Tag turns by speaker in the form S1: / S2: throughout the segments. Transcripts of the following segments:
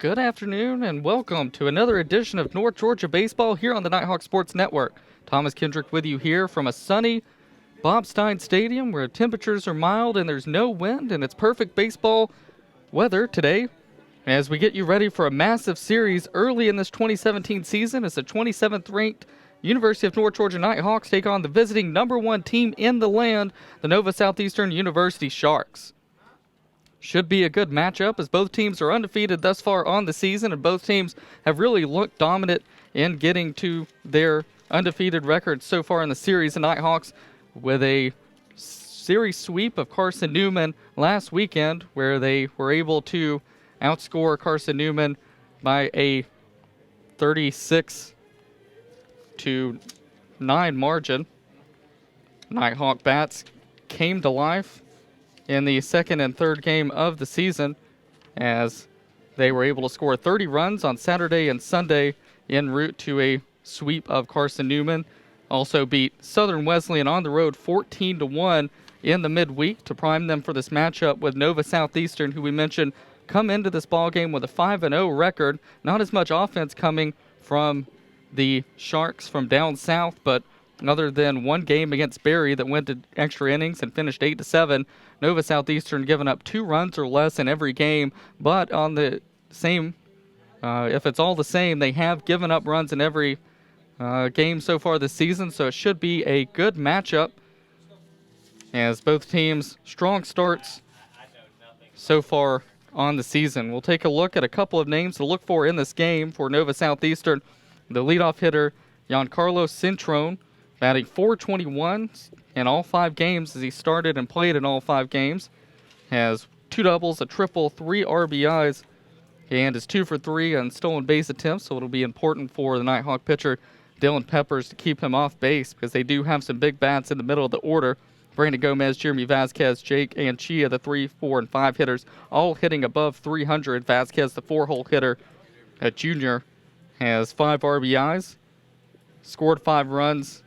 S1: Good afternoon and welcome to another edition of North Georgia Baseball here on the Nighthawk Sports Network. Thomas Kendrick with you here from a sunny Bob Stein Stadium where temperatures are mild and there's no wind and it's perfect baseball weather today as we get you ready for a massive series early in this 2017 season as the 27th ranked University of North Georgia Nighthawks take on the visiting number one team in the land, the Nova Southeastern University Sharks. Should be a good matchup as both teams are undefeated thus far on the season and both teams have really looked dominant in getting to their undefeated record so far in the series. The Nighthawks with a series sweep of Carson Newman last weekend where they were able to outscore Carson Newman by a 36-9 margin. Nighthawk bats came to life in the second and third game of the season as they were able to score 30 runs on Saturday and Sunday en route to a sweep of Carson Newman. Also beat Southern Wesleyan on the road 14-1 in the midweek to prime them for this matchup with Nova Southeastern, who we mentioned come into this ballgame with a 5-0 record. Not as much offense coming from the Sharks from down south, but other than one game against Berry that went to extra innings and finished 8-7, Nova Southeastern giving up 2 runs or less in every game. But on the same, if it's all the same, they have given up runs in every game so far this season. So it should be a good matchup as both teams strong starts so far on the season. We'll take a look at a couple of names to look for in this game for Nova Southeastern. The leadoff hitter, Giancarlo Cintrone, batting .421 in all 5 games as he started and played in all 5 games. Has 2 doubles, a triple, 3 RBIs, and is 2 for 3 on stolen base attempts, so it'll be important for the Nighthawk pitcher, Dylan Peppers, to keep him off base because they do have some big bats in the middle of the order. Brandon Gomez, Jeremy Vasquez, Jake Anchia, the 3, 4, and 5 hitters, all hitting above 300. Vasquez, the 4-hole hitter, a junior, has 5 RBIs, scored 5 runs,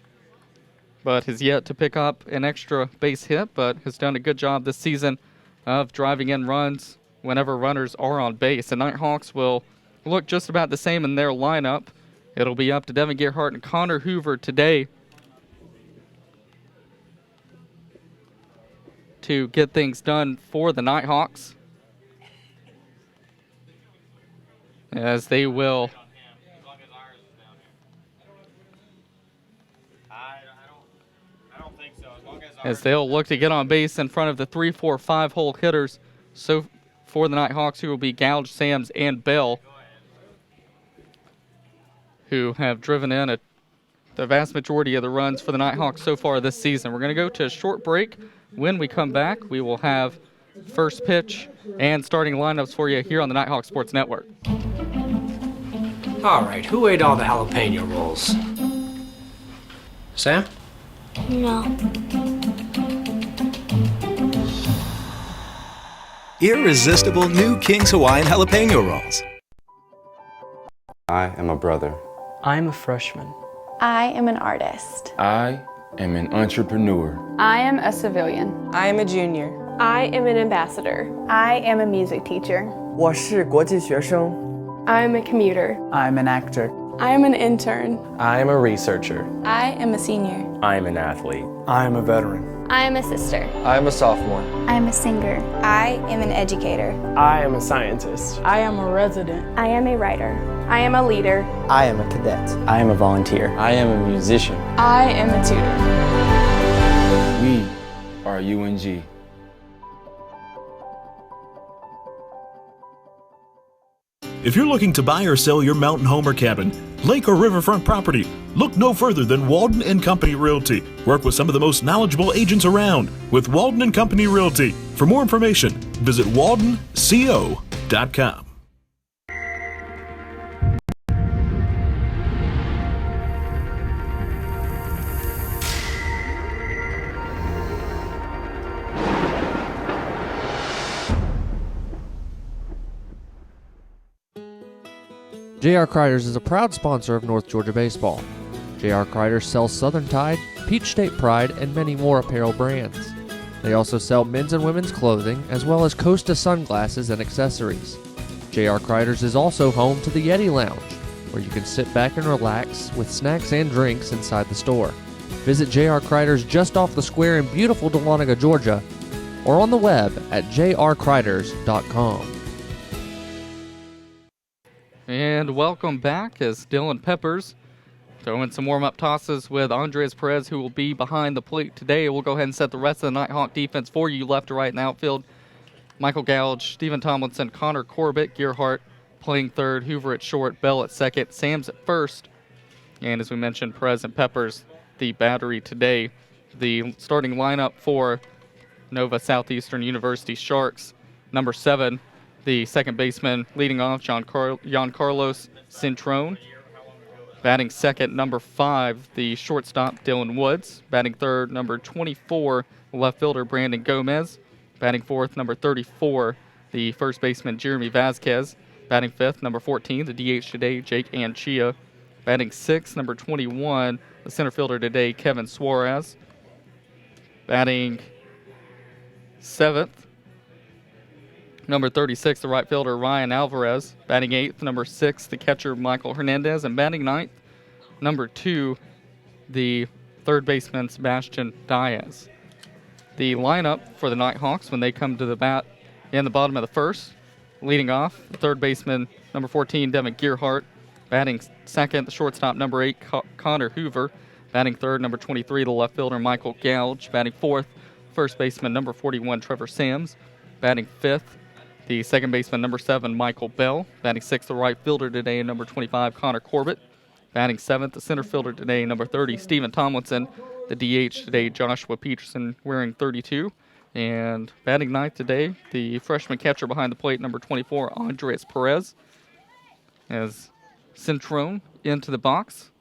S1: but has yet to pick up an extra base hit, but has done a good job this season of driving in runs whenever runners are on base. The Nighthawks will look just about the same in their lineup. It'll be up to Devin Gerhardt and Connor Hoover today to get things done for the Nighthawks, as they will they'll look to get on base in front of the 3, 4, 5-hole hitters so for the Nighthawks, who will be Gouge, Sams, and Bell, who have driven in the vast majority of the runs for the Nighthawks so far this season. We're going to go to a short break. When we come back, we will have first pitch and starting lineups for you here on the Nighthawk Sports Network.
S2: All right, who ate all the jalapeno rolls? Sam?
S3: No.
S4: Irresistible new King's Hawaiian Jalapeno Rolls.
S5: I am a brother.
S6: I'm a freshman.
S3: I am an artist.
S7: I am an entrepreneur.
S8: I am a civilian.
S9: I am a junior.
S8: I am an ambassador.
S3: I am a music teacher.
S6: 我是国际学生.
S8: I am a commuter.
S6: I'm an actor.
S8: I am an intern.
S5: I am a researcher.
S3: I am a senior.
S5: I am an athlete.
S6: I am a veteran.
S3: I am a sister.
S5: I am a sophomore.
S3: I am a singer. I am an educator.
S6: I am a scientist.
S8: I am a resident.
S3: I am a writer.
S8: I am a leader.
S6: I am a cadet.
S5: I am a volunteer. I am a musician.
S8: I am a tutor.
S7: We are UNG.
S10: If you're looking to buy or sell your mountain home or cabin, lake or riverfront property, look no further than Walden & Company Realty. Work with some of the most knowledgeable agents around with Walden & Company Realty. For more information, visit waldenco.com.
S11: J.R. Kriders is a proud sponsor of North Georgia Baseball. J.R. Kriders sells Southern Tide, Peach State Pride, and many more apparel brands. They also sell men's and women's clothing, as well as Costa sunglasses and accessories. J.R. Kreider's is also home to the Yeti Lounge, where you can sit back and relax with snacks and drinks inside the store. Visit J.R. Kreider's just off the square in beautiful Dahlonega, Georgia, or on the web at jrkreiders.com.
S1: And welcome back as Dylan Peppers throwing some warm-up tosses with Andres Perez, who will be behind the plate today. We'll go ahead and set the rest of the Nighthawk defense for you left to right in the outfield. Michael Gouge, Stephen Tomlinson, Connor Corbett, Gearhart playing third, Hoover at short, Bell at second, Sams at first. And as we mentioned, Perez and Peppers, the battery today. The starting lineup for Nova Southeastern University Sharks. Number 7, the second baseman leading off, Giancarlos Cintrone. Batting second, number 5, the shortstop, Dylan Woods. Batting third, number 24, left fielder, Brandon Gomez. Batting fourth, number 34, the first baseman, Jeremy Vasquez. Batting fifth, number 14, the DH today, Jake Anchia. Batting sixth, number 21, the center fielder today, Kevin Suarez. Batting seventh, number 36, the right fielder, Ryan Alvarez. Batting eighth, number 6, the catcher, Michael Hernandez. And batting ninth, number 2, the third baseman, Sebastian Diaz. The lineup for the Nighthawks when they come to the bat in the bottom of the first. Leading off, the third baseman, number 14, Devin Gearhart. Batting second, the shortstop, number 8, Connor Hoover. Batting third, number 23, the left fielder, Michael Gouge. Batting fourth, first baseman, number 41, Trevor Sams. Batting fifth, the second baseman, number 7, Michael Bell. Batting sixth, the right fielder today, number 25, Connor Corbett. Batting seventh, the center fielder today, number 30, Stephen Tomlinson. The DH today, Joshua Peterson, wearing 32. And batting ninth today, the freshman catcher behind the plate, number 24, Andres Perez. As Cintrone into the box.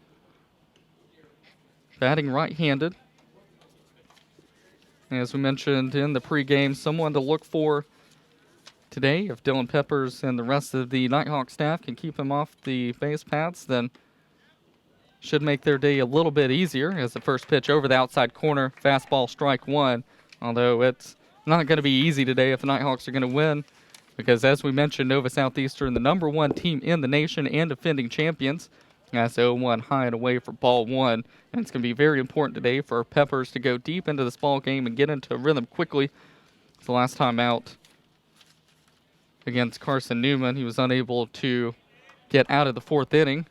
S1: Batting right-handed. As we mentioned in the pregame, someone to look for today. If Dylan Peppers and the rest of the Nighthawk staff can keep him off the base paths, then should make their day a little bit easier. As the first pitch over the outside corner, fastball, strike one. Although it's not going to be easy today if the Nighthawks are going to win, because as we mentioned, Nova Southeastern, the number 1 team in the nation and defending champions. That's 0-1 high and away for ball one. And it's going to be very important today for Peppers to go deep into this ball game and get into a rhythm quickly. It's the last time out against Carson Newman, he was unable to get out of the fourth inning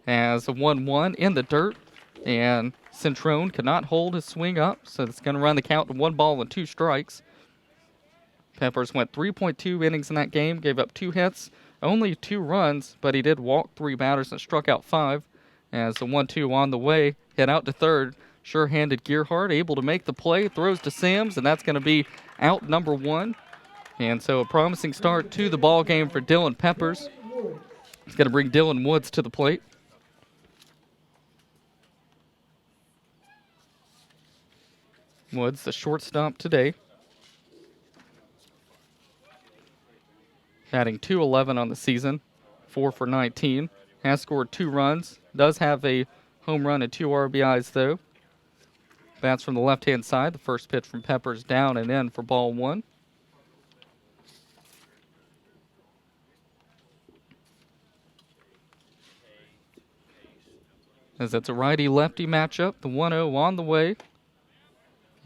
S1: as a 1-1 in the dirt. And Cintrone could not hold his swing up, so it's going to run the count to 1 ball and 2 strikes. Peppers went 3.2 innings in that game, gave up 2 hits, only 2 runs, but he did walk 3 batters and struck out 5. As the 1-2 on the way, hit out to third. Sure-handed Gearhart, able to make the play, throws to Sims, and that's going to be out number 1. And so a promising start to the ball game for Dylan Peppers. It's going to bring Dylan Woods to the plate. Woods, the shortstop today. Batting .211 on the season, 4 for 19. Has scored 2 runs. Does have a home run and 2 RBIs, though. Bats from the left-hand side. The first pitch from Peppers down and in for ball 1. As it's a righty-lefty matchup, the 1-0 on the way.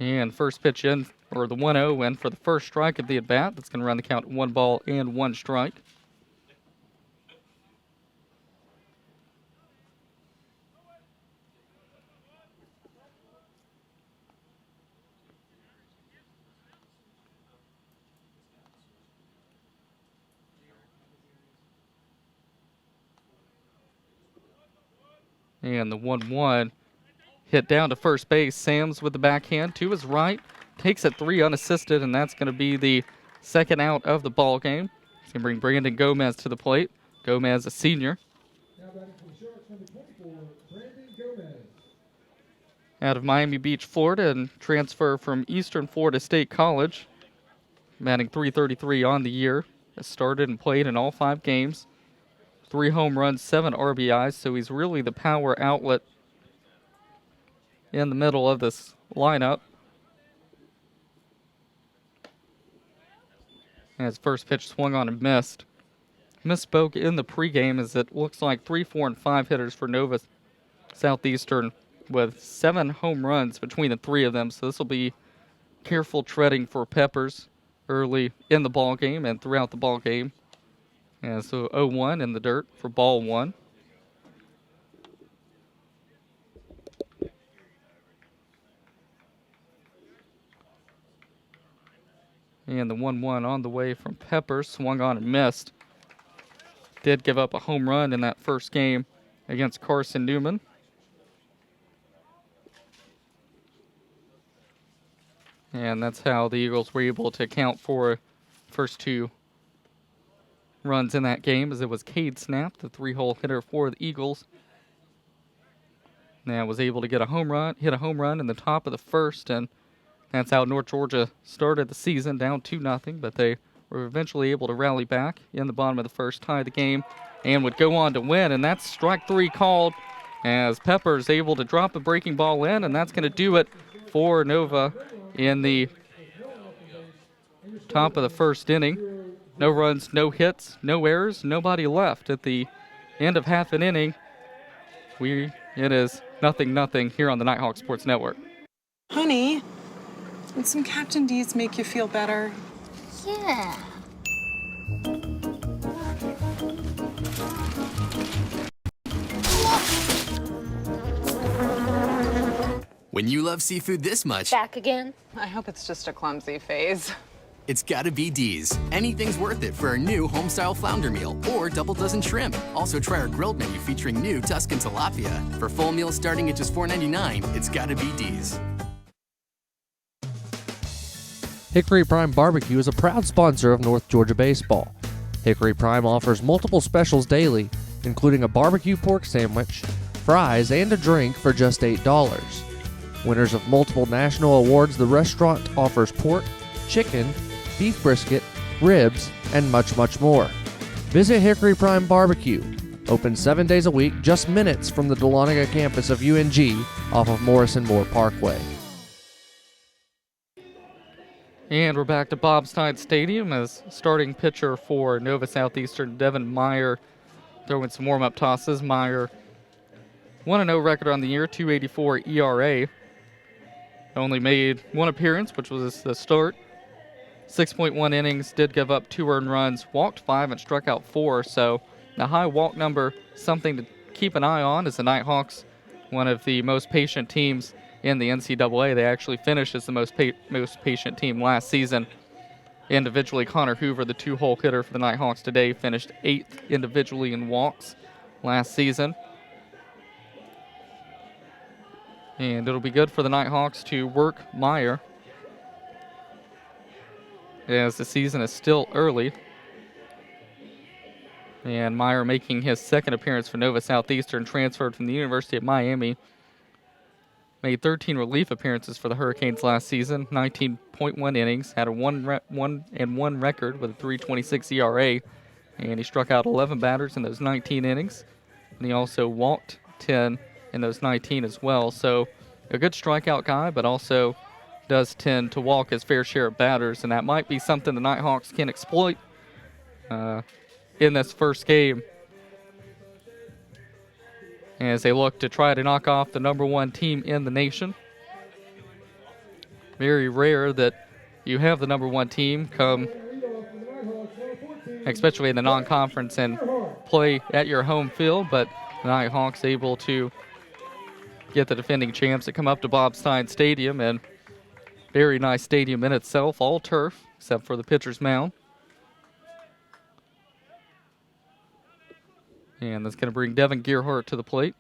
S1: And first pitch in, or the 1-0 in for the first strike of the at-bat. That's going to run the count 1 ball and 1 strike. And the 1-1 hit down to first base. Sams with the backhand to his right. Takes it 3 unassisted, and that's going to be the second out of the ball game. It's going to bring Brandon Gomez to the plate. Gomez, a senior. Out of Miami Beach, Florida, and transfer from Eastern Florida State College. Batting .333 on the year. Has started and played in all 5 games. 3 home runs, 7 RBIs, so he's really the power outlet in the middle of this lineup. As first pitch swung on and missed. misspoke in the pregame, as it looks like 3, 4, and 5 hitters for Nova Southeastern with 7 home runs between the 3 of them. So this will be careful treading for Peppers early in the ball game and throughout the ball game. And so 0-1 in the dirt for ball 1. And the 1-1 on the way from Peppers, swung on and missed. Did give up a home run in that first game against Carson Newman. And that's how the Eagles were able to account for first 2 runs in that game, as it was Cade Snap, the 3-hole hitter for the Eagles. And was able to get a hit a home run in the top of the first, and that's how North Georgia started the season, down 2-0, but they were eventually able to rally back in the bottom of the first, tie the game, and would go on to win. And that's strike 3 called, as Peppers able to drop a breaking ball in, and that's going to do it for Nova in the top of the first inning. No runs, no hits, no errors, nobody left at the end of half an inning. It is 0-0 here on the Nighthawk Sports Network.
S9: Honey, would some Captain D's make you feel better?
S12: Yeah.
S13: When you love seafood this much...
S12: Back again?
S9: I hope it's just a clumsy phase.
S13: It's gotta be D's. Anything's worth it for our new home-style flounder meal or double dozen shrimp. Also try our grilled menu featuring new Tuscan tilapia. For full meals starting at just $4.99, it's gotta be D's.
S11: Hickory Prime Barbecue is a proud sponsor of North Georgia Baseball. Hickory Prime offers multiple specials daily, including a barbecue pork sandwich, fries, and a drink for just $8. Winners of multiple national awards, the restaurant offers pork, chicken, beef brisket, ribs, and much, much more. Visit Hickory Prime Barbecue, open 7 days a week, just minutes from the Dahlonega campus of UNG off of Morrison Moore Parkway.
S1: And we're back to Bobstein Stadium as starting pitcher for Nova Southeastern, Devin Meyer, throwing some warm-up tosses. Meyer, 1-0 record on the year, 2.84 ERA. Only made 1 appearance, which was the start. 6.1 innings, did give up 2 earned runs, walked 5 and struck out 4. So the high walk number, something to keep an eye on, as the Nighthawks, one of the most patient teams in the NCAA. They actually finished as the most patient team last season. Individually, Connor Hoover, the 2-hole hitter for the Nighthawks today, finished 8th individually in walks last season. And it'll be good for the Nighthawks to work Meyer, as the season is still early. And Meyer making his 2nd appearance for Nova Southeastern, transferred from the University of Miami. Made 13 relief appearances for the Hurricanes last season, 19.1 innings, had a 1-1 record with a 3.26 ERA, and he struck out 11 batters in those 19 innings. And he also walked 10 in those 19 as well. So a good strikeout guy, but also does tend to walk his fair share of batters, and that might be something the Nighthawks can exploit in this first game, as they look to try to knock off the #1 team in the nation. Very rare that you have the #1 team come, especially in the non-conference, and play at your home field, but the Nighthawks able to get the defending champs to come up to Bobstein Stadium, and very nice stadium in itself, all turf except for the pitcher's mound. And that's going to bring Devin Gearhart to the plate.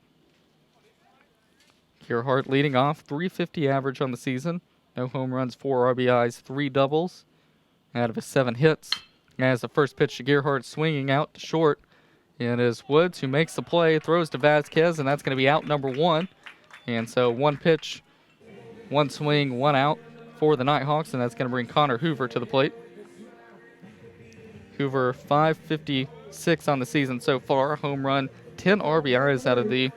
S1: Gearhart leading off, .350 average on the season. No home runs, 4 RBIs, 3 doubles out of his 7 hits. As the first pitch to Gearhart, swinging out to short. And it is Woods who makes the play, throws to Vasquez, and that's going to be out #1. And so 1 pitch, 1 swing, 1 out for the Nighthawks, and that's going to bring Connor Hoover to the plate. Hoover, .556 on the season so far. Home run, 10 RBIs out of the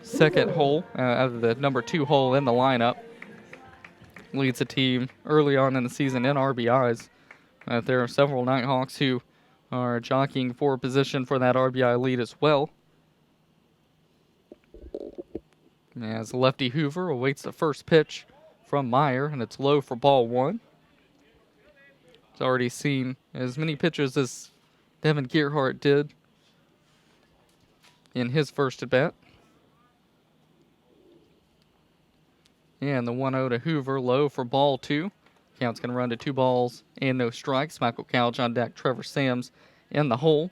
S1: second hole, out of the #2 hole in the lineup. Leads the team early on in the season in RBIs. There are several Nighthawks who are jockeying for position for that RBI lead as well. As lefty Hoover awaits the first pitch from Meyer, and it's low for ball one. He's already seen as many pitches as Devin Gearhart did in his first at bat. And the 1-0 to Hoover, low for ball two. Count's going to run to 2 balls and no strikes. Michael Couch on deck, Trevor Sams in the hole.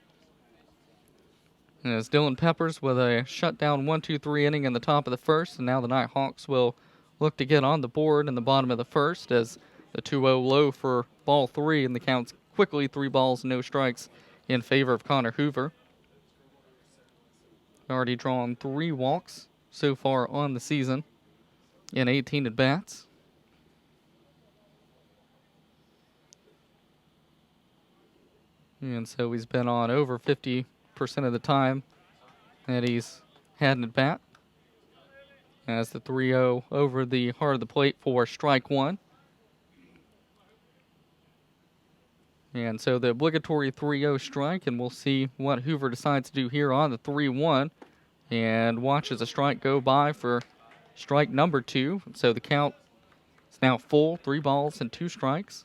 S1: And as Dylan Peppers with a shutdown 1-2-3 inning in the top of the first, and now the Nighthawks will look to get on the board in the bottom of the first as the 2-0 low for ball three, and the count's quickly 3 balls, no strikes in favor of Connor Hoover. Already drawn 3 walks so far on the season in 18 at-bats. And so he's been on over 50% of the time that he's had an at-bat. As the 3-0 over the heart of the plate for strike one. And so the obligatory 3-0 strike, and we'll see what Hoover decides to do here on the 3-1. And watches a strike go by for strike number 2. So the count is now full, 3 balls and 2 strikes.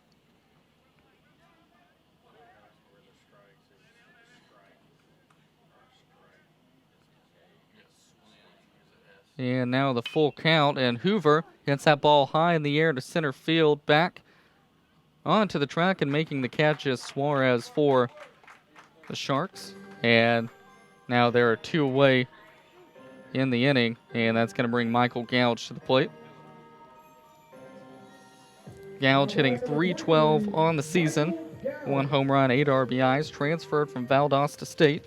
S1: And now the full count, and Hoover hits that ball high in the air to center field, back onto the track, and making the catch is Suarez for the Sharks. And now there are 2 away in the inning, and that's going to bring Michael Gouge to the plate. Gouge hitting .312 on the season, 1 home run, 8 RBIs, transferred from Valdosta State,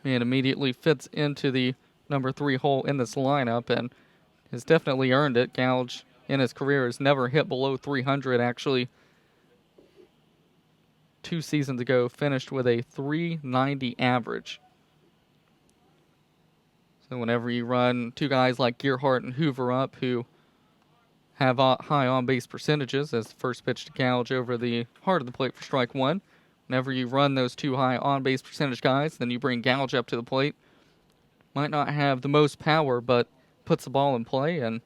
S1: and immediately fits into the number 3 hole in this lineup and has definitely earned it. Gouge in his career has never hit below 300. Actually, 2 seasons ago finished with a .390 average. So whenever you run 2 guys like Gearhart and Hoover up who have high on-base percentages, as the first pitch to Gouge over the heart of the plate for strike one, whenever you run those 2 high on-base percentage guys, then you bring Gouge up to the plate. Might not have the most power, but puts the ball in play and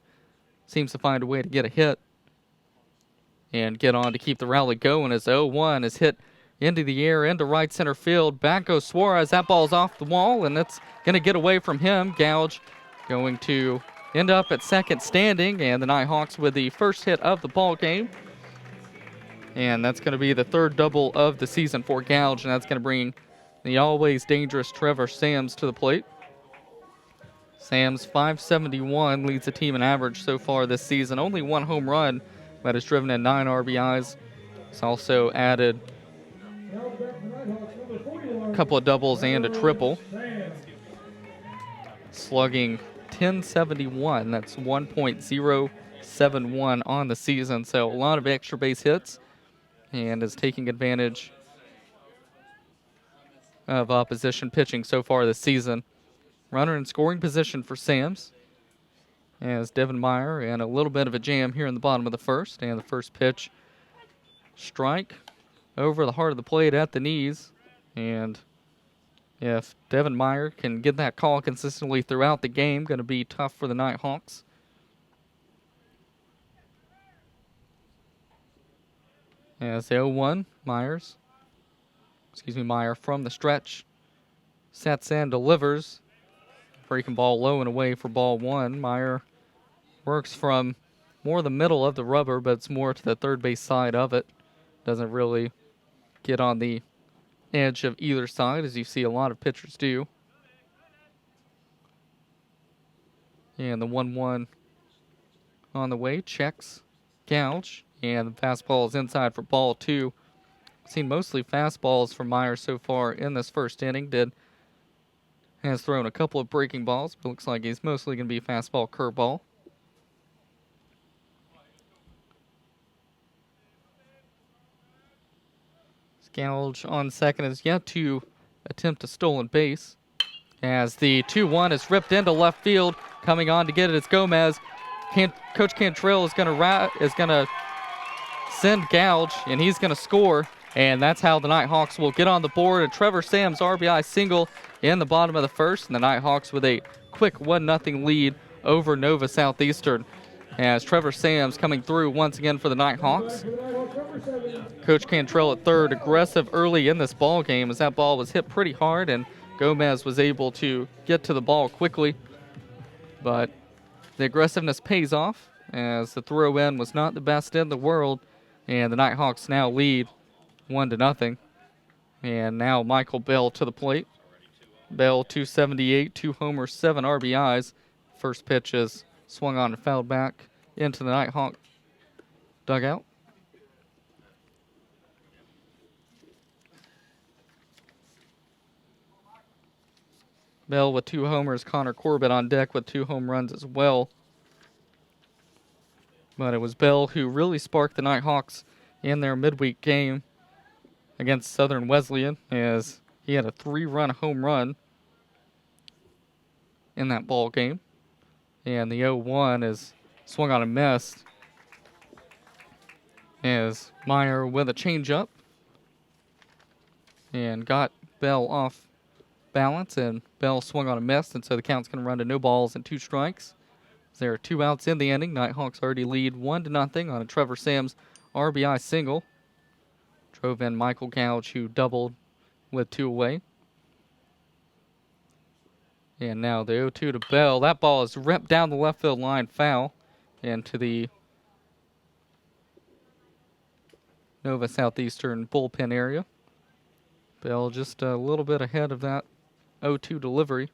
S1: seems to find a way to get a hit and get on to keep the rally going as 0-1 is hit into the air, into right center field. Back goes Suarez. That ball's off the wall, and it's going to get away from him. Gouge going to end up at second standing, and the Nighthawks with the first hit of the ball game. And that's going to be the 3rd double of the season for Gouge, and that's going to bring the always dangerous Trevor Sams to the plate. Sams, .571, leads the team in average so far this season. Only 1 home run, but has driven in 9 RBIs. He's also added a couple of doubles and a triple. Slugging .1071, that's 1.071 on the season. So a lot of extra base hits, and is taking advantage of opposition pitching so far this season. Runner in scoring position for Sams as Devin Meyer, and a little bit of a jam here in the bottom of the first. And the first pitch, strike over the heart of the plate at the knees. And if Devin Meyer can get that call consistently throughout the game, going to be tough for the Nighthawks. As the 0-1, Meyer from the stretch sets and delivers. Breaking ball low and away for ball one. Meyer works from more the middle of the rubber, but it's more to the third base side of it. Doesn't really get on the edge of either side, as you see a lot of pitchers do. And the 1-1 on the way, checks Gouge, and the fastball is inside for ball 2. Seen mostly fastballs from Meyer so far in this first inning. Has thrown a couple of breaking balls, but looks like he's mostly going to be fastball, curveball. Gouge on second is yet to attempt a stolen base. As the 2-1 is ripped into left field, coming on to get it, it's Gomez. Coach Cantrell is going to send Gouge, and he's going to score And that's how the Nighthawks will get on the board. A Trevor Sams RBI single in the bottom of the first, and the Nighthawks with a quick 1-0 lead over Nova Southeastern. As Trevor Sams coming through once again for the Nighthawks. Coach Cantrell at third, aggressive early in this ball game as that ball was hit pretty hard, and Gomez was able to get to the ball quickly. But the aggressiveness pays off as the throw in was not the best in the world, and the Nighthawks now lead 1-0. And now Michael Bell to the plate. Bell 278, 2 homers, 7 RBIs. First pitch is swung on and fouled back into the Nighthawk dugout. Bell with 2 homers, Connor Corbett on deck with 2 home runs as well. But it was Bell who really sparked the Nighthawks in their midweek game against Southern Wesleyan, as he had a 3-run home run in that ball game. And the 0-1 is swung on and missed as Meyer with a changeup and got Bell off balance, and Bell swung on a miss, and so the count's going to run to no balls and 2 strikes. There are 2 outs in the inning. Nighthawks already lead 1-0 on a Trevor Sams RBI single. Drove in Michael Gouge, who doubled with 2 away. And now the 0-2 to Bell. That ball is ripped down the left field line, foul, into the Nova Southeastern bullpen area. Bell just a little bit ahead of that 0-2 delivery.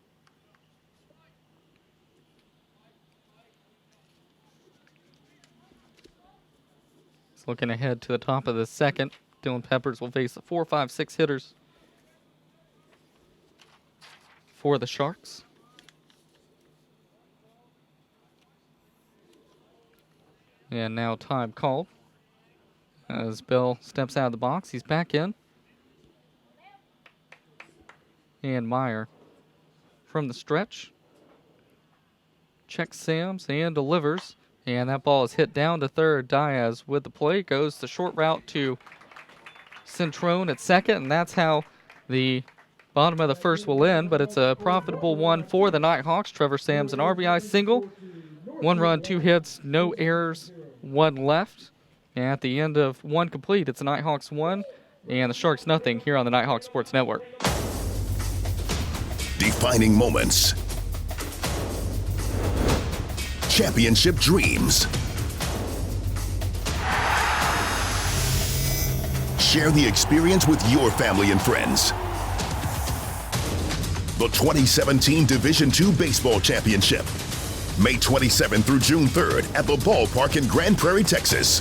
S1: He's looking ahead to the top of the second. Dylan Peppers will face the 4, 5, 6 hitters for the Sharks. And now time called as Bell steps out of the box. He's back in. And Meyer from the stretch checks Sams and delivers. And that ball is hit down to third. Diaz with the play goes the short route to Centrone at second, and that's how the bottom of the first will end, but it's a profitable one for the Nighthawks. Trevor Sams an RBI single, 1 run, 2 hits, no errors, 1 left. And at the end of 1 complete, it's the Nighthawks 1 and the Sharks nothing here on the Nighthawks Sports Network.
S12: Defining moments. Championship dreams. Share the experience with your family and friends. The 2017 Division II Baseball Championship. May 27th through June 3rd at the ballpark in Grand Prairie, Texas.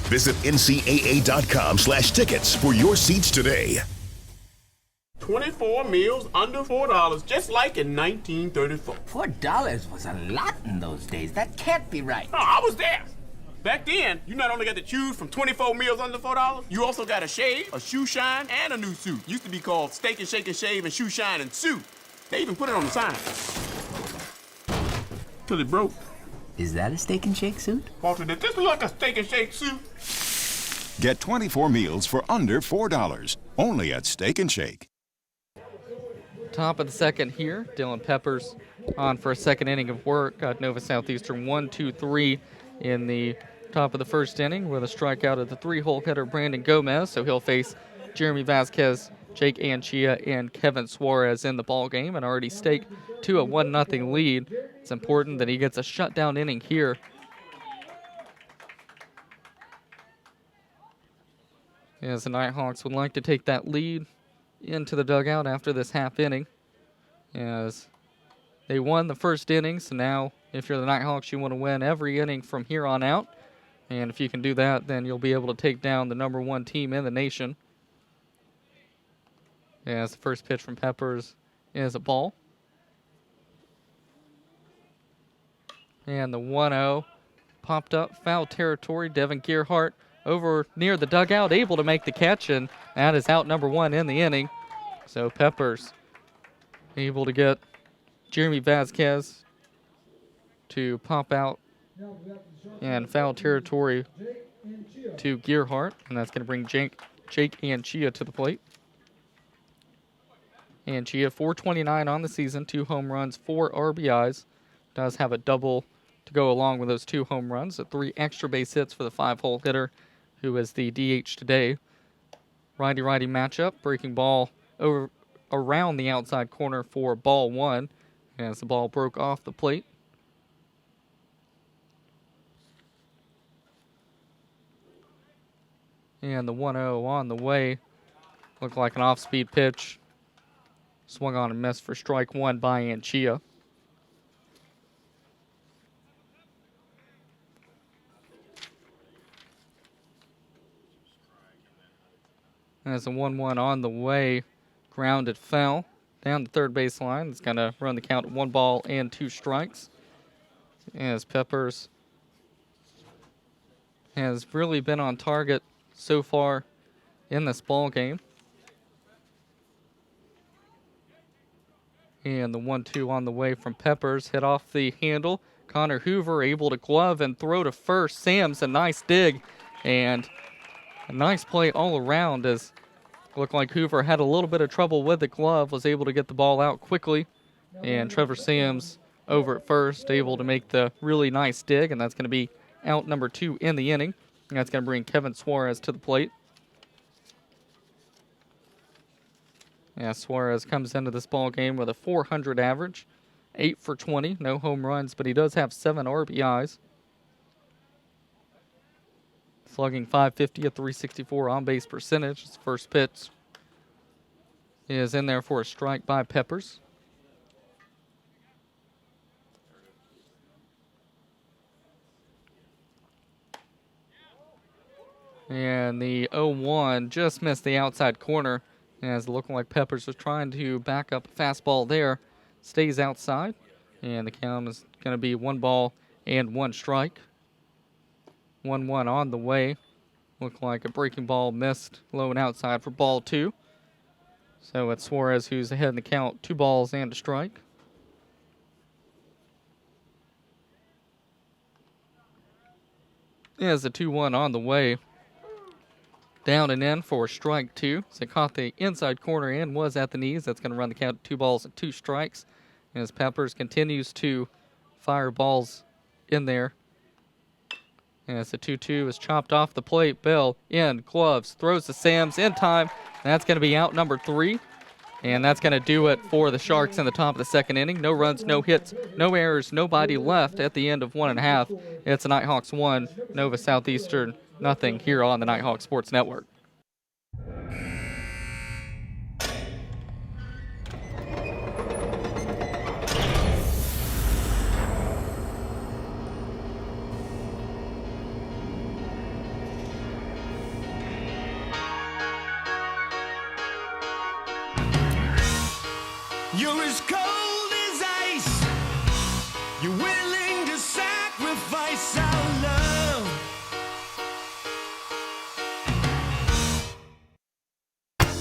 S12: Visit ncaa.com/tickets for your seats today.
S14: 24 meals under $4, just like in 1934.
S15: $4 was a lot in those days. That can't be right.
S14: No, I was there. Back then, you not only got to choose from 24 meals under $4, you also got a shave, a shoe shine, and a new suit. Used to be called Steak and Shake and Shave and Shoe Shine and Suit. They even put it on the sign. Till it broke.
S15: Is that a Steak and Shake suit?
S14: Walter, did this look like a Steak and Shake suit?
S16: Get 24 meals for under $4, only at Steak and Shake.
S1: Top of the second here, Dylan Peppers on for a second inning of work. Got Nova Southeastern 1-2-3 in the top of the first inning with a strikeout of the 3-hole hitter Brandon Gomez. So he'll face Jeremy Vasquez, Jake Anchia, and Kevin Suarez in the ball game, and already staked to a 1-0 lead. It's important that he gets a shutdown inning here. As the Nighthawks would like to take that lead into the dugout after this half inning, as they won the first inning. So now, if you're the Nighthawks, you want to win every inning from here on out. And if you can do that, then you'll be able to take down the #1 team in the nation. As the first pitch from Peppers is a ball. And the 1-0 popped up, foul territory. Devin Gearhart over near the dugout, able to make the catch, and that is out #1 in the inning. So Peppers able to get Jeremy Vasquez to pop out and foul territory to Gearhart, and that's going to bring Jake Jake Anchia to the plate. Anchia, 429 on the season, 2 home runs, 4 RBIs. Does have a double to go along with those 2 home runs, 3 extra base hits for the 5-hole hitter, who is the DH today. Righty-righty matchup, breaking ball over around the outside corner for ball 1 as the ball broke off the plate. And the 1-0 on the way. Looked like an off-speed pitch. Swung on and missed for strike 1 by Anchia. As a 1-1 on the way, grounded foul down the third baseline. It's going to run the count at 1 ball and 2 strikes. As Peppers has really been on target so far in this ball game. And the 1-2 on the way from Peppers, hit off the handle. Connor Hoover able to glove and throw to first. Sam's a nice dig and a nice play all around, as it looked like Hoover had a little bit of trouble with the glove, was able to get the ball out quickly. And Trevor Sams over at first, able to make the really nice dig, and that's going to be out number 2 in the inning. And that's going to bring Kevin Suarez to the plate. Yeah, Suarez comes into this ball game with a .400 average, 8 for 20, no home runs, but he does have 7 RBIs. Slugging .550, a .364 on-base percentage. His first pitch is in there for a strike by Peppers. And the 0-1 just missed the outside corner, as it looked like Peppers was trying to back up a fastball there. Stays outside, and the count is going to be 1 ball and 1 strike. 1-1 on the way. Looked like a breaking ball missed low and outside for ball 2. So it's Suarez who's ahead in the count, 2 balls and a strike. There's a 2-1 on the way. Down and in for strike 2. So it caught the inside corner and was at the knees. That's going to run the count to 2 balls and 2 strikes. And as Peppers continues to fire balls in there. And as the 2-2 is chopped off the plate, Bell in, gloves, throws to Sams in time. And that's going to be out number 3. And that's going to do it for the Sharks in the top of the second inning. No runs, no hits, no errors, nobody left at the end of 1.5. It's the Nighthawks 1, Nova Southeastern nothing here on the Nighthawk Sports Network.
S17: You're as cold as ice. You're willing to sacrifice our love.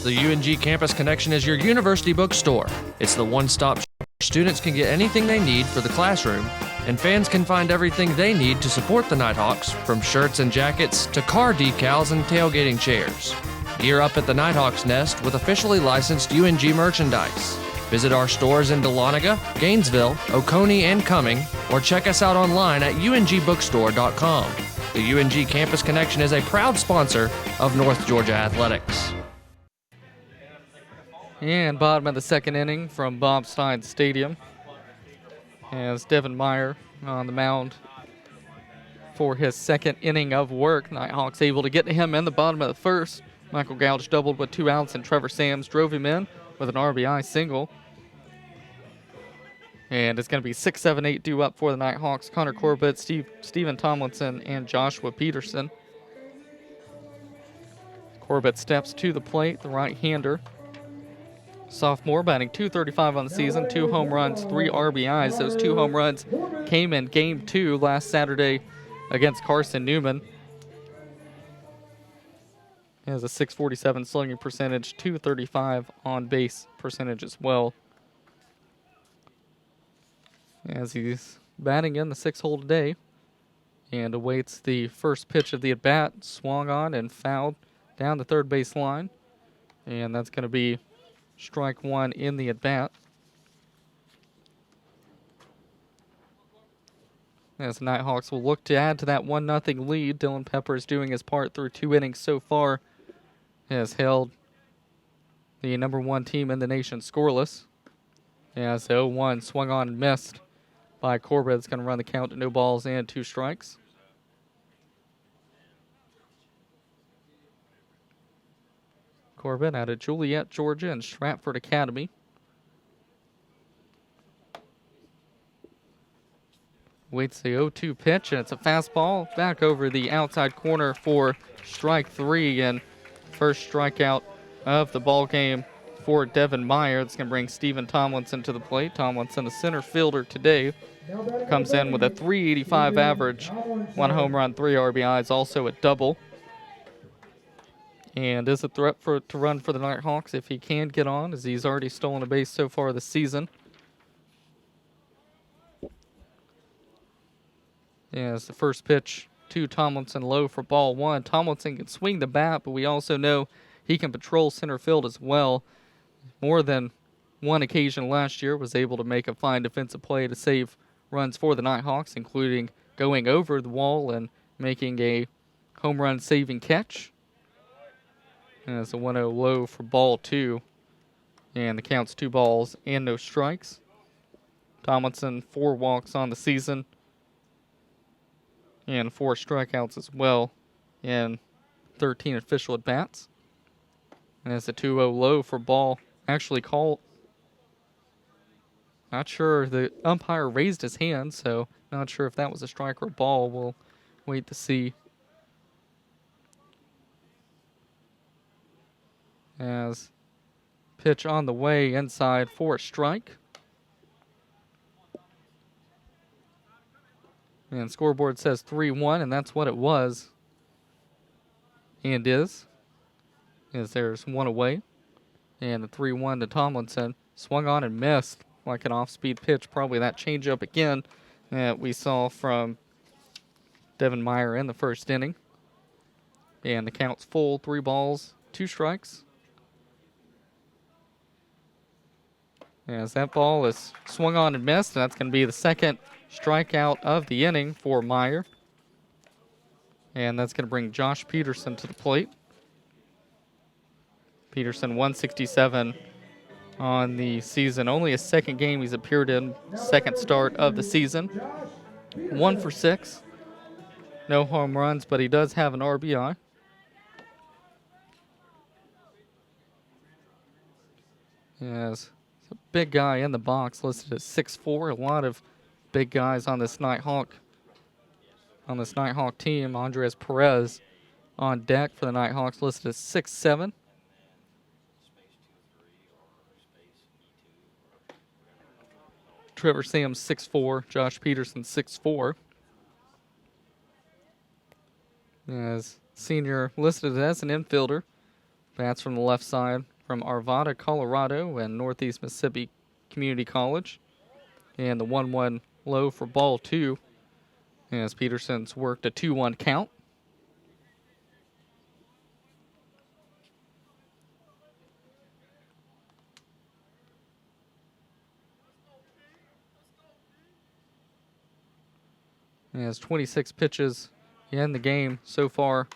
S11: The UNG Campus Connection is your university bookstore. It's the one-stop shop where students can get anything they need for the classroom, and fans can find everything they need to support the Nighthawks, from shirts and jackets to car decals and tailgating chairs. Gear up at the Nighthawks Nest with officially licensed UNG merchandise. Visit our stores in Dahlonega, Gainesville, Oconee, and Cumming, or check us out online at ungbookstore.com. The UNG Campus Connection is a proud sponsor of North Georgia Athletics.
S1: And bottom of the second inning from Bob Stein Stadium, as Devin Meyer on the mound for his second inning of work. Nighthawks able to get to him in the bottom of the first. Michael Gouch doubled with 2 outs, and Trevor Sams drove him in with an RBI single. And it's going to be 6, 7, 8 due up for the Nighthawks. Connor Corbett, Stephen Tomlinson, and Joshua Peterson. Corbett steps to the plate, the right-hander. Sophomore batting .235 on the season, 2 home runs, 3 RBIs. Those 2 home runs came in Game 2 last Saturday against Carson Newman. He has a .647 slugging percentage, .235 on-base percentage as well. As he's batting in the 6th hole today and awaits the first pitch of the at-bat. Swung on and fouled down the third base line. And that's going to be strike one in the at-bat. As the Nighthawks will look to add to that 1-0 lead. Dylan Peppers doing his part through 2 innings so far. Has held the #1 team in the nation scoreless. As the 0-1 swung on and missed by Corbett. It's going to run the count to no balls and 2 strikes. Corbett out of Juliet, Georgia, and Stratford Academy. Waits the 0-2 pitch, and it's a fastball back over the outside corner for strike 3, and first strikeout of the ball game for Devin Meyer. It's going to bring Stephen Tomlinson to the plate. Tomlinson, the center fielder today, comes in with a .385 average, 1 home run, 3 RBIs, also a double. And is a threat to run for the Nighthawks if he can get on, as he's already stolen a base so far this season. As the first pitch to Tomlinson, low for ball 1. Tomlinson can swing the bat, but we also know he can patrol center field as well. More than one occasion last year was able to make a fine defensive play to save runs for the Nighthawks, including going over the wall and making a home run saving catch. And it's a 1-0 low for ball 2. And the count's 2 balls and no strikes. Tomlinson, 4 walks on the season. And 4 strikeouts as well in 13 official at-bats. And it's a 2-0 low for ball. Actually called. Not sure. The umpire raised his hand, so not sure if that was a strike or a ball. We'll wait to see. As pitch on the way inside for a strike. And scoreboard says 3-1, and that's what it was. And is. As there's 1 away. And the 3-1 to Tomlinson. Swung on and missed like an off-speed pitch. Probably that changeup again that we saw from Devin Meyer in the first inning. And the count's full, 3 balls, 2 strikes. As that ball is swung on and missed, and that's going to be the second strikeout of the inning for Meyer. And that's going to bring Josh Peterson to the plate. Peterson, 167 on the season. Only his second game he's appeared in, second start of the season. 1 for 6. No home runs, but he does have an RBI. Yes. A big guy in the box, listed at 6'4". A lot of big guys on this Nighthawk team. Andres Perez on deck for the Nighthawks, listed at 6'7". Trevor Sams 6'4", Josh Peterson 6'4". As senior listed as an infielder. Bats from the left side from Arvada, Colorado, and Northeast Mississippi Community College. And the 1-1 low for ball 2, as Peterson's worked a 2-1 count. He has 26 pitches in the game so far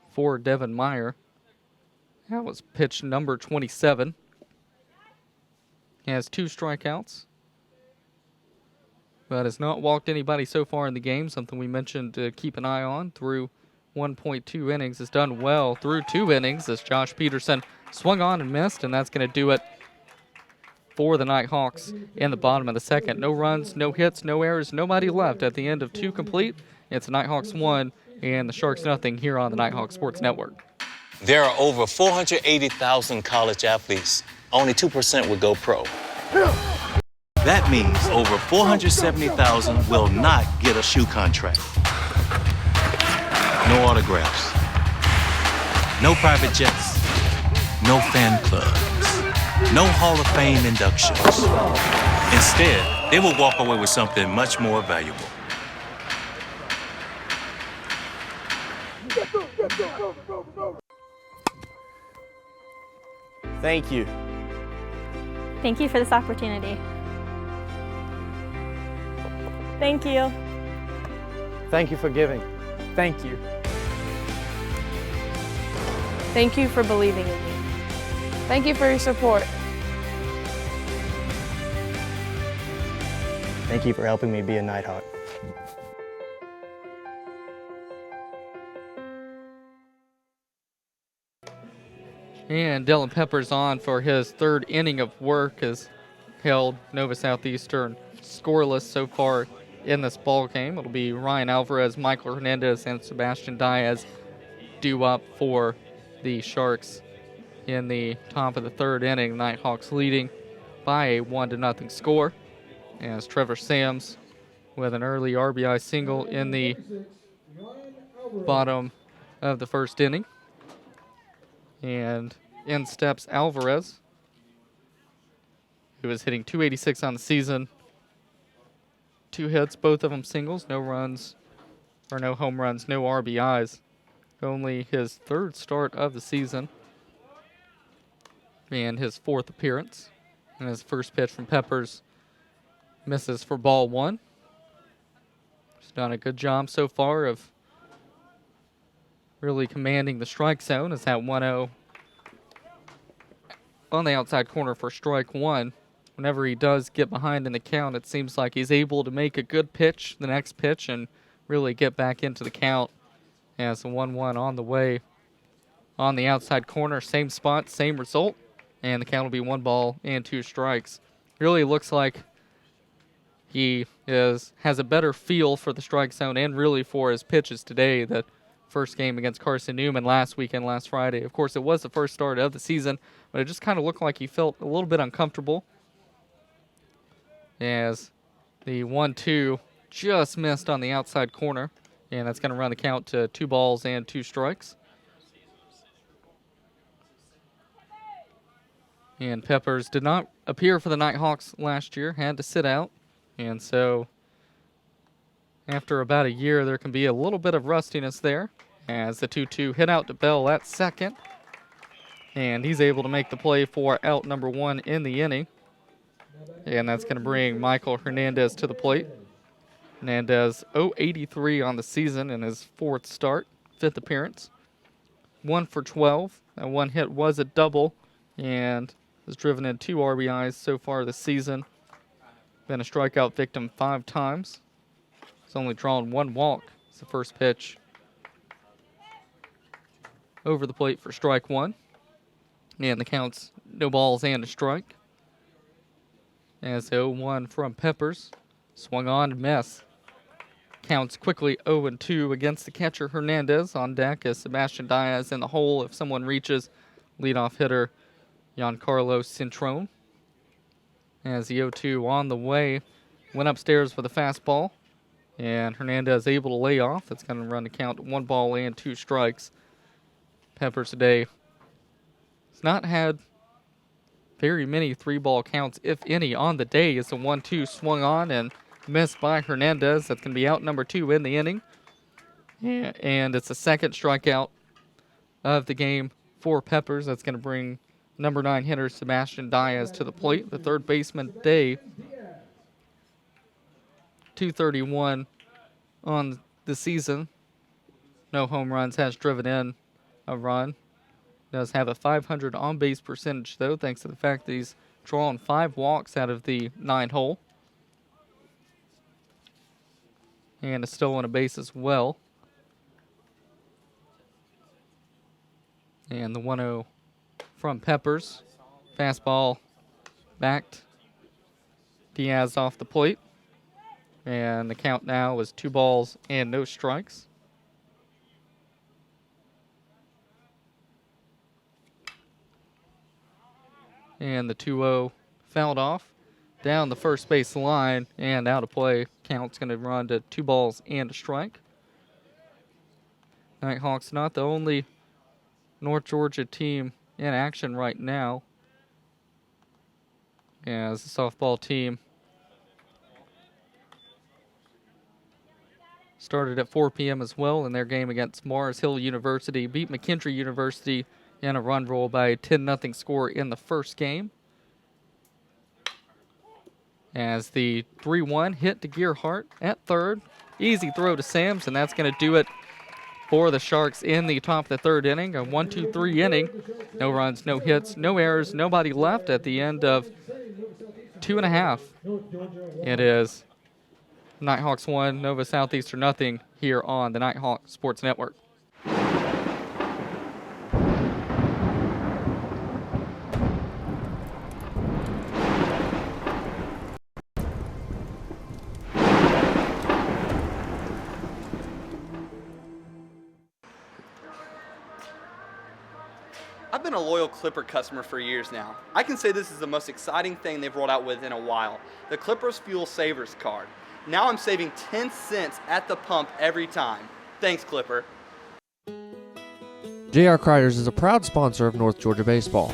S1: for Devin Meyer. That was pitch number 27. He has 2 strikeouts, but has not walked anybody so far in the game, something we mentioned to keep an eye on. Through 1.2 innings, has done well through 2 innings as Josh Peterson swung on and missed, and that's going to do it for the Nighthawks in the bottom of the second. No runs, no hits, no errors, nobody left at the end of 2 complete. It's the Nighthawks 1 and the Sharks 0 here on the Nighthawk Sports Network.
S18: There are over 480,000 college athletes. Only 2% would go pro. That means over 470,000 will not get a shoe contract. No autographs. No private jets. No fan clubs. No Hall of Fame inductions. Instead, they will walk away with something much more valuable.
S6: Thank you.
S19: Thank you for this opportunity.
S8: Thank you.
S6: Thank you for giving. Thank you.
S8: Thank you for believing in me. Thank you for your support.
S6: Thank you for helping me be a Nighthawk.
S1: And Dylan Peppers on for his third inning of work has held Nova Southeastern scoreless so far in this ball game. It'll be Ryan Alvarez, Michael Hernandez, and Sebastian Diaz due up for the Sharks in the top of the third inning. Nighthawks leading by a 1-0 score as Trevor Sams with an early RBI single in the bottom of the first inning. And in steps Alvarez, who is hitting .286 on the season. 2 hits, both of them singles, no runs, or no home runs, no RBIs. Only his 3rd start of the season and his 4th appearance. And his first pitch from Peppers misses for ball 1. He's done a good job so far of really commanding the strike zone as that 1-0 on the outside corner for strike 1. Whenever he does get behind in the count, it seems like he's able to make a good pitch, the next pitch, and really get back into the count. As the 1-1 on the way on the outside corner, same spot, same result, and the count will be 1 ball and 2 strikes. Really looks like he has a better feel for the strike zone and really for his pitches today. The first game against Carson Newman last weekend, last Friday. Of course, it was the first start of the season, but it just kind of looked like he felt a little bit uncomfortable as the 1-2 just missed on the outside corner, and that's going to run the count to 2 balls and 2 strikes. And Peppers did not appear for the Nighthawks last year, had to sit out, and so after about a year, there can be a little bit of rustiness there as the 2-2 hit out to Bell at second. And he's able to make the play for out number 1 in the inning. And that's going to bring Michael Hernandez to the plate. Hernandez 0-83 on the season in his 4th start, 5th appearance. 1 for 12. That 1 hit was a double and has driven in 2 RBIs so far this season. Been a strikeout victim 5 times. He's only drawn 1 walk. It's the first pitch over the plate for strike 1. And the count's no balls and a strike. As the 0-1 from Peppers swung on and missed. Counts quickly 0-2 against the catcher Hernandez. On deck is Sebastian Diaz in the hole if someone reaches. Leadoff hitter Giancarlo Cintrone. As the 0-2 on the way, went upstairs with a fastball. And Hernandez able to lay off. That's going to run the count 1 ball and 2 strikes. Peppers today has not had very many 3-ball counts, if any, on the day. As the 1-2 swung on and missed by Hernandez. That's going to be out number 2 in the inning. And it's the 2nd strikeout of the game for Peppers. That's going to bring number 9 hitter Sebastian Diaz to the plate. The 3rd baseman today, 231 on the season. No home runs, has driven in a run. Does have a .500 on-base percentage, though, thanks to the fact that he's drawn 5 walks out of the 9 hole. And is still on a base as well. And the 1-0 from Peppers. Fastball backed. Diaz off the plate. And the count now is 2 balls and no strikes. And the 2-0 fouled off down the first base line and out of play. Count's going to run to 2 balls and a strike. Nighthawks not the only North Georgia team in action right now, as the softball team started at 4 p.m. as well in their game against Mars Hill University. Beat McKendree University in a run roll by a 10-0 score in the first game. As the 3-1 hit to Gearhart at third. Easy throw to Sams, and that's going to do it for the Sharks in the top of the third inning. A 1-2-3 inning. No runs, no hits, no errors, nobody left at the end of 2.5. It is Nighthawks 1, Nova Southeastern nothing here on the Nighthawk Sports Network.
S20: I've been a loyal Clipper customer for years now. I can say this is the most exciting thing they've rolled out with in a while. The Clippers Fuel Savers card. Now I'm saving 10 cents at the pump every time. Thanks, Clipper.
S11: J.R. Criders is a proud sponsor of North Georgia baseball.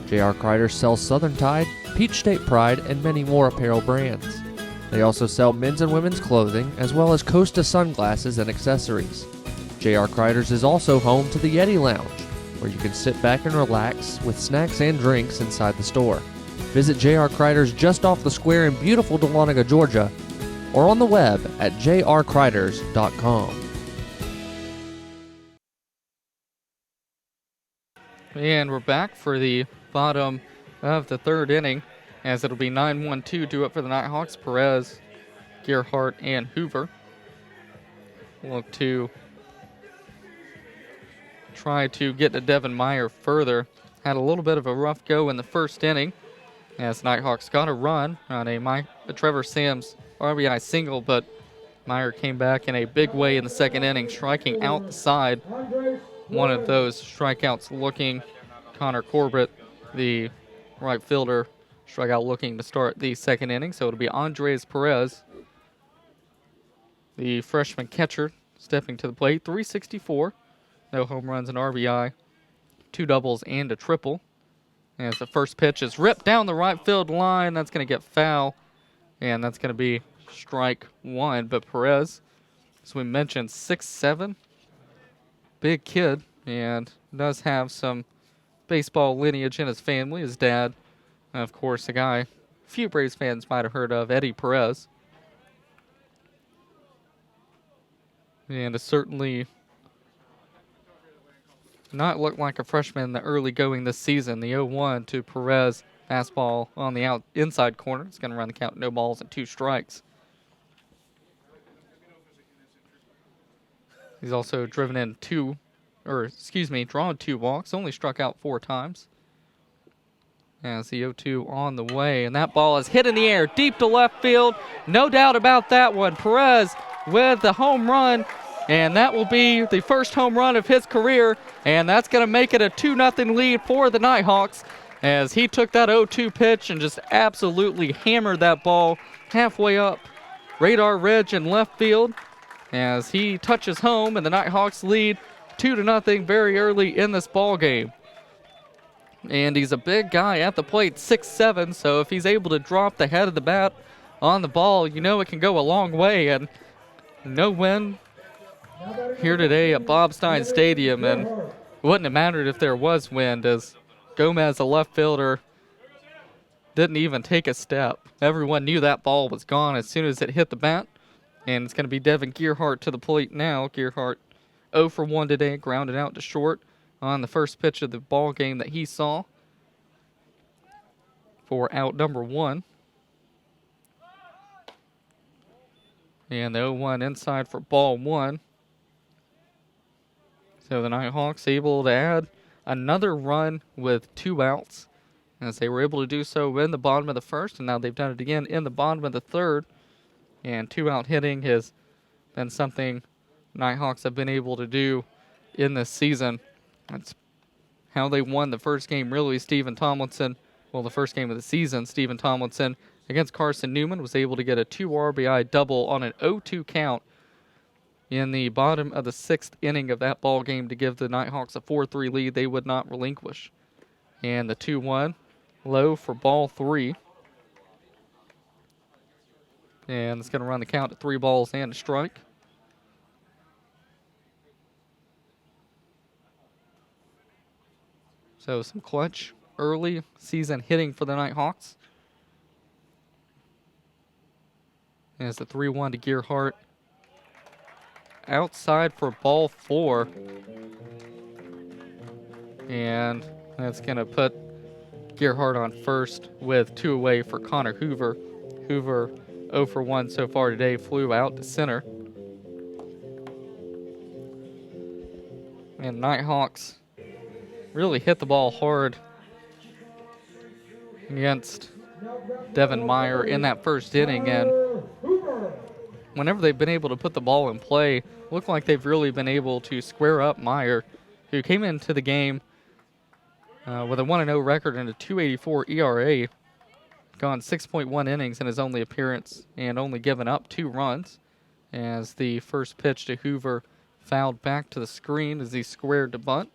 S11: J.R. Criders sells Southern Tide, Peach State Pride, and many more apparel brands. They also sell men's and women's clothing, as well as Costa sunglasses and accessories. J.R. Criders is also home to the Yeti Lounge, where you can sit back and relax with snacks and drinks inside the store. Visit J.R. Criders just off the square in beautiful Dahlonega, Georgia, or on the web at jrcriders.com.
S1: And we're back for the bottom of the third inning, as it'll be 9-1-2 do it for the Nighthawks. Perez, Gearhart, and Hoover look to try to get to Devin Meyer further. Had a little bit of a rough go in the first inning, as Nighthawks got a run on a Trevor Sams RBI single, but Meyer came back in a big way in the second inning, striking out the side. One of those strikeouts looking Connor Corbett, the right fielder, strikeout looking to start the second inning. So it'll be Andres Perez, the freshman catcher, stepping to the plate. 364, no home runs and RBI, 2 doubles and a triple. As the first pitch is ripped down the right field line, that's going to get foul, and that's going to be strike one. But Perez, as we mentioned, 6'7", big kid, and does have some baseball lineage in his family. His dad, of course, a guy few Braves fans might have heard of, Eddie Perez. And it's certainly not looked like a freshman in the early going this season. The 0-1 to Perez, fastball on the inside corner. It's going to run the count, no balls and 2 strikes. He's also drawn 2 walks, only struck out 4 times. As the 0-2 on the way, and that ball is hit in the air, deep to left field. No doubt about that one. Perez with the home run, and that will be the first home run of his career, and that's going to make it a 2-0 lead for the Nighthawks, as he took that 0-2 pitch and just absolutely hammered that ball halfway up Radar Ridge in left field, as he touches home, and the Nighthawks lead 2-0 very early in this ball game. And he's a big guy at the plate, 6'7", so if he's able to drop the head of the bat on the ball, you know it can go a long way. And no wind here today at Bob Stein Stadium, and it wouldn't have mattered if there was wind, as Gomez, the left fielder, didn't even take a step. Everyone knew that ball was gone as soon as it hit the bat. And it's going to be Devin Gearhart to the plate now. Gearhart 0 for 1 today, grounded out to short on the first pitch of the ball game that he saw for out number 1. And the 0-1 inside for ball 1. So the Nighthawks able to add another run with 2 outs, as they were able to do so in the bottom of the first, and now they've done it again in the bottom of the third. And 2-out hitting has been something Nighthawks have been able to do in this season. That's how they won the first game, really. Stephen Tomlinson, well, the first game of the season, Stephen Tomlinson against Carson Newman was able to get a 2 RBI double on an 0-2 count in the bottom of the 6th inning of that ball game to give the Nighthawks a 4-3 lead they would not relinquish. And the 2-1 low for ball 3. And it's going to run the count at 3 balls and a strike. So some clutch early season hitting for the Nighthawks. As the 3-1 to Gearhart. Outside for ball 4. And that's going to put Gearhart on first with 2 away for Connor Hoover. Hoover 0 for 1 so far today, flew out to center. And Nighthawks really hit the ball hard against Devin Meyer in that first inning, and whenever they've been able to put the ball in play, look like they've really been able to square up Meyer, who came into the game with a 1-0 record and a 2.84 ERA, gone 6.1 innings in his only appearance and only given up 2 runs, as the first pitch to Hoover fouled back to the screen as he squared to bunt.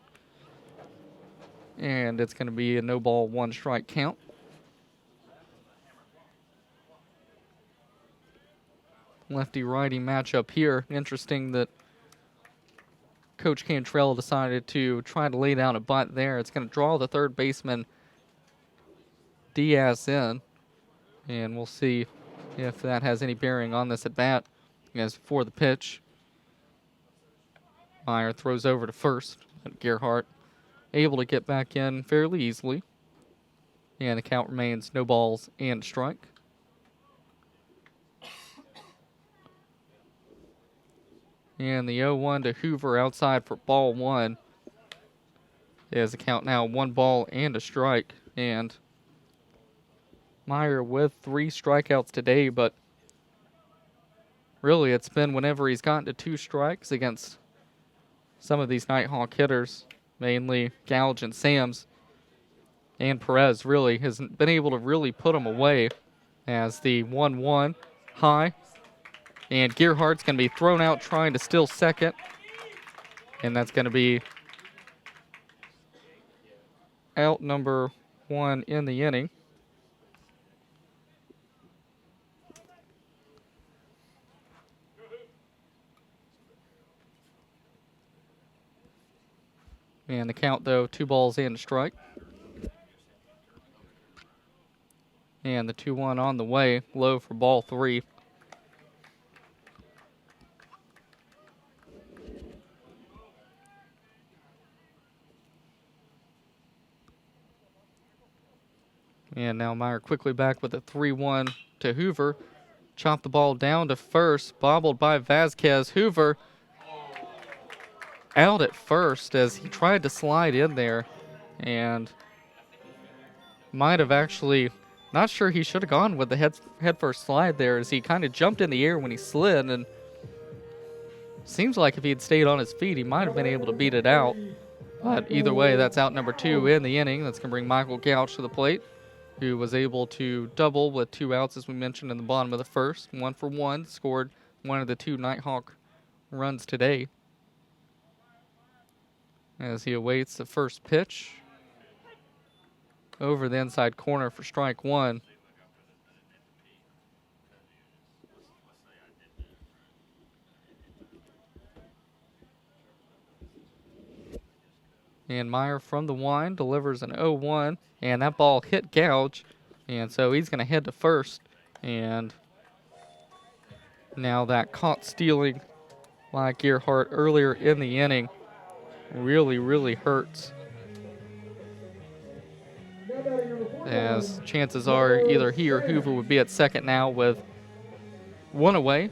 S1: And it's going to be a no ball, 1 strike count. Lefty-righty matchup here. Interesting that Coach Cantrell decided to try to lay down a bunt there. It's going to draw the third baseman Diaz in, and we'll see if that has any bearing on this at bat. As for the pitch, Meyer throws over to first, and Gearhart able to get back in fairly easily, and the count remains no balls and a strike. And the 0-1 to Hoover outside for ball 1. Is the count now 1 ball and a strike. And Meyer with 3 strikeouts today, but really it's been whenever he's gotten to 2 strikes against some of these Nighthawk hitters, mainly Gouge and Sams, and Perez really hasn't been able to really put them away, as the 1-1 high. And Gearhart's going to be thrown out trying to steal second. And that's going to be out number 1 in the inning. And the count, though, 2 balls and a strike. And the 2-1 on the way, low for ball 3. And now Meyer quickly back with a 3-1 to Hoover. Chopped the ball down to first, bobbled by Vasquez. Hoover out at first as he tried to slide in there, and might have actually, not sure he should have gone with the head first slide there, as he kind of jumped in the air when he slid, and seems like if he had stayed on his feet, he might have been able to beat it out. But either way, that's out number 2 in the inning. That's going to bring Michael Gouch to the plate, who was able to double with 2 outs, as we mentioned in the bottom of the first. 1 for 1, scored one of the 2 Nighthawk runs today. As he awaits the first pitch over the inside corner for strike 1. And Meyer from the wind delivers an 0-1, and that ball hit Gouge, and so he's going to head to first. And now that caught stealing by Gearhart earlier in the inning really hurts, as chances are either he or Hoover would be at second now with 1 away.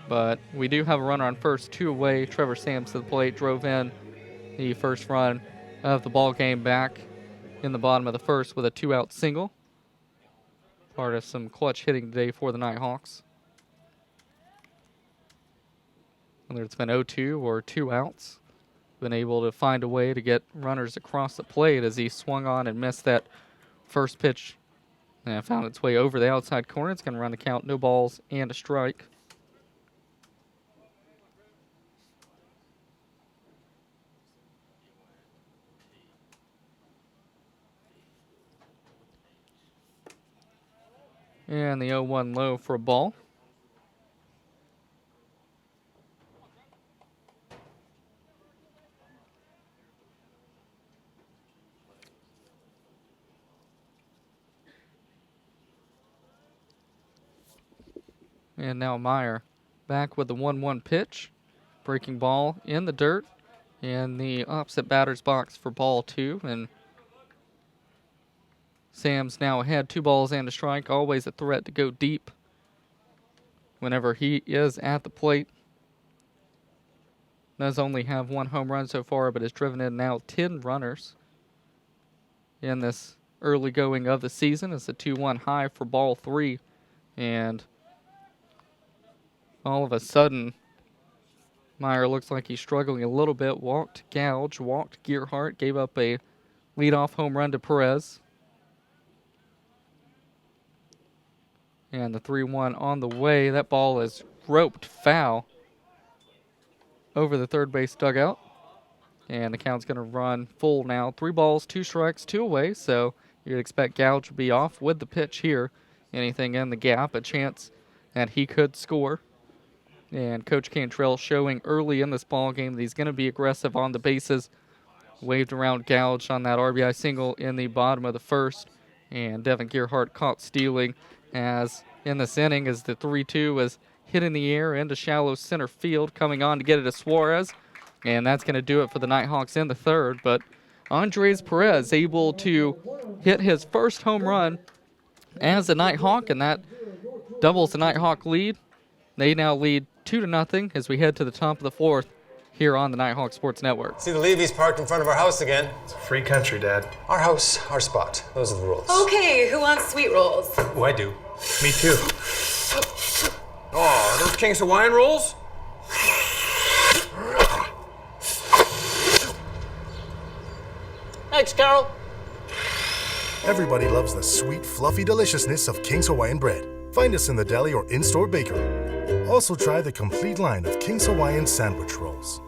S1: But we do have a runner on first, 2 away. Trevor Sams to the plate, drove in the first run of the ball game back in the bottom of the first with a 2-out single. Part of some clutch hitting today for the Nighthawks. Whether it's been 0-2 or 2 outs, been able to find a way to get runners across the plate as he swung on and missed that first pitch and found its way over the outside corner. It's going to run the count, no balls and a strike. And the 0-1 low for a ball. And now Meyer back with the 1-1 pitch. Breaking ball in the dirt in the opposite batter's box for ball 2. And Sam's now ahead, 2 balls and a strike. Always a threat to go deep whenever he is at the plate. Does only have 1 home run so far, but has driven in now 10 runners in this early going of the season. It's a 2-1 high for ball 3. And all of a sudden, Meyer looks like he's struggling a little bit. Walked Gouge, walked Gearhart, gave up a leadoff home run to Perez. And the 3-1 on the way. That ball is roped foul over the third base dugout. And the count's going to run full now. 3 balls, 2 strikes, 2 away. So you'd expect Gouge to be off with the pitch here. Anything in the gap, a chance that he could score. And Coach Cantrell showing early in this ball game that he's going to be aggressive on the bases. Waved around Gouge on that RBI single in the bottom of the first. And Devin Gearhart caught stealing as in this inning as the 3-2 was hit in the air into shallow center field, coming on to get it to Suarez. And that's going to do it for the Nighthawks in the third. But Andres Perez able to hit his first home run as a Nighthawk, and that doubles the Nighthawk lead. They now lead 2-0 as we head to the top of the 4th here on the Nighthawk Sports Network.
S21: See the Levy's parked in front of our house again.
S22: It's a free country, Dad.
S21: Our house, our spot. Those are the rules.
S23: Okay, who wants sweet rolls?
S22: Oh, I do. Me too.
S21: Oh, are those King's Hawaiian rolls?
S23: Thanks, Carol.
S24: Everybody loves the sweet, fluffy deliciousness of King's Hawaiian bread. Find us in the deli or in-store bakery. Also try the complete line of King's Hawaiian sandwich rolls.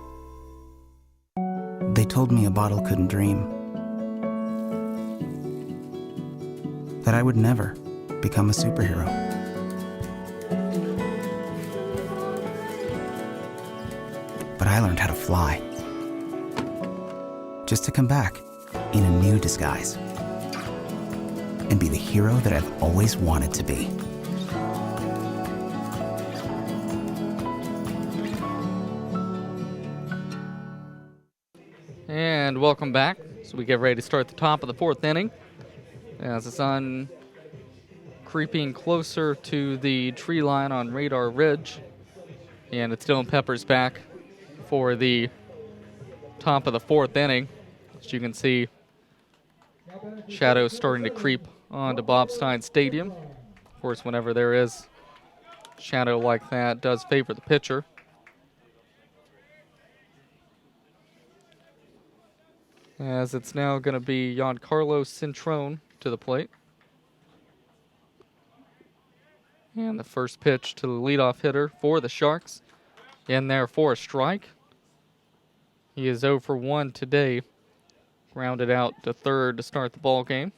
S25: They told me a bottle couldn't dream. That I would never become a superhero. But I learned how to fly. Just to come back in a new disguise. And be the hero that I've always wanted to be.
S1: And welcome back. So we get ready to start the top of the 4th inning as the sun creeping closer to the tree line on Radar Ridge. And it's Dylan Peppers back for the top of the 4th inning. As you can see, shadows starting to creep onto Bob Stein Stadium. Of course, whenever there is shadow like that, it does favor the pitcher. As it's now going to be Giancarlo Cintrone to the plate. And the first pitch to the leadoff hitter for the Sharks. In there for a strike. He is 0 for 1 today. Grounded out to third to start the ball game.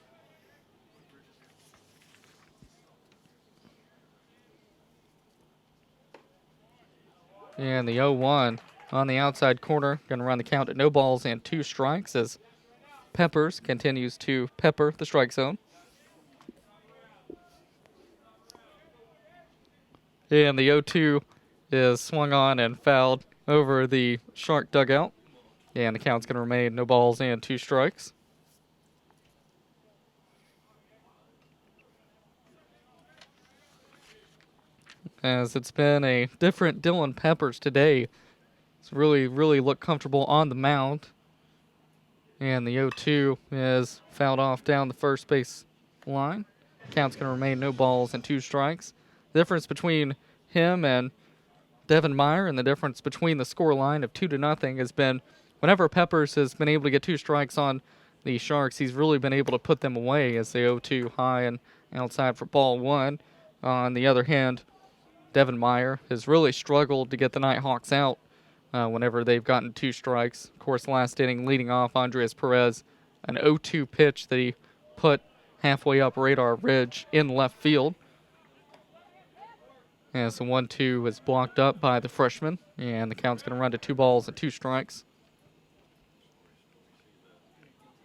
S1: And the 0-1 on the outside corner. Going to run the count at no balls and 2 strikes as Peppers continues to pepper the strike zone. And the 0-2 is swung on and fouled over the Shark dugout. And the count's going to remain no balls and 2 strikes. As it's been a different Dylan Peppers today. It's really looked comfortable on the mound. And the 0-2 is fouled off down the first base line. Count's going to remain no balls and 2 strikes. The difference between him and Devin Meyer and the difference between the score line of 2-0 has been whenever Peppers has been able to get 2 strikes on the Sharks, he's really been able to put them away as the 0-2 high and outside for ball 1. On the other hand, Devin Meyer has really struggled to get the Nighthawks out whenever they've gotten 2 strikes. Of course, last inning leading off Andres Perez, an 0-2 pitch that he put halfway up Radar Ridge in left field. As the 1-2 was blocked up by the freshman, and the count's going to run to 2 balls and 2 strikes.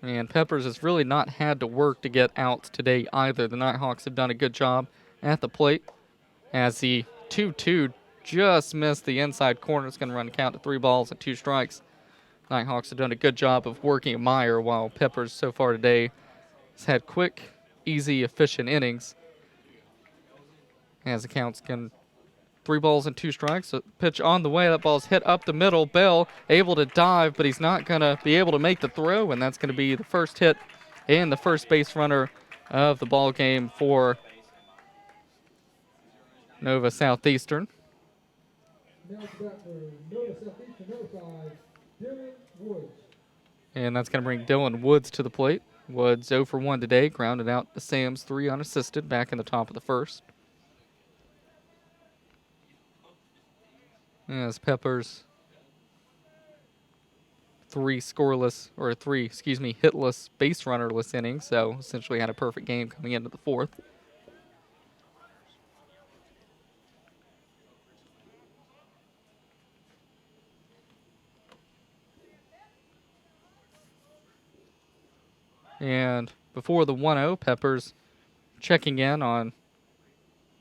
S1: And Peppers has really not had to work to get outs today either. The Nighthawks have done a good job at the plate as he 2-2 just missed the inside corner. It's going to run a count to 3 balls and 2 strikes. Nighthawks have done a good job of working Meyer, while Peppers so far today has had quick, easy, efficient innings. As the counts can 3 balls and 2 strikes. A pitch on the way. That ball's hit up the middle. Bell able to dive, but he's not going to be able to make the throw, and that's going to be the first hit and the first base runner of the ball game for Nova Southeastern. And that's going to bring Dylan Woods to the plate. Woods 0 for 1 today, grounded out to Sam's 3 unassisted back in the top of the first. As Peppers 3 hitless base runnerless innings, so essentially had a perfect game coming into the 4th. And before the 1-0, Peppers checking in on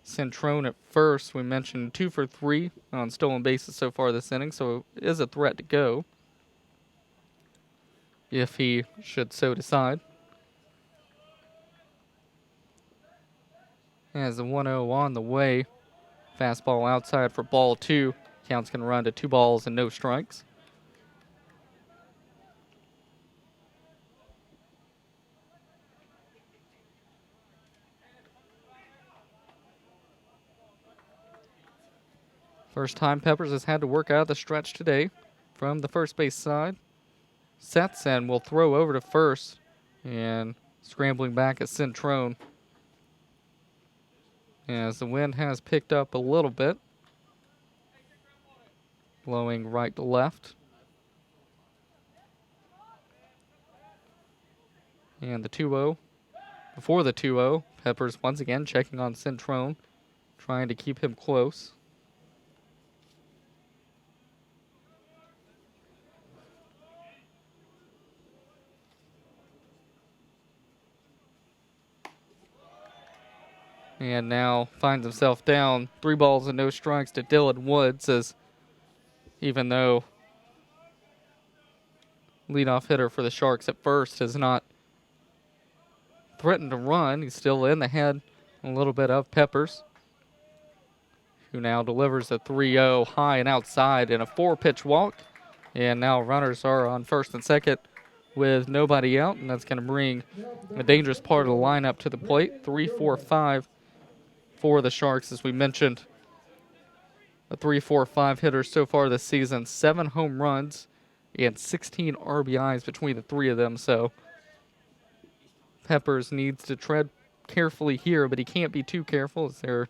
S1: Centrone at first. We mentioned 2 for 3 on stolen bases so far this inning, so it is a threat to go if he should so decide. As the 1-0 on the way, fastball outside for ball 2. Count's going to run to 2 balls and no strikes. First time Peppers has had to work out of the stretch today from the first base side. Sets and will throw over to first, and scrambling back at Centrone. As the wind has picked up a little bit, blowing right to left. And the 2-0. Before the 2-0, Peppers once again checking on Centrone, trying to keep him close. And now finds himself down 3 balls and no strikes to Dylan Woods, as even though leadoff hitter for the Sharks at first has not threatened to run, he's still in the head a little bit of Peppers, who now delivers a 3-0 high and outside in a 4-pitch walk. And now runners are on first and second with nobody out, and that's going to bring a dangerous part of the lineup to the plate. 3-4-5 for the Sharks, as we mentioned. A 3-4-5 hitter so far this season. 7 home runs and 16 RBIs between the 3 of them. So Peppers needs to tread carefully here, but he can't be too careful as there's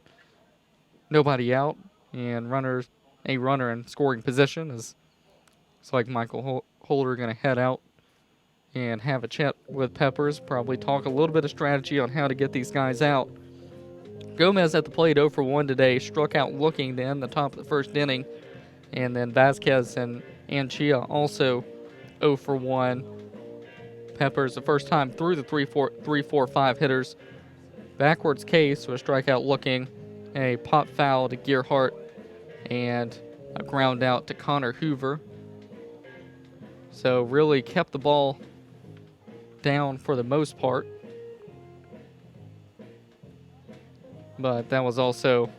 S1: nobody out and a runner in scoring position. As it's like Michael Holder going to head out and have a chat with Peppers, probably talk a little bit of strategy on how to get these guys out. Gomez at the plate 0 for 1 today, struck out looking to end the top of the first inning. And then Vasquez and Anchia also 0 for 1. Peppers the first time through the 3-4-5 hitters. Backwards case was strikeout looking, a pop foul to Gearhart, and a ground out to Connor Hoover. So really kept the ball down for the most part. But that was also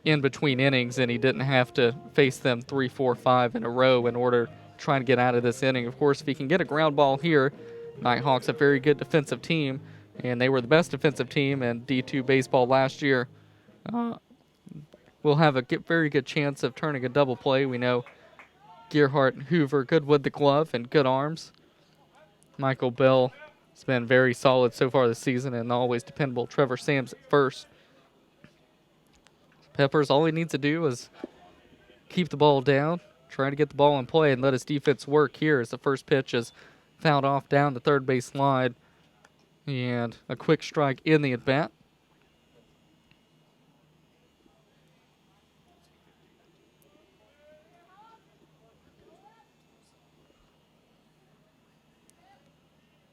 S1: in between innings, and he didn't have to face them 3-4-5 in a row in order to try to get out of this inning. Of course, if he can get a ground ball here, Nighthawks a very good defensive team, and they were the best defensive team in D2 baseball last year. We'll have a very good chance of turning a double play. We know Gearhart and Hoover good with the glove and good arms. Michael Bell has been very solid so far this season, and always dependable Trevor Sams at first. Peppers, all he needs to do is keep the ball down, try to get the ball in play, and let his defense work here as the first pitch is fouled off down the third base line, and a quick strike in the at-bat.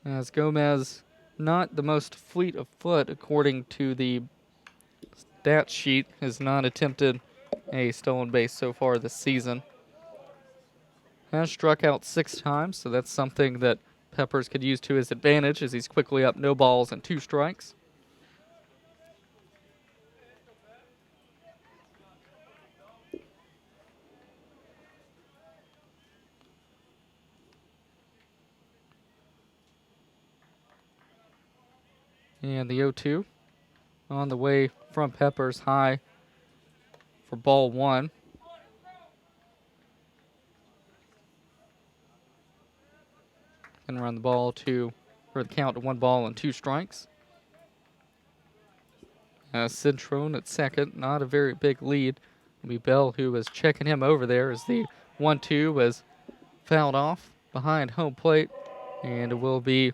S1: As Gomez, not the most fleet of foot according to the stat sheet has not attempted a stolen base so far this season. Has struck out 6 times, so that's something that Peppers could use to his advantage as he's quickly up 0 balls and 2 strikes. And the 0-2 on the way from Peppers, high for ball 1. And run the ball for the count to 1 ball and 2 strikes. Cintrone at second, not a very big lead. It'll be Bell who was checking him over there as the 1-2 was fouled off behind home plate, and it will be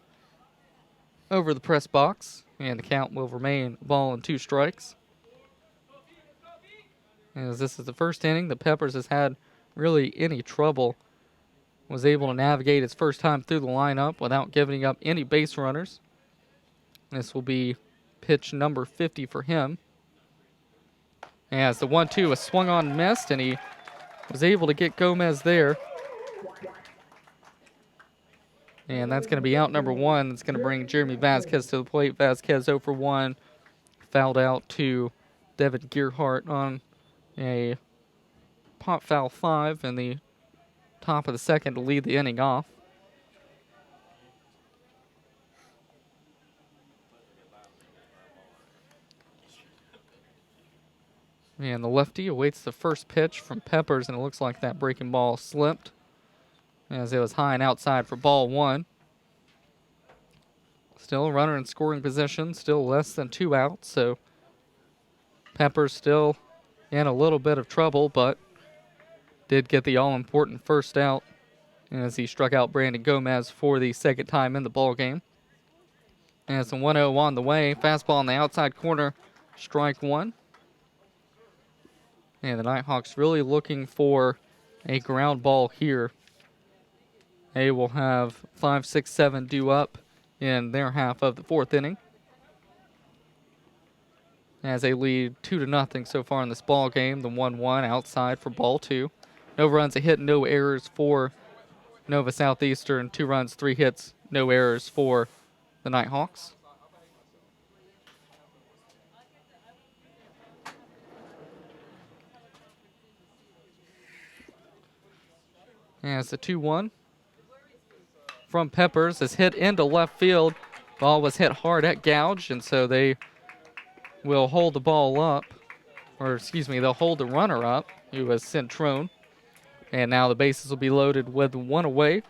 S1: over the press box, and the count will remain 1 ball and 2 strikes. As this is the first inning that Peppers has had really any trouble, was able to navigate his first time through the lineup without giving up any base runners. This will be pitch number 50 for him. As the 1-2 was swung on and missed, and he was able to get Gomez there. And that's going to be out number 1. That's going to bring Jeremy Vasquez to the plate. Vasquez 0 for 1. Fouled out to Devin Gearhart on a pop foul 5 in the top of the second to lead the inning off. And the lefty awaits the first pitch from Peppers, and it looks like that breaking ball slipped as it was high and outside for ball 1. Still a runner in scoring position, still less than 2 outs, so Peppers still in a little bit of trouble, but did get the all-important first out as he struck out Brandon Gomez for the second time in the ballgame. As the 1-0 on the way, fastball on the outside corner, strike 1. And the Nighthawks really looking for a ground ball here. They will have 5, 6, 7 due up in their half of the 4th inning, as they lead 2-0 so far in this ball game. The 1-1 outside for ball 2. No runs, a hit, no errors for Nova Southeastern. 2 runs, 3 hits, no errors for the Nighthawks. As the 2-1 from Peppers is hit into left field. Ball was hit hard at Gouge, and so they will hold the ball up. Or, excuse me, they'll hold the runner up, who was Cintrone. And now the bases will be loaded with 1 away.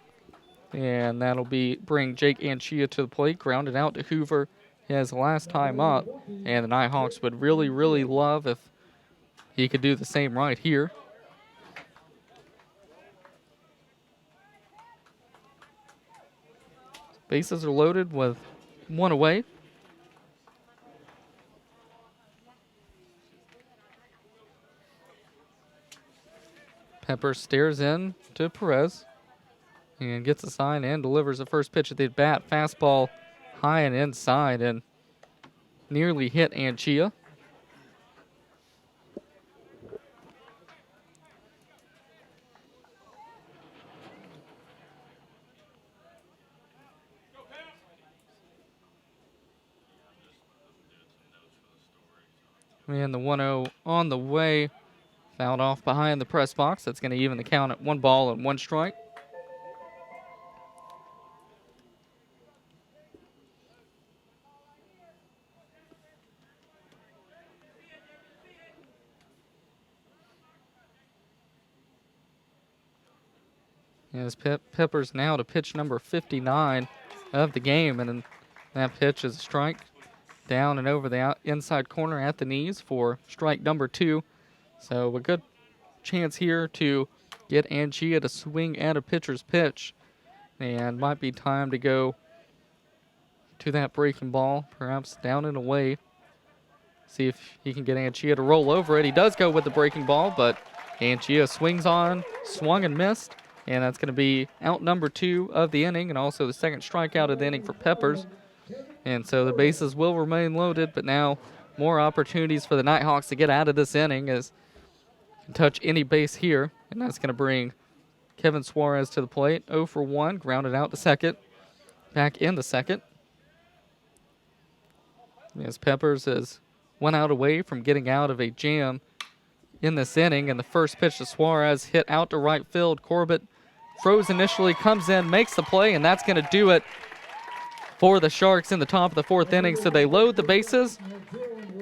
S1: And that'll bring Jake Anchia to the plate, grounded out to Hoover his last time up. And the Nighthawks would really, really love if he could do the same right here. Bases are loaded with 1 away. Pepper stares in to Perez and gets a sign and delivers the first pitch at the bat. Fastball high and inside and nearly hit Anchia. And the 1-0 on the way, fouled off behind the press box. That's going to even the count at 1 ball and 1 strike. As Peppers now to pitch number 59 of the game, and then that pitch is a strike. Down and over the inside corner at the knees for strike number 2. So a good chance here to get Anchia to swing at a pitcher's pitch. And might be time to go to that breaking ball, perhaps down and away. See if he can get Anchia to roll over it. He does go with the breaking ball, but Anchia swings on, swung and missed. And that's going to be out number 2 of the inning, and also the second strikeout of the inning for Peppers. And so the bases will remain loaded, but now more opportunities for the Nighthawks to get out of this inning as can touch any base here, and that's going to bring Kevin Suarez to the plate. 0 for 1, grounded out to second. Back in the second. As Peppers has one out away from getting out of a jam in this inning, and the first pitch to Suarez hit out to right field. Corbett froze initially, comes in, makes the play, and that's going to do it for the Sharks in the top of the fourth inning. So they load the bases,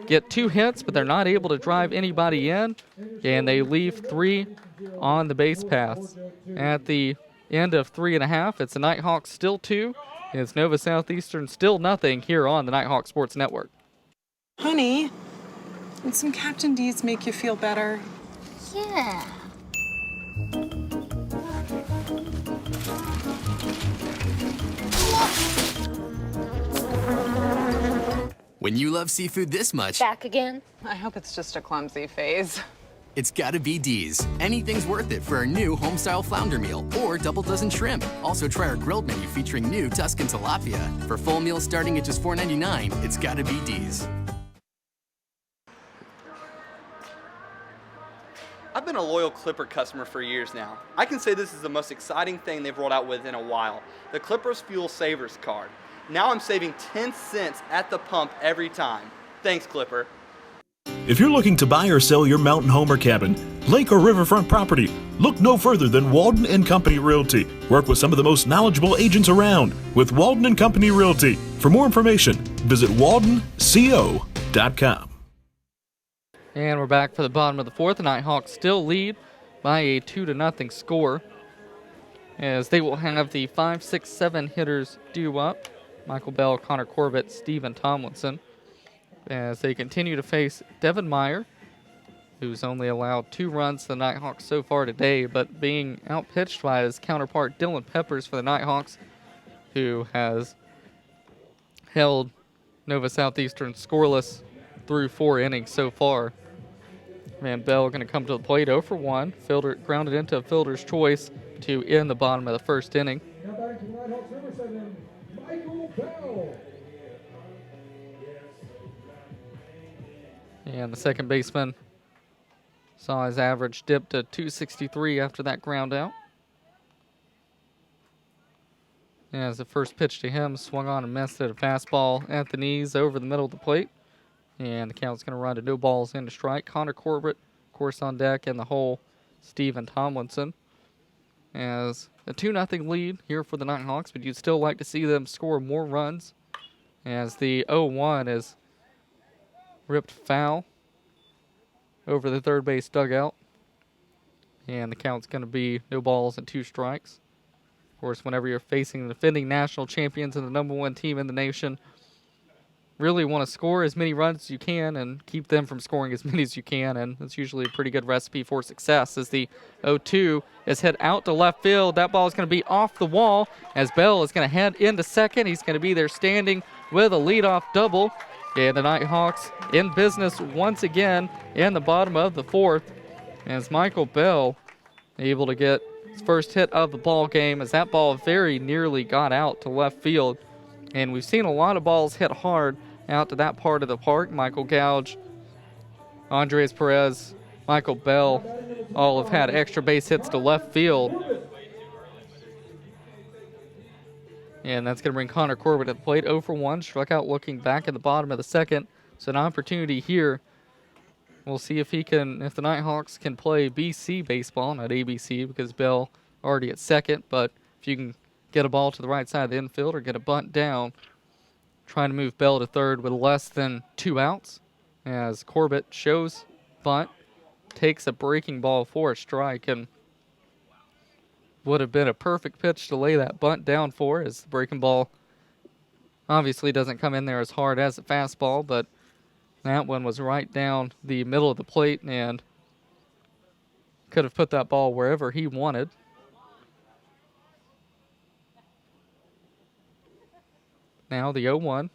S1: get 2 hits, but they're not able to drive anybody in, and they leave 3 on the base paths. At the end of 3.5, it's the Nighthawks still 2. It's Nova Southeastern still nothing here on the Nighthawk Sports Network.
S9: Honey, would some Captain D's make you feel better?
S23: Yeah.
S13: When you love seafood this much,
S23: Back again?
S9: I hope it's just a clumsy phase.
S13: it's gotta be D's. Anything's worth it for our new homestyle flounder meal or double dozen shrimp. Also try our grilled menu featuring new Tuscan tilapia. For full meals starting at just $4.99, it's gotta be D's.
S20: I've been a loyal Clipper customer for years now. I can say this is the most exciting thing they've rolled out with in a while. The Clippers Fuel Savers card. Now I'm saving 10 cents at the pump every time. Thanks, Clipper.
S10: If you're looking to buy or sell your mountain home or cabin, lake or riverfront property, look no further than Walden and Company Realty. Work with some of the most knowledgeable agents around with Walden and Company Realty. For more information, visit waldenco.com.
S1: And we're back for the bottom of the fourth. The Nighthawks still lead by a 2-0 score, as they will have the 5, 6, 7 hitters due up. Michael Bell, Connor Corbett, Steven Tomlinson, as they continue to face Devin Meyer, who's only allowed 2 runs to the Nighthawks so far today, but being outpitched by his counterpart Dylan Peppers for the Nighthawks, who has held Nova Southeastern scoreless through 4 innings so far. Man, Bell going to come to the plate 0 for 1. Fielder grounded into a fielder's choice to end the bottom of the first inning. And the second baseman saw his average dip to 263 after that ground out. As the first pitch to him swung on and missed at a fastball at the knees over the middle of the plate. And the count's going to run to no balls into strike. Connor Corbett, of course, on deck in the hole. Steven Tomlinson. As a 2-0 lead here for the Nighthawks, but you'd still like to see them score more runs. As the 0-1 is ripped foul over the third base dugout. And the count's going to be no balls and 2 strikes. Of course, whenever you're facing the defending national champions and the #1 team in the nation, really want to score as many runs as you can and keep them from scoring as many as you can, and that's usually a pretty good recipe for success. As the 0-2 is hit out to left field, that ball is going to be off the wall as Bell is going to head into second. He's going to be there standing with a leadoff double, and the Nighthawks in business once again in the bottom of the fourth, as Michael Bell able to get his first hit of the ball game, as that ball very nearly got out to left field. And we've seen a lot of balls hit hard out to that part of the park. Michael Gouge, Andres Perez, Michael Bell all have had extra base hits to left field. And that's going to bring Connor Corbett to the plate. 0 for 1, struck out looking back at the bottom of the second. So an opportunity here. We'll see if the Nighthawks can play BC baseball, not ABC, because Bell already at second. But if you can get a ball to the right side of the infield or get a bunt down, trying to move Bell to third with less than 2 outs, as Corbett shows bunt, takes a breaking ball for a strike, and would have been a perfect pitch to lay that bunt down for, as the breaking ball obviously doesn't come in there as hard as a fastball, but that one was right down the middle of the plate and could have put that ball wherever he wanted. Now the 0-1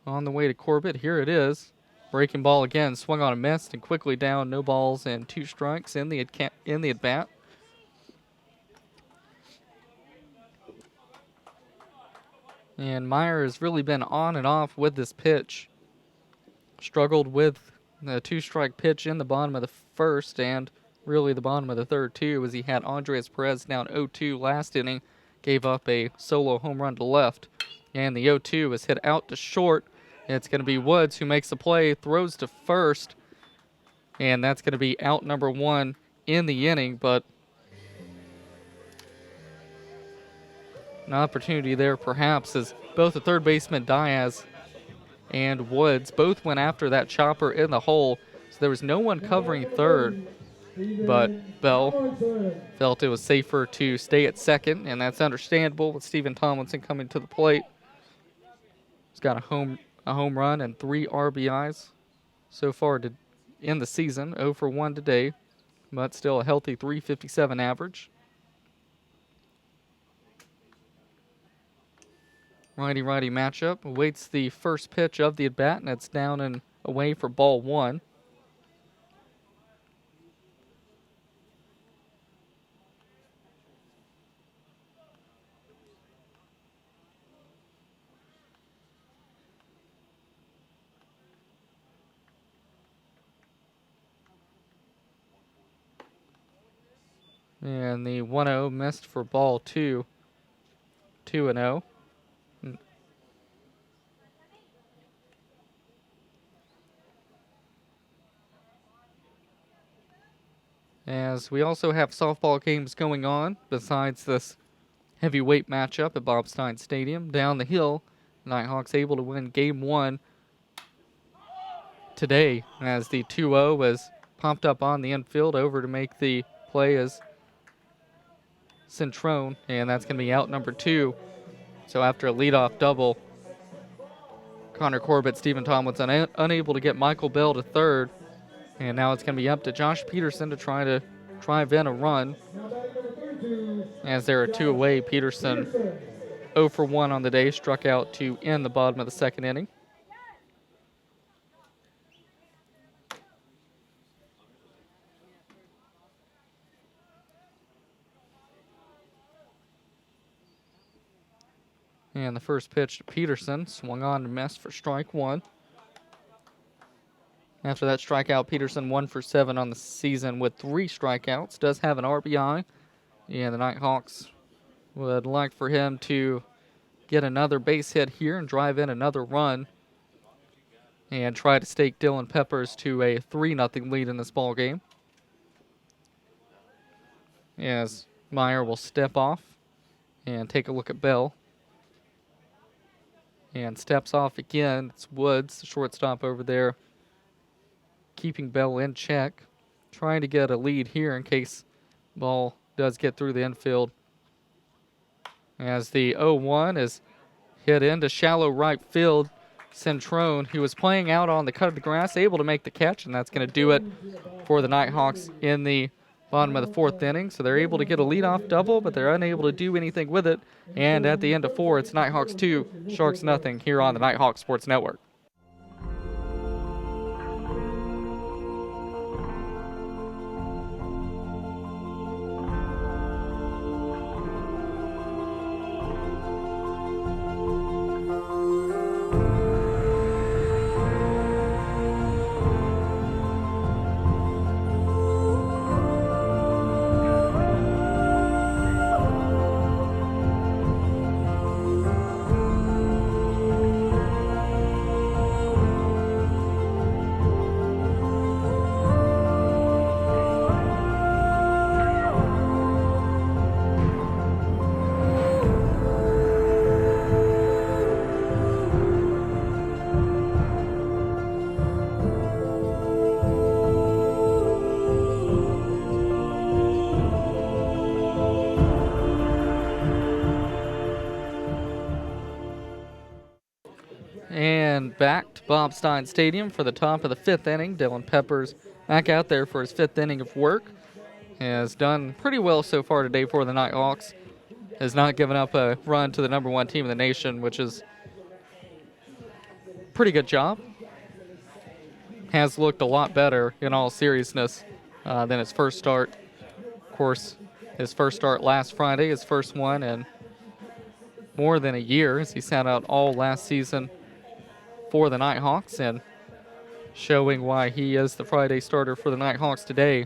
S1: on the way to Corbett. Here it is. Breaking ball again, swung on and missed, and quickly down. No balls and 2 strikes in the at-bat. And Meyer has really been on and off with this pitch. Struggled with the 2-strike pitch in the bottom of the first and really the bottom of the third too, as he had Andres Perez down 0-2 last inning, gave up a solo home run to left. And the 0-2 was hit out to short. It's going to be Woods who makes the play, throws to first, and that's going to be out number 1 in the inning, but an opportunity there perhaps as both the third baseman Diaz and Woods both went after that chopper in the hole, so there was no one covering third, but Bell felt it was safer to stay at second, and that's understandable with Stephen Tomlinson coming to the plate. He's got a home run and 3 RBIs so far in the season, 0 for 1 today, but still a healthy .357 average. Righty-righty matchup. Awaits the first pitch of the at-bat, and it's down and away for ball 1. And the 1-0 missed for ball 2. 2-0. As we also have softball games going on besides this heavyweight matchup at Bob Stein Stadium. Down the hill, Nighthawks able to win game 1 today as the 2-0 was pumped up on the infield. Over to make the play is Centrone, and that's going to be out number 2. So after a leadoff double, Connor Corbett, Stephen Tomlinson unable to get Michael Bell to third. And now it's going to be up to Josh Peterson to try to drive in a run. As there are 2 away, Peterson 0 for 1 on the day, struck out to end the bottom of the second inning. And the first pitch to Peterson, swung on and missed for strike 1. After that strikeout, Peterson 1 for 7 on the season with 3 strikeouts. Does have an RBI. And the Nighthawks would like for him to get another base hit here and drive in another run and try to stake Dylan Peppers to a 3-0 lead in this ball game. As Meyer will step off and take a look at Bell. And steps off again. It's Woods, the shortstop over there, keeping Bell in check, trying to get a lead here in case ball does get through the infield. As the 0-1 is hit into shallow right field, Centrone, who was playing out on the cut of the grass, able to make the catch, and that's going to do it for the Nighthawks in the bottom of the 4th inning. So they're able to get a leadoff double, but they're unable to do anything with it. And at the end of 4, it's Nighthawks 2, Sharks nothing here on the Nighthawks Sports Network. And back to Bob Stein Stadium for the top of the 5th inning. Dylan Peppers back out there for his 5th inning of work. Has done pretty well so far today for the Nighthawks. Has not given up a run to the number 1 team in the nation, which is a pretty good job. Has looked a lot better in all seriousness than his first start. Of course, his first start last Friday, his first one, and more than a year, as he sat out all last season for the Nighthawks, and showing why he is the Friday starter for the Nighthawks today,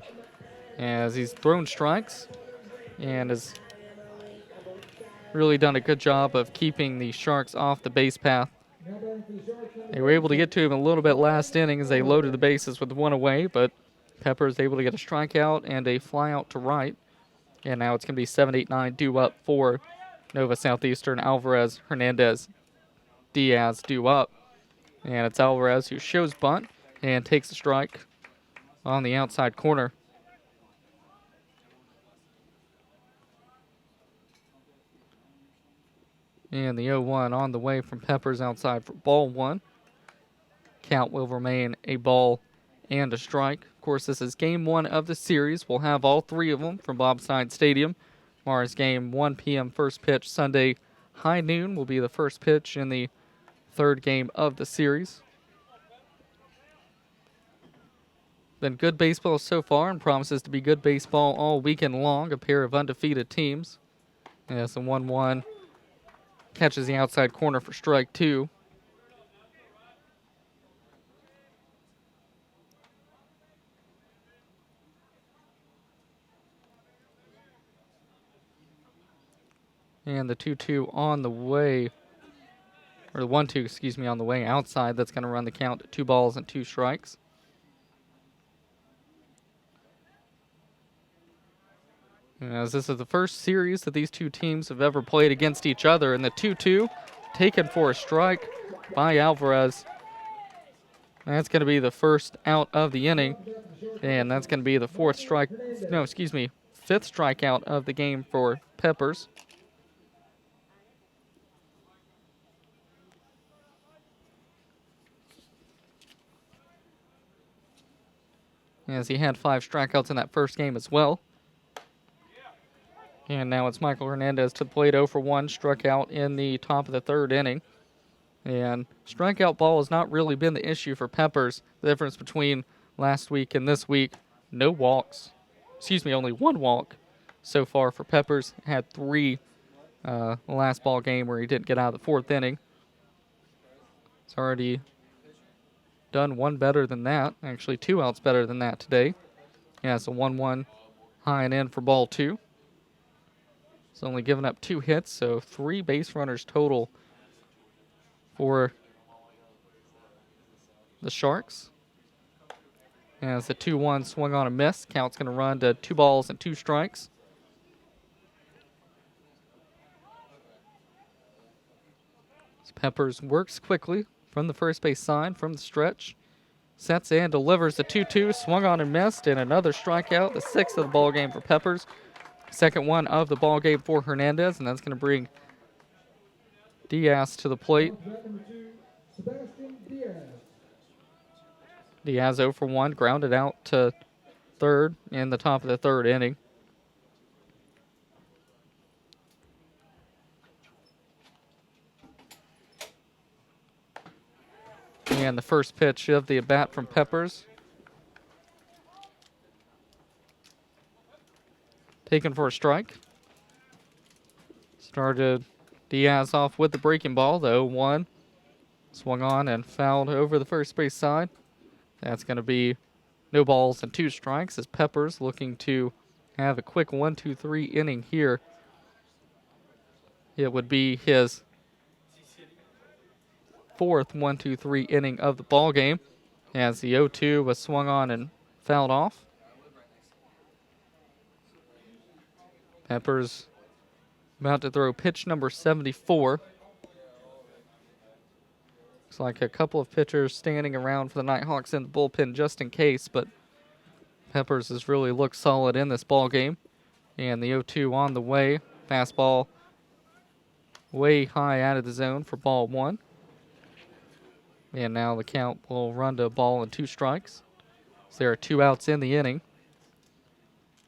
S1: as he's thrown strikes and has really done a good job of keeping the Sharks off the base path. They were able to get to him a little bit last inning as they loaded the bases with one away, but Pepper's able to get a strikeout and a fly out to right. And now it's going to be 7-8-9 due up for Nova Southeastern. Alvarez, Hernandez, Diaz due up. And it's Alvarez who shows bunt and takes a strike on the outside corner. And the 0-1 on the way from Peppers outside for ball one. Count will remain a ball and a strike. Of course, this is game one of the series. We'll have all three of them from Bobside Stadium. Tomorrow's game, 1 p.m. first pitch. Sunday, high noon will be the first pitch in the third game of the series. Been good baseball so far and promises to be good baseball all weekend long. A pair of undefeated teams. Yes, the 1-1 catches the outside corner for strike two. And the 2-2 on the way, or the 1-2, excuse me, on the way outside. That's going to run the count to 2 balls and 2 strikes. As this is the first series that these two teams have ever played against each other. And the 2-2 taken for a strike by Alvarez. That's going to be the first out of the inning. And that's going to be the fifth strikeout of the game for Peppers. As he had 5 strikeouts in that first game as well. And now it's Michael Hernandez to the plate, 0 for 1, struck out in the top of the third inning. And strikeout ball has not really been the issue for Peppers. The difference between last week and this week, no walks. Only 1 walk so far for Peppers. Had 3 the last ball game where he didn't get out of the 4th inning. It's already done 1 better than that. Actually, 2 outs better than that today. Yeah, it's a 1-1 high and in for ball 2. It's only given up 2 hits, so 3 base runners total for the Sharks. As the 2-1 swung on a miss, count's going to run to 2 balls and 2 strikes. As Peppers works quickly from the first base side, from the stretch. Sets and delivers the 2-2, swung on and missed, and another strikeout, the 6th of the ball game for Peppers. Second one of the ball game for Hernandez, and that's going to bring Diaz to the plate. Diaz 0 for 1, grounded out to third in the top of the third inning. And the first pitch of the at-bat from Peppers. Taken for a strike. Started Diaz off with the breaking ball, the 0-1. Swung on and fouled over the first base side. That's going to be no balls and 2 strikes as Peppers looking to have a quick 1-2-3 inning here. It would be his 4th 1-2-3 inning of the ball game as the 0-2 was swung on and fouled off. Peppers about to throw pitch number 74. Looks like a couple of pitchers standing around for the Nighthawks in the bullpen just in case, but Peppers has really looked solid in this ball game. And the 0-2 on the way. Fastball way high out of the zone for ball 1. And now the count will run to a ball and 2 strikes. So there are 2 outs in the inning.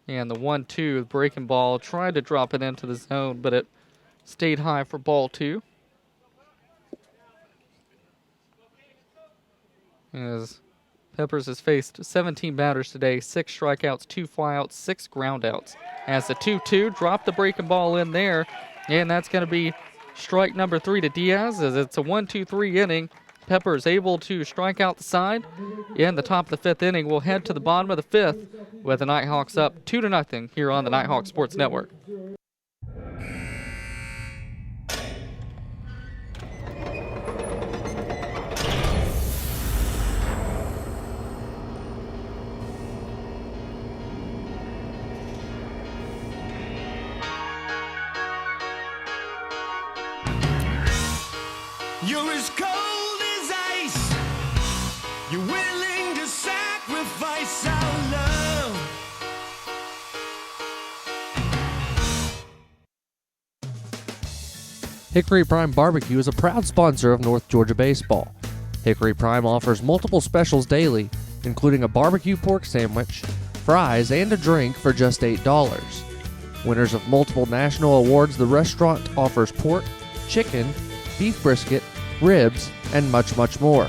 S1: And the 1-2, the breaking ball, tried to drop it into the zone, but it stayed high for ball 2. As Peppers has faced 17 batters today, 6 strikeouts, 2 flyouts, 6 groundouts. As the 2-2 dropped the breaking ball in there, and that's going to be strike number 3 to Diaz as it's a 1-2-3 inning. Pepper is able to strike out the side. In the top of the 5th inning, we'll head to the bottom of the 5th with the Nighthawks up 2-0 here on the Nighthawk Sports Network.
S17: You're as cold as ice. You're willing to sacrifice our love.
S11: Hickory Prime Barbecue is a proud sponsor of North Georgia Baseball. Hickory Prime offers multiple specials daily, including a barbecue pork sandwich, fries, and a drink for just $8. Winners of multiple national awards, the restaurant offers pork, chicken, beef brisket, ribs, and much, much more.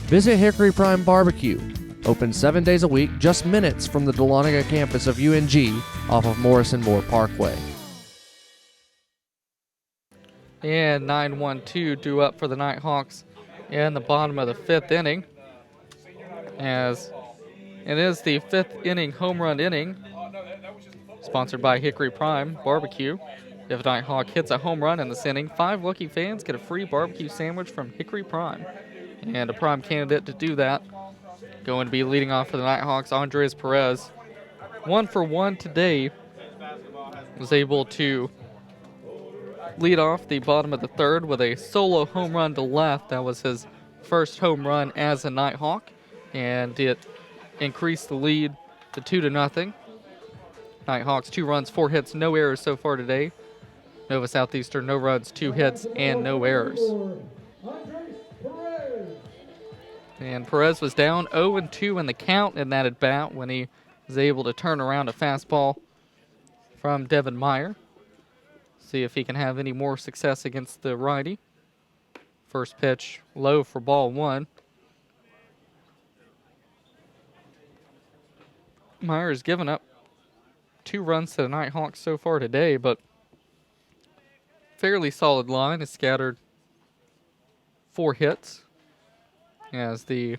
S11: Visit Hickory Prime Barbecue, open 7 days a week, just minutes from the Dahlonega campus of UNG off of Morrison Moore Parkway.
S1: And 9-1-2 due up for the Nighthawks in the bottom of the 5th inning, as it is the 5th inning home run inning, sponsored by Hickory Prime Barbecue. If a Nighthawk hits a home run in this inning, 5 lucky fans get a free barbecue sandwich from Hickory Prime. And a prime candidate to do that, going to be leading off for the Nighthawks, Andres Perez. 1 for 1 today, was able to lead off the bottom of the 3rd with a solo home run to left. That was his first home run as a Nighthawk, and it increased the lead to 2-0. Nighthawks 2 runs, 4 hits, no errors so far today. Nova Southeastern, no runs, 2 hits, and no errors. And Perez was down 0-2 in the count in that at bat when he was able to turn around a fastball from Devin Meyer. See if he can have any more success against the righty. First pitch low for ball 1. Meyer has given up 2 runs to the Nighthawks so far today, but fairly solid line. Has scattered 4 hits. As the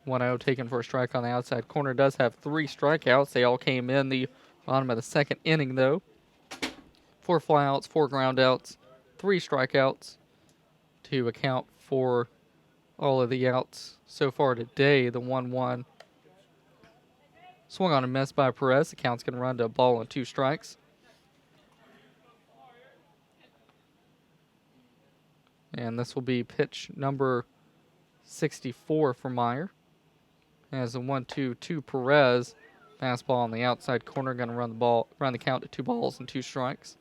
S1: 1-0 taken for a strike on the outside corner does have 3 strikeouts. They all came in the bottom of the 2nd inning, though. 4 flyouts, 4 groundouts, 3 strikeouts to account for all of the outs so far today. The 1-1 swung on a miss by Perez. The count's going to run to a ball and 2 strikes. And this will be pitch number 64 for Meyer. As a 1-2 Perez. Fastball on the outside corner, going to run the count to 2 balls and 2 strikes.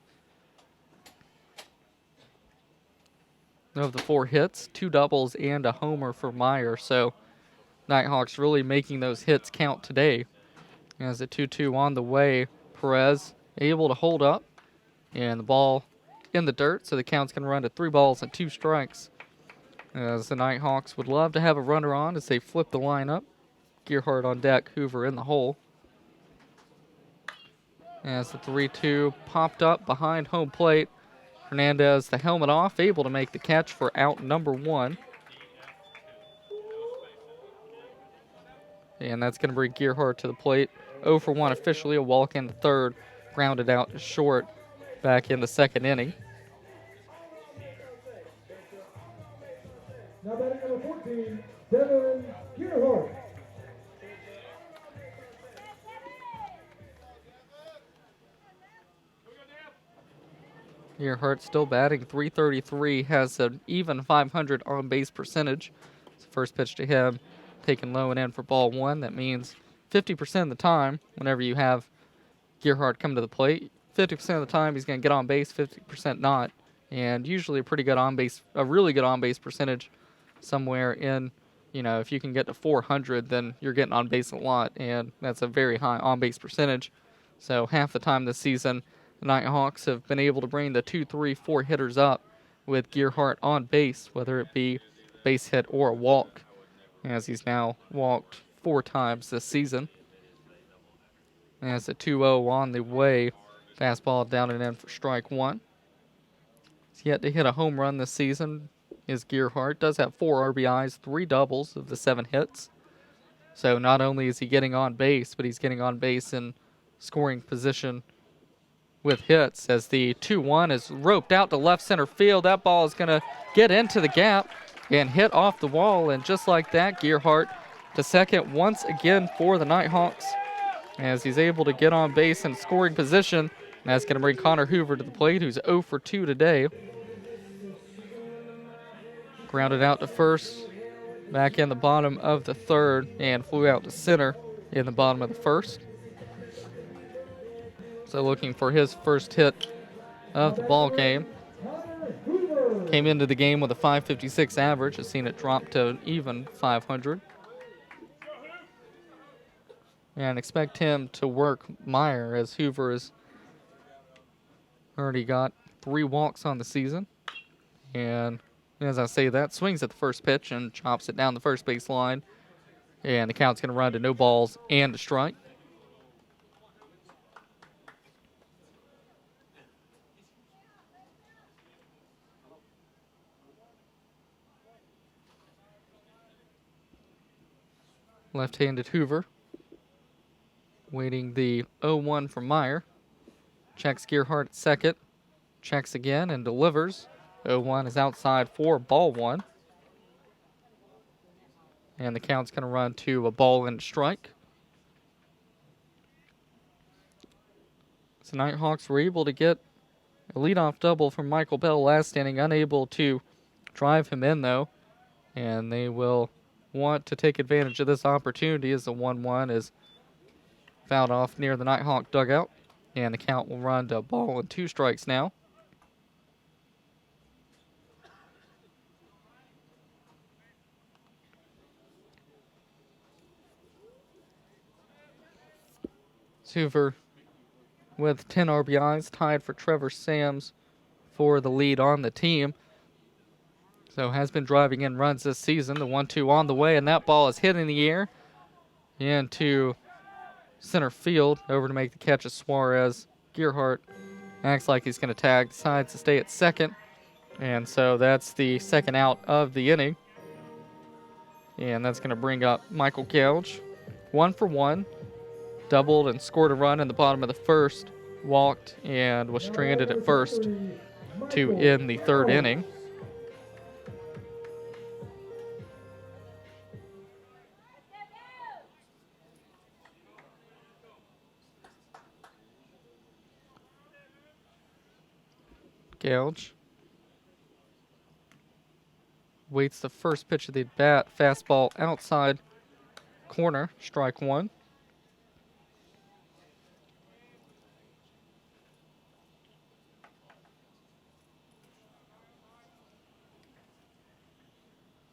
S1: Of the 4 hits, 2 doubles and a homer for Meyer. So Nighthawks really making those hits count today. As a 2-2 on the way, Perez able to hold up, and the ball in the dirt, so the count's going to run to 3 balls and 2 strikes. As the Nighthawks would love to have a runner on as they flip the lineup. Gearhart on deck, Hoover in the hole. As the 3-2 popped up behind home plate, Hernandez, the helmet off, able to make the catch for out number 1. And that's going to bring Gearhart to the plate. 0 for 1 officially, a walk in the 3rd, grounded out to short back in the 2nd inning.
S2: Now batting number 14, Devin Gearhart.
S1: Gearhart still batting .333, has an even .500 on-base percentage. It's the first pitch to him, taken low and in for ball 1. That means 50% of the time, whenever you have Gearhart come to the plate, 50% of the time he's going to get on base, 50% not. And usually a really good on-base percentage somewhere in, if you can get to 400, then you're getting on base a lot, and that's a very high on-base percentage. So half the time this season, the Nighthawks have been able to bring the 2, 3, 4 hitters up with Gearhart on base, whether it be base hit or a walk, as he's now walked 4 times this season. As the 2-0 on the way, fastball down and in for strike 1. He's yet to hit a home run this season. Is Gearhart. Does have 4 RBIs, 3 doubles of the 7 hits. So not only is he getting on base, but he's getting on base in scoring position with hits, as the 2-1 is roped out to left center field. That ball is going to get into the gap and hit off the wall, and just like that, Gearhart to second once again for the Nighthawks, as he's able to get on base in scoring position. And that's going to bring Connor Hoover to the plate, who's 0 for 2 today. Grounded out to first, back in the bottom of the third, and flew out to center in the bottom of the first. So looking for his first hit of the ball game. Came into the game with a .556 average, has seen it drop to an even .500. And expect him to work Meyer, as Hoover has already got 3 walks on the season. And as I say that, swings at the first pitch and chops it down the first base line. And the count's going to run to no balls and a strike. Left-handed Hoover, waiting the 0-1 from Meyer. Checks Gearhart at second, checks again and delivers. 0-1 is outside for ball 1. And the count's going to run to a ball and a strike. So Nighthawks were able to get a leadoff double from Michael Bell last inning, unable to drive him in though. And they will want to take advantage of this opportunity, as the 1-1 is fouled off near the Nighthawk dugout. And the count will run to a ball and 2 strikes now. Hoover with 10 RBIs, tied for Trevor Sams for the lead on the team. So has been driving in runs this season. The 1-2 on the way, and that ball is hit in the air into center field. Over to make the catch of Suarez. Gearhart acts like he's going to tag, decides to stay at second. And so that's the second out of the inning. And that's going to bring up Michael Gouge. 1 for 1. Doubled and scored a run in the bottom of the first. Walked and was stranded at first to end the third inning. Gouge waits the first pitch of the bat. Fastball outside corner, strike 1.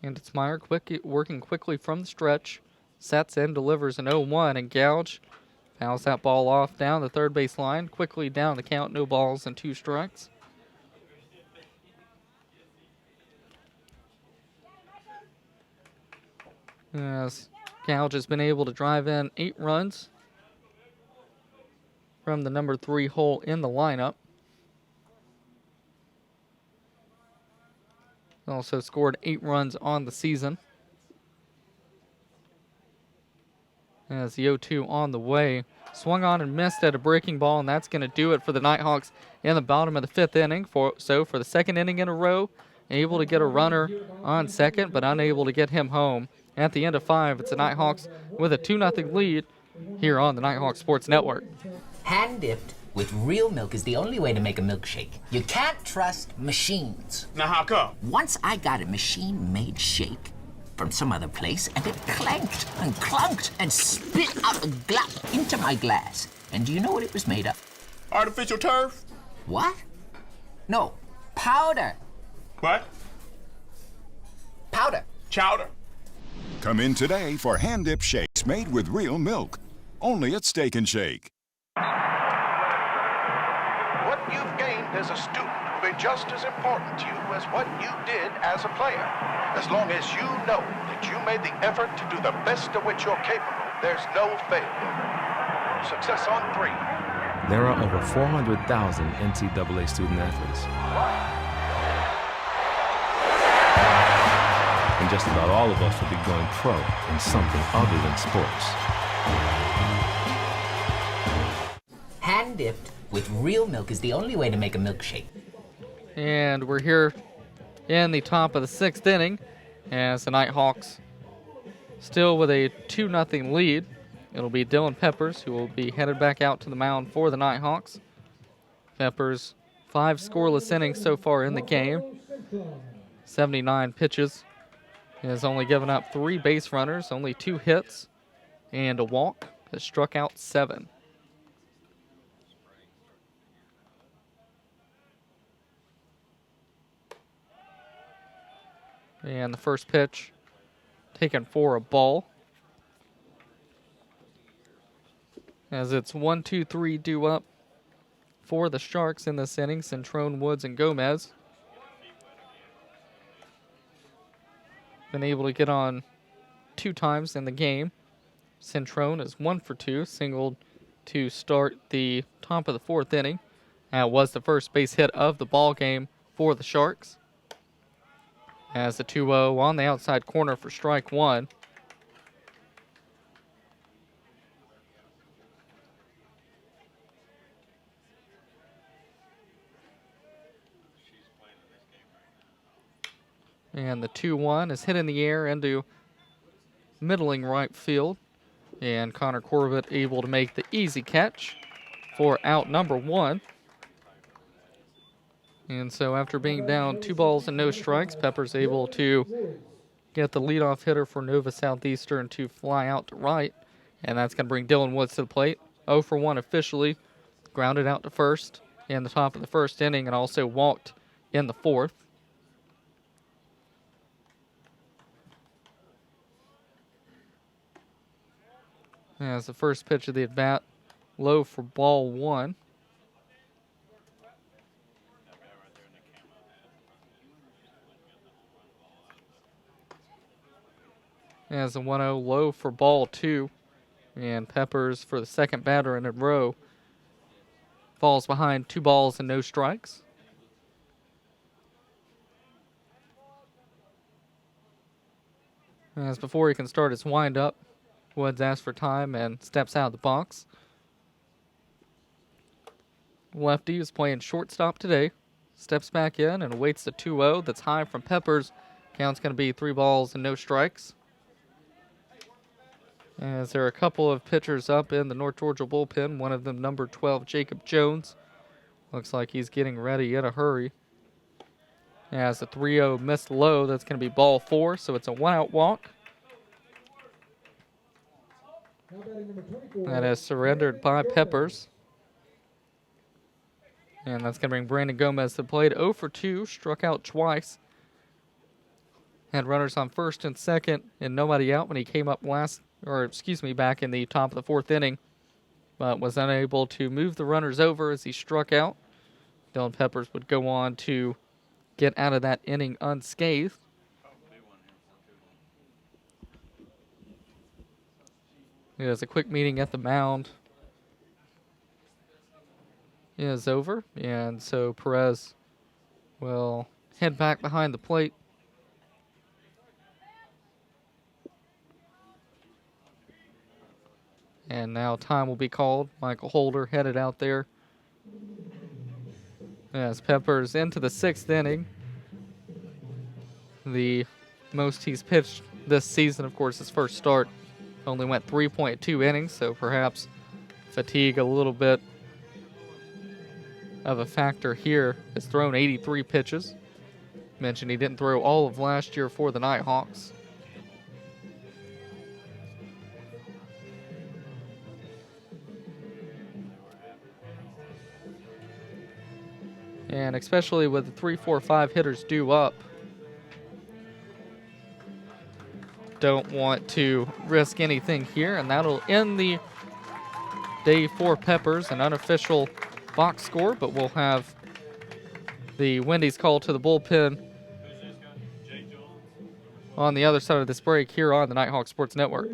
S1: And it's Meyer working quickly from the stretch. Sets and delivers an 0-1, and Gouge fouls that ball off down the third base line. Quickly down the count, no balls and 2 strikes. As Gouge has been able to drive in 8 runs from the number 3 hole in the lineup. Also scored 8 runs on the season. As the 0-2 on the way. Swung on and missed at a breaking ball, and that's going to do it for the Nighthawks in the bottom of the 5th inning. So for the second inning in a row, able to get a runner on second, but unable to get him home. At the end of 5, it's the Nighthawks with a 2-0 lead here on the Nighthawk Sports Network.
S15: Hand-dipped with real milk is the only way to make a milkshake. You can't trust machines.
S14: Now how come?
S15: Once I got a machine-made shake from some other place, and it clanked and clunked and spit out a glop into my glass. And do you know what it was made of?
S14: Artificial turf?
S15: What? No, powder.
S14: What?
S15: Powder.
S14: Chowder.
S16: Come in today for hand-dip shakes made with real milk. Only at Steak and Shake.
S3: What you've gained as a student will be just as important to you as what you did as a player. As long as you know that you made the effort to do the best of which you're capable, there's no failure. Success on 3.
S4: There are over 400,000 NCAA student athletes. and just about all of us will be going pro in something other than sports.
S15: Hand dipped with real milk is the only way to make a milkshake.
S1: And we're here in the top of the 6th inning as the Nighthawks still with a 2-0 lead. It'll be Dylan Peppers who will be headed back out to the mound for the Nighthawks. Peppers, 5 scoreless innings so far in the game. 79 pitches. He has only given up 3 base runners, only 2 hits, and a walk. Has struck out 7. And the first pitch taken for a ball. As it's 1-2-3 due up for the Sharks in this inning, Centrone, Woods, and Gomez. Been able to get on 2 times in the game. Centrone is 1 for 2, singled to start the top of the 4th inning. That was the first base hit of the ball game for the Sharks. As the 2-0 on the outside corner for strike 1. And the 2-1 is hit in the air into middling right field. And Connor Corbett able to make the easy catch for out number 1. And so after being down 2 balls and no strikes, Pepper's able to get the leadoff hitter for Nova Southeastern to fly out to right. And that's going to bring Dylan Woods to the plate. 0 for 1 officially. Grounded out to first in the top of the 1st inning and also walked in the 4th. As the first pitch of the at-bat, low for ball 1. As the 1-0 low for ball 2. And Peppers, for the second batter in a row, falls behind 2 balls and no strikes. As before he can start his windup, Woods asks for time and steps out of the box. Lefty is playing shortstop today. Steps back in and awaits the 2-0 that's high from Peppers. Count's going to be 3 balls and no strikes. As there are a couple of pitchers up in the North Georgia bullpen, one of them number 12, Jacob Jones. Looks like he's getting ready in a hurry. As the 3-0 missed low, that's going to be ball 4, so it's a 1-out walk. That is surrendered by Peppers. And that's going to bring Brandon Gomez to the plate. 0 for 2, struck out twice. Had runners on first and second and nobody out when he came up back in the top of the 4th inning. But was unable to move the runners over as he struck out. Dylan Peppers would go on to get out of that inning unscathed. It is a quick meeting at the mound is over, and so Perez will head back behind the plate. And now time will be called. Michael Holder headed out there. As Peppers into the 6th inning. The most he's pitched this season, of course, his first start. Only went 3.2 innings, so perhaps fatigue a little bit of a factor here. Has thrown 83 pitches. Mentioned he didn't throw all of last year for the Nighthawks. And especially with the 3, 4, 5 hitters due up, don't want to risk anything here, and that'll end the day for Peppers, an unofficial box score, but we'll have the Wendy's call to the bullpen on the other side of this break here on the Nighthawk Sports Network.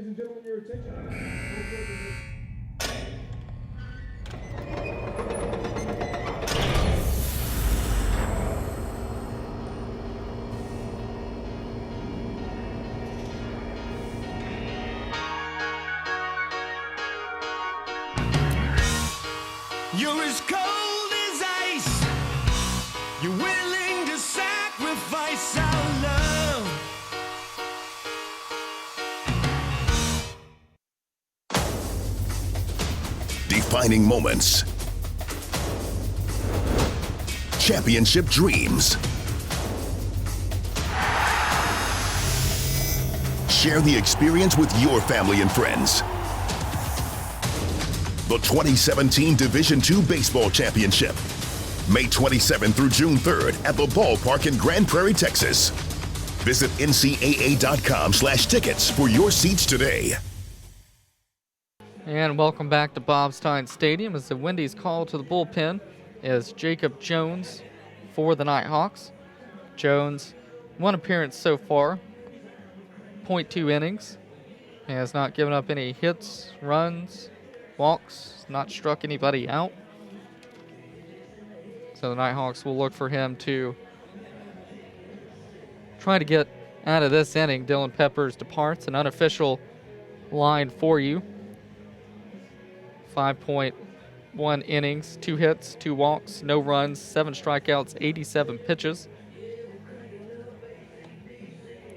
S17: You're as cold as ice. You're willing to sacrifice our love.
S5: Defining moments. Championship dreams. Share the experience with your family and friends. The 2017 Division II Baseball Championship. May 27th through June 3rd at the ballpark in Grand Prairie, Texas. Visit ncaa.com/tickets for your seats today.
S1: And welcome back to Bobstein Stadium as the Wendy's call to the bullpen is Jacob Jones for the Nighthawks. Jones, one appearance so far, 0.2 innings. He has not given up any hits, runs, walks, not struck anybody out. So the Nighthawks will look for him to try to get out of this inning. Dylan Peppers departs, an unofficial line for you. 5.1 innings, 2 hits, 2 walks, no runs, 7 strikeouts, 87 pitches.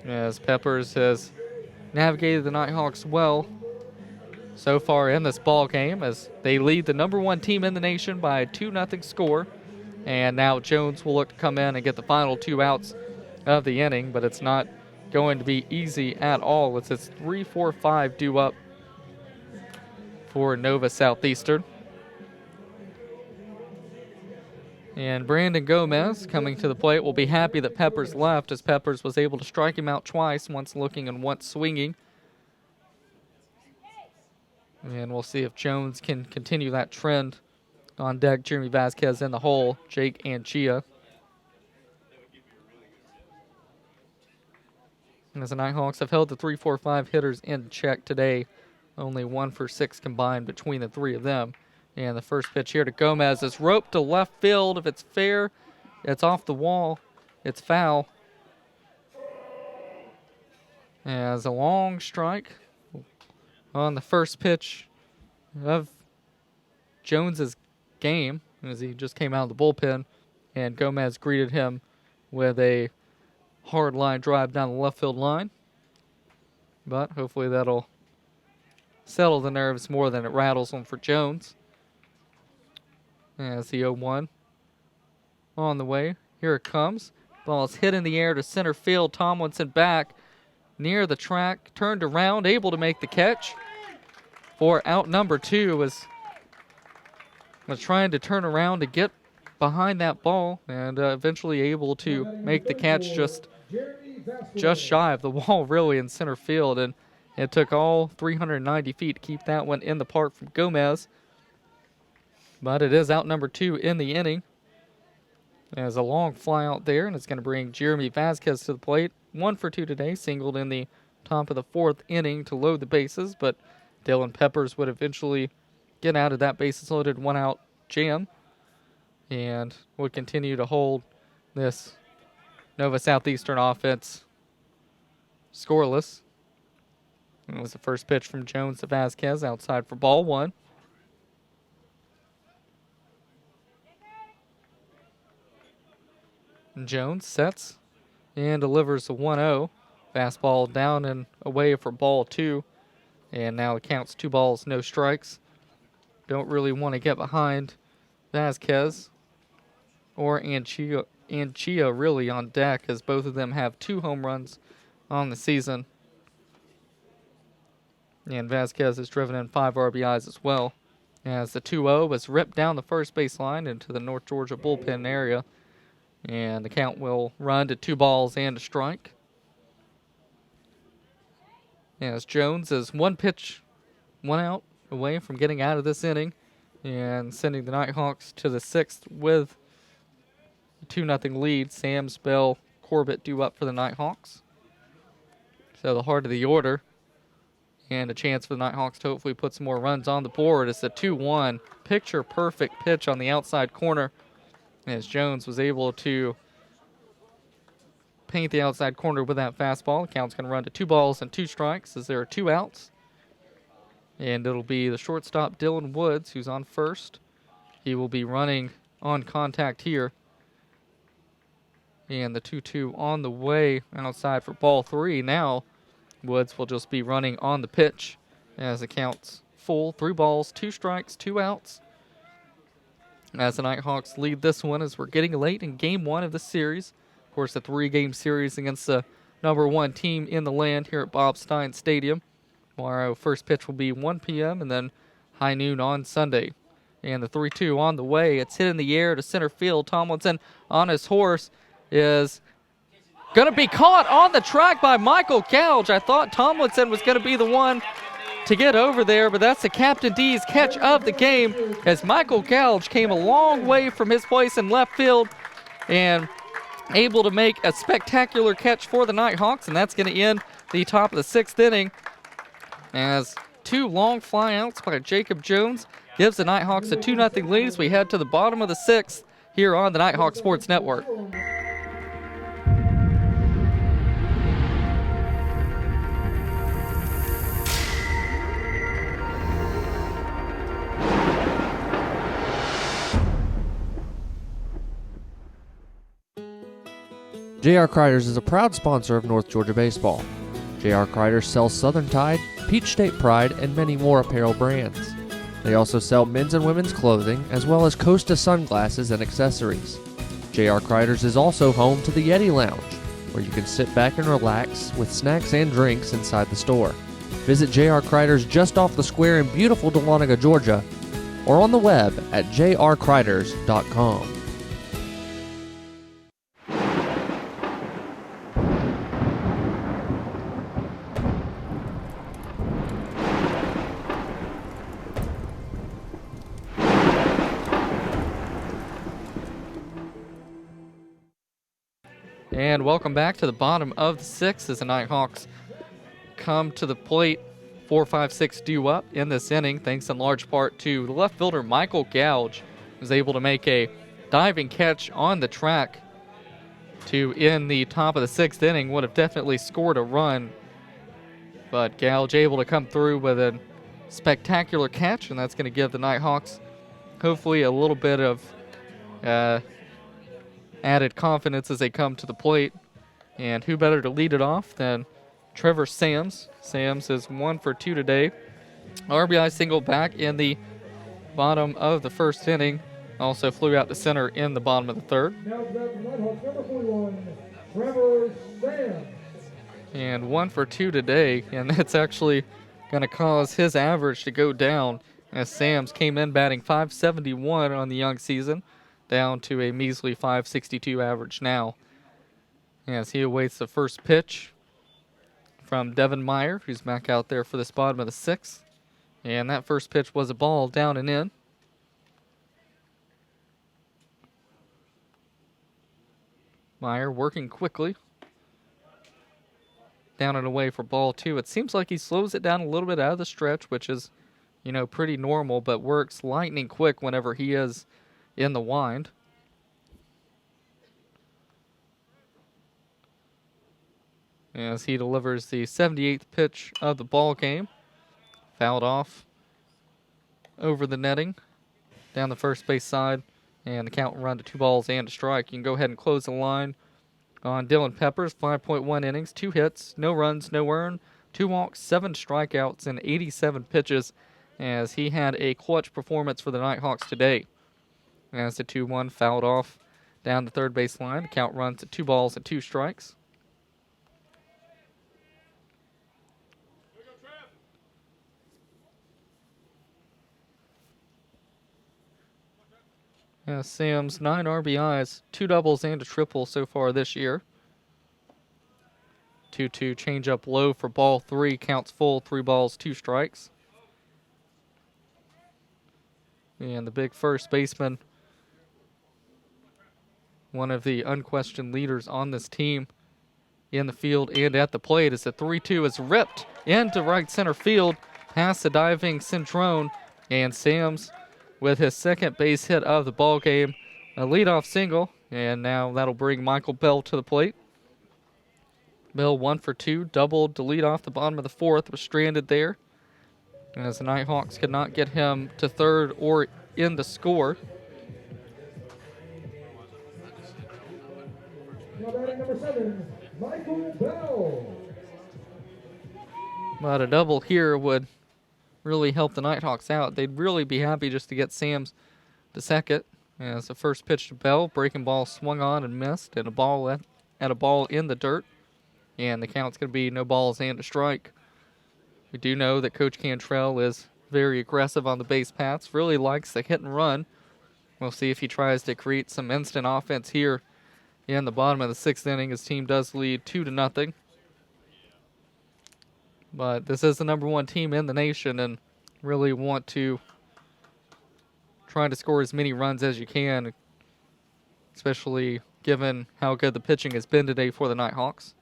S1: As Peppers has navigated the Nighthawks well so far in this ball game as they lead the #1 team in the nation by a 2-0 score. And now Jones will look to come in and get the final 2 outs of the inning, but it's not going to be easy at all. It's 3-4-5 due up for Nova Southeastern. And Brandon Gomez coming to the plate will be happy that Peppers left, as Peppers was able to strike him out twice, once looking and once swinging. And we'll see if Jones can continue that trend. On deck, Jeremy Vasquez in the hole, Jake Anchia. And as the Nighthawks have held the 3-4-5 hitters in check today, only 1 for 6 combined between the 3 of them. And the first pitch here to Gomez is roped to left field. If it's fair, it's off the wall. It's foul. As a long strike on the first pitch of Jones's game, as he just came out of the bullpen, and Gomez greeted him with a hard line drive down the left field line. But hopefully that'll settle the nerves more than it rattles them for Jones. As the 0-1 on the way. Here it comes. Ball is hit in the air to center field. Tomlinson back near the track, turned around, able to make the catch for out number 2. Was trying to turn around to get behind that ball and eventually able to make the catch just shy of the wall, really, in center field. And it took all 390 feet to keep that one in the park from Gomez. But it is out number 2 in the inning. There's a long fly out there, and it's going to bring Jeremy Vasquez to the plate. 1 for 2 today, singled in the top of the 4th inning to load the bases, but Dylan Peppers would eventually get out of that bases loaded 1-out jam and would continue to hold this Nova Southeastern offense scoreless. It was the first pitch from Jones to Vasquez, outside for ball 1. Jones sets and delivers a 1-0. Fastball down and away for ball 2. And now it counts 2 balls, no strikes. Don't really want to get behind Vasquez or Anchia really on deck, as both of them have 2 home runs on the season. And Vasquez has driven in 5 RBIs as well. As the 2-0 was ripped down the first base line into the North Georgia bullpen area. And the count will run to 2 balls and a strike. As Jones is 1 pitch, 1 out away from getting out of this inning and sending the Nighthawks to the 6th with a 2-0 lead. Sams, Bell, Corbett due up for the Nighthawks. So the heart of the order, and a chance for the Nighthawks to hopefully put some more runs on the board. It's a 2-1 picture-perfect pitch on the outside corner, as Jones was able to paint the outside corner with that fastball. The count's going to run to 2 balls and 2 strikes as there are 2 outs. And it'll be the shortstop, Dylan Woods, who's on first. He will be running on contact here. And the 2-2 on the way outside for ball 3. Now Woods will just be running on the pitch as it counts full. 3 balls, 2 strikes, 2 outs. As the Nighthawks lead this one as we're getting late in game 1 of the series. Of course, a 3-game series against the number 1 team in the land here at Bob Stein Stadium. Tomorrow, first pitch will be 1 p.m. and then high noon on Sunday. And the 3-2 on the way. It's hit in the air to center field. Tomlinson on his horse is going to be caught on the track by Michael Gouge. I thought Tomlinson was going to be the one to get over there, but that's the Captain D's catch of the game as Michael Gouge came a long way from his place in left field and able to make a spectacular catch for the Nighthawks, and that's going to end the top of the 6th inning as 2 long flyouts by Jacob Jones gives the Nighthawks a 2-0 lead as we head to the bottom of the 6th here on the Nighthawk Sports Network.
S11: J.R. Kriders is a proud sponsor of North Georgia Baseball. J.R. Kriders sells Southern Tide, Peach State Pride, and many more apparel brands. They also sell men's and women's clothing, as well as Costa sunglasses and accessories. J.R. Kriders is also home to the Yeti Lounge, where you can sit back and relax with snacks and drinks inside the store. Visit J.R. Kriders just off the square in beautiful Dahlonega, Georgia, or on the web at jrkriders.com.
S1: And welcome back to the bottom of the 6th as the Nighthawks come to the plate. 4-5-6 due up in this inning, thanks in large part to the left fielder Michael Gouge, who was able to make a diving catch on the track to end the top of the 6th inning. Would have definitely scored a run, but Gouge able to come through with a spectacular catch, and that's going to give the Nighthawks hopefully a little bit of added confidence as they come to the plate. And who better to lead it off than Trevor Sams. Sams is 1 for 2 today. RBI single back in the bottom of the 1st inning. Also flew out to center in the bottom of the 3rd.
S2: Now the Nighthawks number 41, Trevor Sams.
S1: And 1 for 2 today, and that's actually going to cause his average to go down as Sams came in batting .571 on the young season, down to a measly .562 average now. As he awaits the first pitch from Devin Meyer, who's back out there for this bottom of the 6th. And that first pitch was a ball down and in. Meyer working quickly. Down and away for ball 2. It seems like he slows it down a little bit out of the stretch, which is, pretty normal, but works lightning quick whenever he is in the wind. As he delivers the 78th pitch of the ball game. Fouled off over the netting down the first base side, and the count will run to 2 balls and a strike. You can go ahead and close the line on Dylan Peppers. 5.1 innings, 2 hits, no runs, no earned, 2 walks, 7 strikeouts, and 87 pitches, as he had a clutch performance for the Nighthawks today. As the 2-1 fouled off down the third base line, the count runs to 2 balls and 2 strikes. Sam's 9 RBIs, 2 doubles and a triple so far this year. 2-2 change up low for ball 3, counts full, 3 balls, 2 strikes. And the big first baseman, one of the unquestioned leaders on this team in the field and at the plate, as the 3-2 is ripped into right center field past the diving Centrone, and Sam's with his second base hit of the ball game, a leadoff single, and now that'll bring Michael Bell to the plate. Bell 1 for 2, doubled to lead off the bottom of the 4th, was stranded there, as the Nighthawks could not get him to third or in the score.
S2: Now batting number 7, Michael Bell.
S1: But a double here would really help the Nighthawks out. They'd really be happy just to get Sams to second. As the first pitch to Bell, breaking ball swung on and missed, and a ball at a ball in the dirt. And the count's going to be no balls and a strike. We do know that Coach Cantrell is very aggressive on the base paths, really likes the hit and run. We'll see if he tries to create some instant offense here in the bottom of the 6th inning. His team does lead 2-0. But this is the #1 team in the nation and really want to try to score as many runs as you can, especially given how good the pitching has been today for the Nighthawks.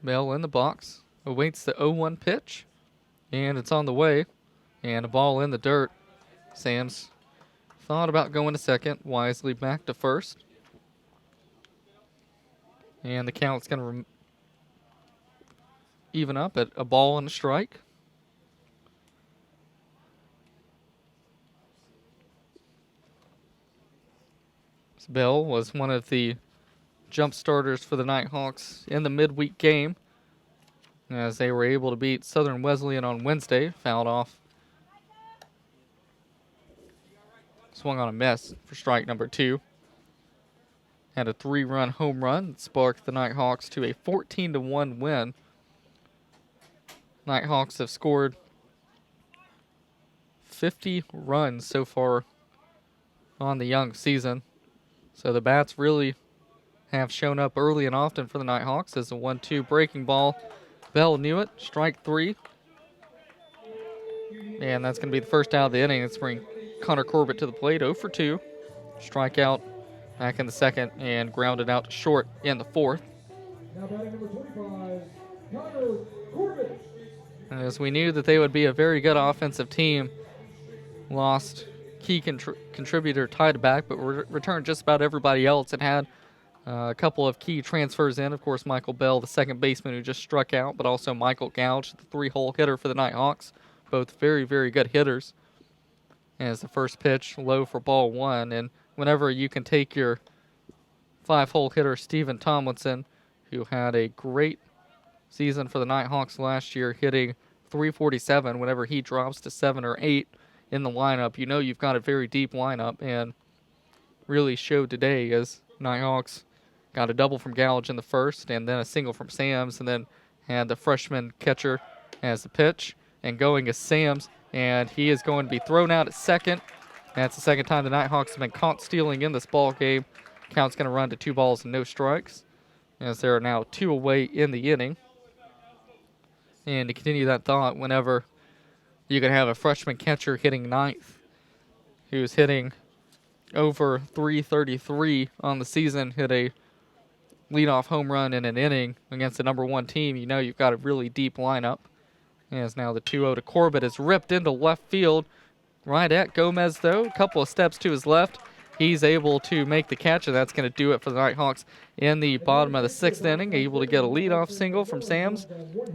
S1: Bell in the box, awaits the 0-1 pitch, and it's on the way, and a ball in the dirt. Sams thought about going to second, wisely back to first. And the count's going to even up at a ball and a strike. Bell was one of the jump starters for the Nighthawks in the midweek game, as they were able to beat Southern Wesleyan on Wednesday. Fouled off. Swung on a miss for strike number 2. Had a 3-run home run that sparked the Nighthawks to a 14-1 win. Nighthawks have scored 50 runs so far on the young season. So the bats really have shown up early and often for the Nighthawks. As a 1-2 breaking ball. Bell knew it. Strike 3. And that's going to be the first out of the inning. It's bring Connor Corbett to the plate. 0 for 2. Strikeout back in the 2nd and grounded out to short in the 4th.
S2: Now batting number 25, Connor Corbett.
S1: As we knew that they would be a very good offensive team, lost key contributor tied back, but returned just about everybody else and had a couple of key transfers in. Of course, Michael Bell, the second baseman who just struck out, but also Michael Gouge, the 3-hole hitter for the Nighthawks. Both very, very good hitters. As the first pitch, low for ball 1. And whenever you can take your 5-hole hitter, Stephen Tomlinson, who had a great season for the Nighthawks last year, hitting .347, whenever he drops to 7 or 8 in the lineup, you know you've got a very deep lineup, and really showed today as Nighthawks got a double from Gouge in the first and then a single from Sams, and then had the freshman catcher as the pitch, and going is Sams, and he is going to be thrown out at second. That's the second time the Nighthawks have been caught stealing in this ball game. Count's going to run to 2 balls and no strikes, as there are now 2 away in the inning. And to continue that thought, whenever you can have a freshman catcher hitting 9th, who's hitting over .333 on the season, hit a leadoff home run in an inning against the #1 team, you know you've got a really deep lineup. As now the 2-0 to Corbett is ripped into left field. Right at Gomez, though. A couple of steps to his left. He's able to make the catch, and that's going to do it for the Nighthawks in the bottom of the 6th inning. Able to get a leadoff single from Sams,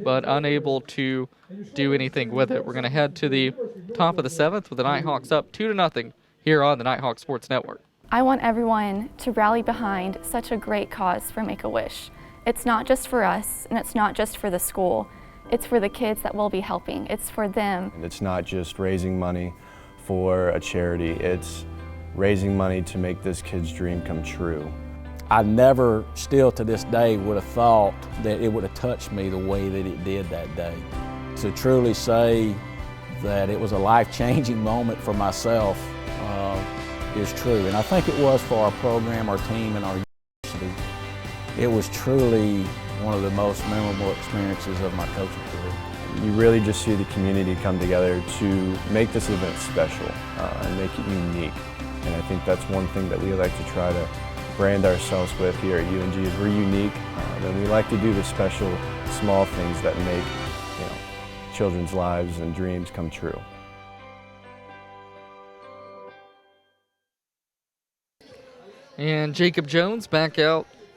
S1: but unable to do anything with it. We're going to head to the top of the 7th with the Nighthawks up 2-0 here on the Nighthawk Sports Network.
S7: I want everyone to rally behind such a great cause for Make-A-Wish. It's not just for us, and it's not just for the school. It's for the kids that we'll be helping. It's for them.
S8: And it's not just raising money for a charity. It's raising money to make this kid's dream come true.
S12: I never, still to this day, would have thought that it would have touched me the way that it did that day. To truly say that it was a life-changing moment for myself is true. And I think it was for our program, our team, and our university. It was truly one of the most memorable experiences of my coaching career.
S8: You really just see the community come together to make this event special and make it unique. And I think that's one thing that we like to try to brand ourselves with here at UNG is we're unique, and we like to do the special, small things that make children's lives and dreams come true.
S1: And Jacob Jones back out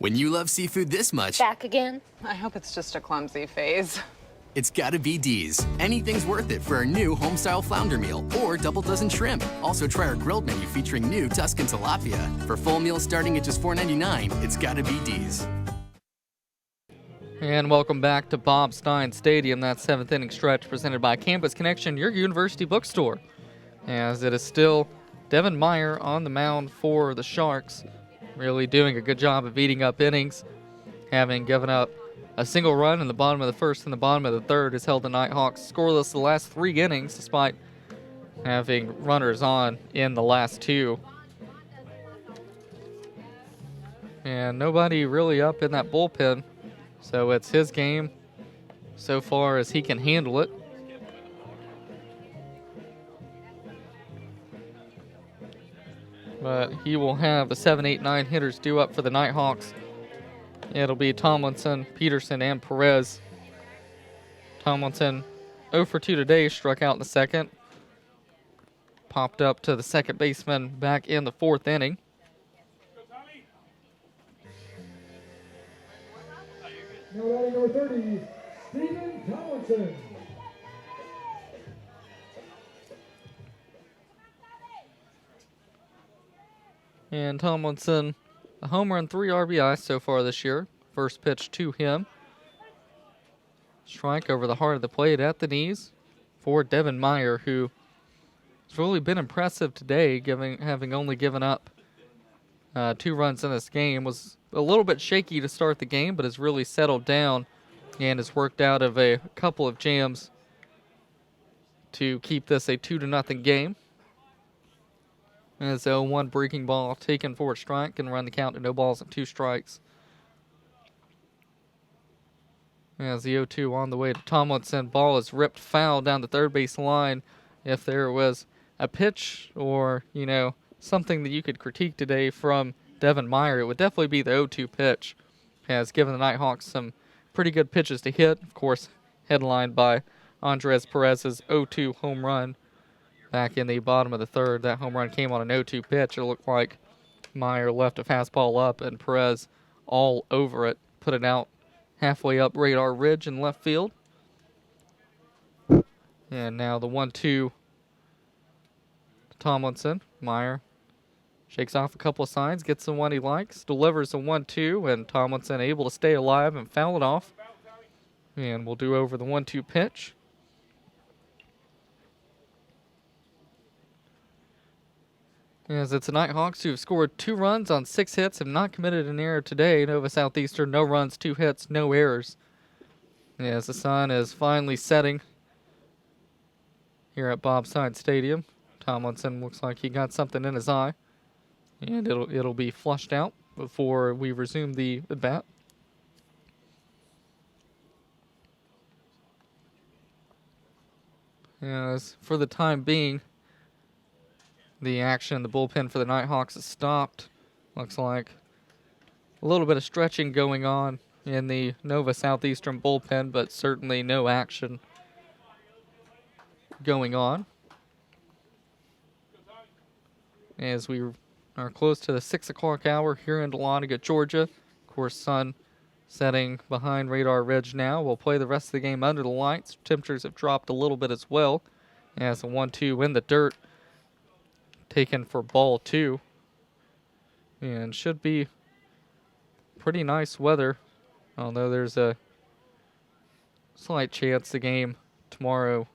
S13: When you love seafood this much,
S23: Back again?
S9: I hope it's just a clumsy phase.
S13: it's gotta be D's. Anything's worth it for our new home-style flounder meal or double dozen shrimp. Also try our grilled menu featuring new Tuscan tilapia. For full meals starting at just $4.99, it's gotta be D's.
S1: And welcome back to Bob Stein Stadium, that 7th inning stretch presented by Campus Connection, your university bookstore. As it is still Devin Meyer on the mound for the Sharks, really doing a good job of eating up innings, having given up a single run in the bottom of the first and the bottom of the third, has held the Nighthawks scoreless the last 3 innings despite having runners on in the last 2. And nobody really up in that bullpen. So it's his game so far as he can handle it. But he will have the 7, 8, 9 hitters due up for the Nighthawks. It'll be Tomlinson, Peterson, and Perez. Tomlinson 0 for 2 today, struck out in the second. Popped up to the second baseman back in the 4th inning.
S2: Now batting number 30, Stephen Tomlinson.
S1: And Tomlinson, a homer and 3 RBI so far this year. First pitch to him. Strike over the heart of the plate at the knees for Devin Meyer, who has really been impressive today, having only given up 2 runs in this game. Was a little bit shaky to start the game, but has really settled down and has worked out of a couple of jams to keep this a 2-0 game. As 0-1 breaking ball taken for a strike and run the count to no balls and 2 strikes. As the 0-2 on the way to Tomlinson, ball is ripped foul down the third base line. If there was a pitch or, something that you could critique today from Devin Meyer, it would definitely be the 0-2 pitch. Has given the Nighthawks some pretty good pitches to hit. Of course, headlined by Andres Perez's 0-2 home run back in the bottom of the third. That home run came on an 0-2 pitch. It looked like Meyer left a fastball up and Perez all over it. Put it out halfway up Radar Ridge in left field. And now the 1-2 to Tomlinson. Meyer shakes off a couple of signs, gets the one he likes, delivers the 1-2, and Tomlinson able to stay alive and foul it off. And we'll do over the 1-2 pitch. As it's the Nighthawks who have scored 2 runs on 6 hits, have not committed an error today. Nova Southeastern, no runs, 2 hits, no errors. As the sun is finally setting here at Bob Stein Stadium. Tomlinson looks like he got something in his eye. And it'll be flushed out before we resume the bat. As for the time being, the action in the bullpen for the Nighthawks has stopped. Looks like a little bit of stretching going on in the Nova Southeastern bullpen, but certainly no action going on. As we are close to the 6 o'clock hour here in Dahlonega, Georgia. Of course, sun setting behind Radar Ridge now. We'll play the rest of the game under the lights. Temperatures have dropped a little bit as well. As the 1-2 in the dirt, taken for ball 2. And should be pretty nice weather, although there's a slight chance the game tomorrow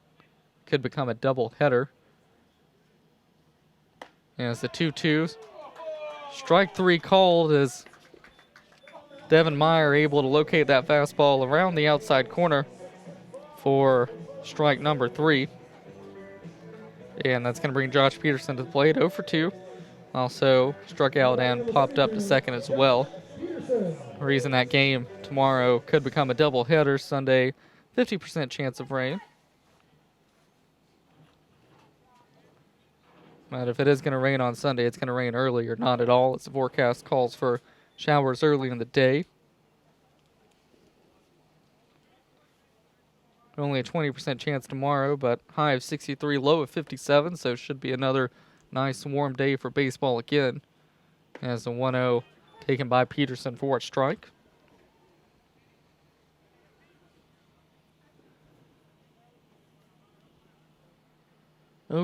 S1: could become a double header. As the 2-2, strike 3 called as Devin Meyer able to locate that fastball around the outside corner for strike number 3. And that's going to bring Josh Peterson to the plate, 0 for 2. Also struck out and popped up to second as well. The reason that game tomorrow could become a double header. Sunday, 50% chance of rain. But if it is going to rain on Sunday, it's going to rain early or not at all, as the forecast calls for showers early in the day. Only a 20% chance tomorrow, but high of 63, low of 57, so should be another nice warm day for baseball again. As the 1-0 taken by Peterson for a strike.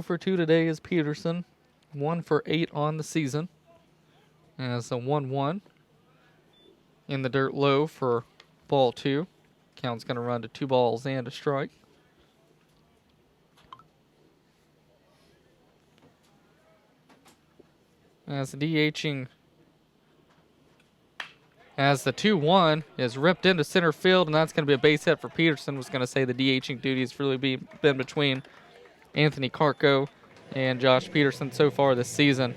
S1: For 2 today is Peterson. 1 for 8 on the season. As a 1-1 in the dirt low for ball 2. Count's going to run to 2 balls and a strike. As the DHing, as the 2-1 is ripped into center field, and that's going to be a base hit for Peterson. Was going to say the DHing duties really been between Anthony Carco and Josh Peterson so far this season,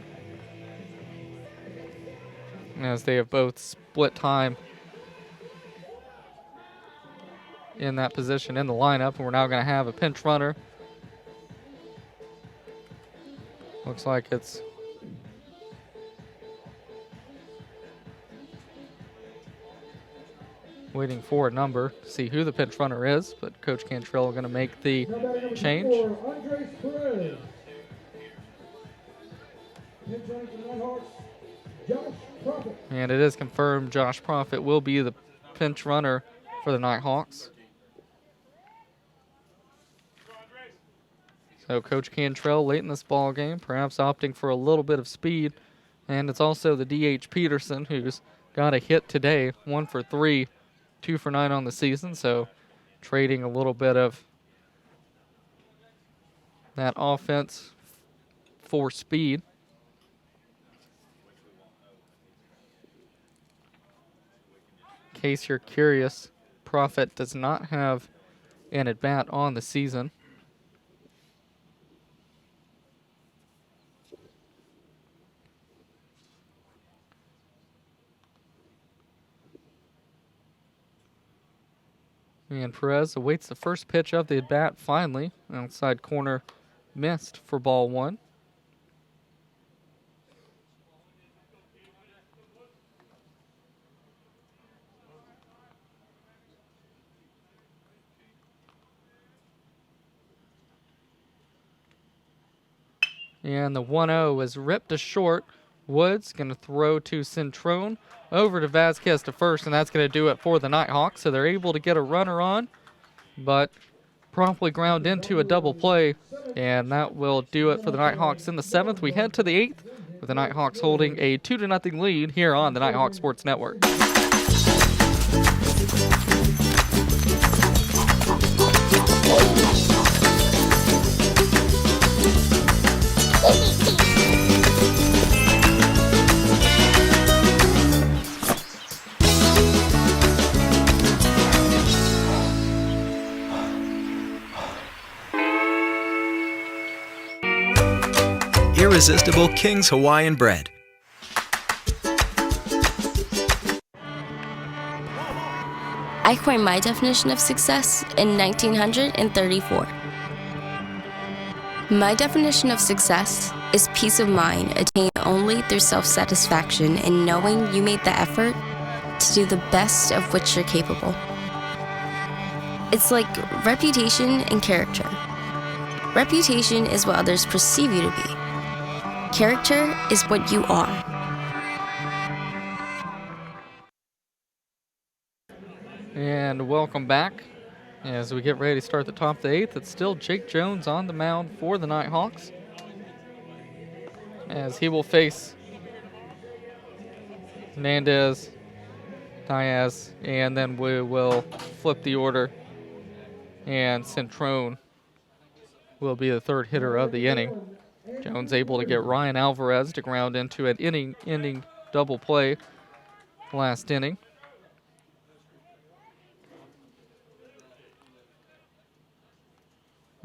S1: as they have both split time in that position in the lineup. And we're now going to have a pinch runner. Looks like it's waiting for a number to see who the pinch runner is, but Coach Cantrell going to make the change.
S2: Perez. Pinch running for the Nighthawks, Josh Profit.
S1: And it is confirmed Josh Profit will be the pinch runner for the Nighthawks. So Coach Cantrell late in this ball game, perhaps opting for a little bit of speed. And it's also the DH Peterson who's got a hit today, 1 for 3, 2 for 9 on the season. So trading a little bit of that offense for speed. In case you're curious, Profit does not have an at-bat on the season. And Perez awaits the first pitch of the at-bat finally. Outside corner missed for ball 1. And the 1-0 is ripped to short. Woods going to throw to Centrone, over to Vasquez to first, and that's going to do it for the Nighthawks. So they're able to get a runner on, but promptly ground into a double play, and that will do it for the Nighthawks in the 7th. We head to the 8th with the Nighthawks holding a 2-0 lead here on the Nighthawk Sports Network.
S6: Irresistible King's Hawaiian bread.
S18: I coined my definition of success in 1934. My definition of success is peace of mind attained only through self-satisfaction in knowing you made the effort to do the best of which you're capable. It's like reputation and character. Reputation is what others perceive you to be. Character is what you are.
S1: And welcome back. As we get ready to start the top of the 8th, it's still Jake Jones on the mound for the Nighthawks, as he will face Hernandez, Diaz, and then we will flip the order, and Centrone will be the third hitter of the inning. Jones able to get Ryan Alvarez to ground into an inning double play last inning.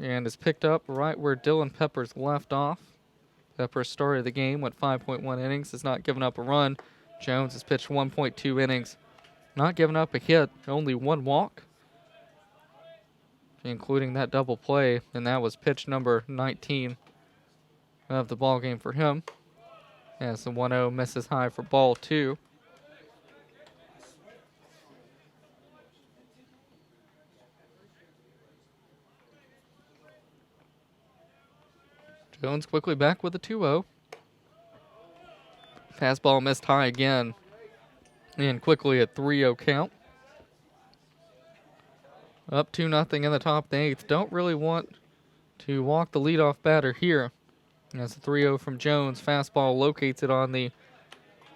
S1: And is picked up right where Dylan Peppers left off. Peppers started the game, went 5.1 innings, has not given up a run. Jones has pitched 1.2 innings, not given up a hit, only 1 walk, including that double play, and that was pitch number 19 of the ball game for him. As the 1-0 misses high for ball 2. Jones quickly back with a 2-0. Fastball missed high again And quickly a 3-0 count. Up 2-0 in the top of the 8th. Don't really want to walk the leadoff batter here. As the 3-0 from Jones. Fastball locates it on the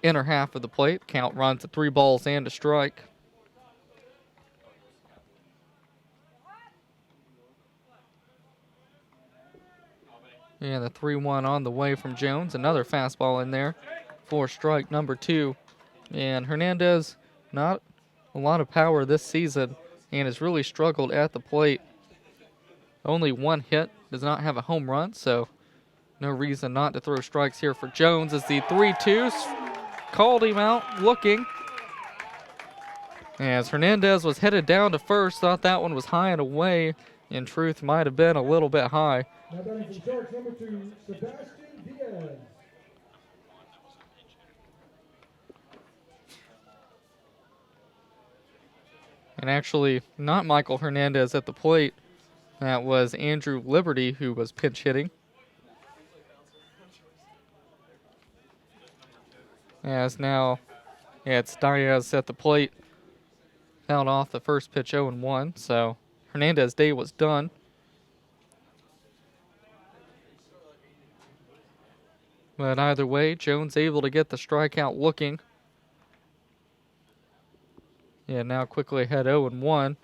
S1: inner half of the plate. Count runs to 3 balls and a strike. And the 3-1 on the way from Jones. Another fastball in there for strike number 2. And Hernandez, not a lot of power this season and has really struggled at the plate. Only 1 hit, does not have a home run, so no reason not to throw strikes here for Jones as the 3-2 called him out looking. As Hernandez was headed down to first, thought that one was high and away. In truth, might have been a little bit high.
S2: Now batting from Sharks number 2, Sebastian Diaz.
S1: And actually, not Michael Hernandez at the plate. That was Andrew Liberty who was pinch hitting. As now it's Diaz at the plate. Fouled off the first pitch 0-1, so Hernandez's day was done. But either way, Jones able to get the strikeout looking. Yeah, now quickly ahead 0-1.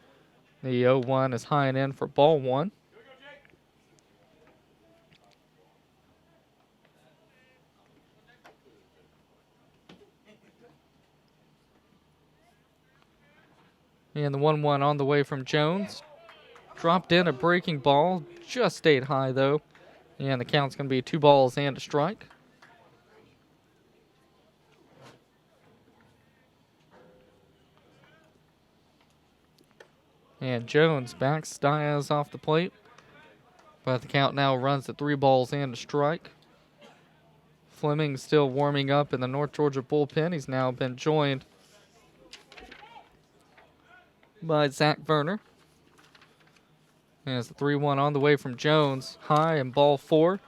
S1: The 0-1 is high and in for ball 1. And the 1-1 on the way from Jones. Dropped in a breaking ball. Just stayed high, though. And the count's going to be 2 balls and a strike. And Jones backs Diaz off the plate. But the count now runs to 3 balls and a strike. Fleming still warming up in the North Georgia bullpen. He's now been joined by Zach Verner. As the 3-1 on the way from Jones. High and ball 4.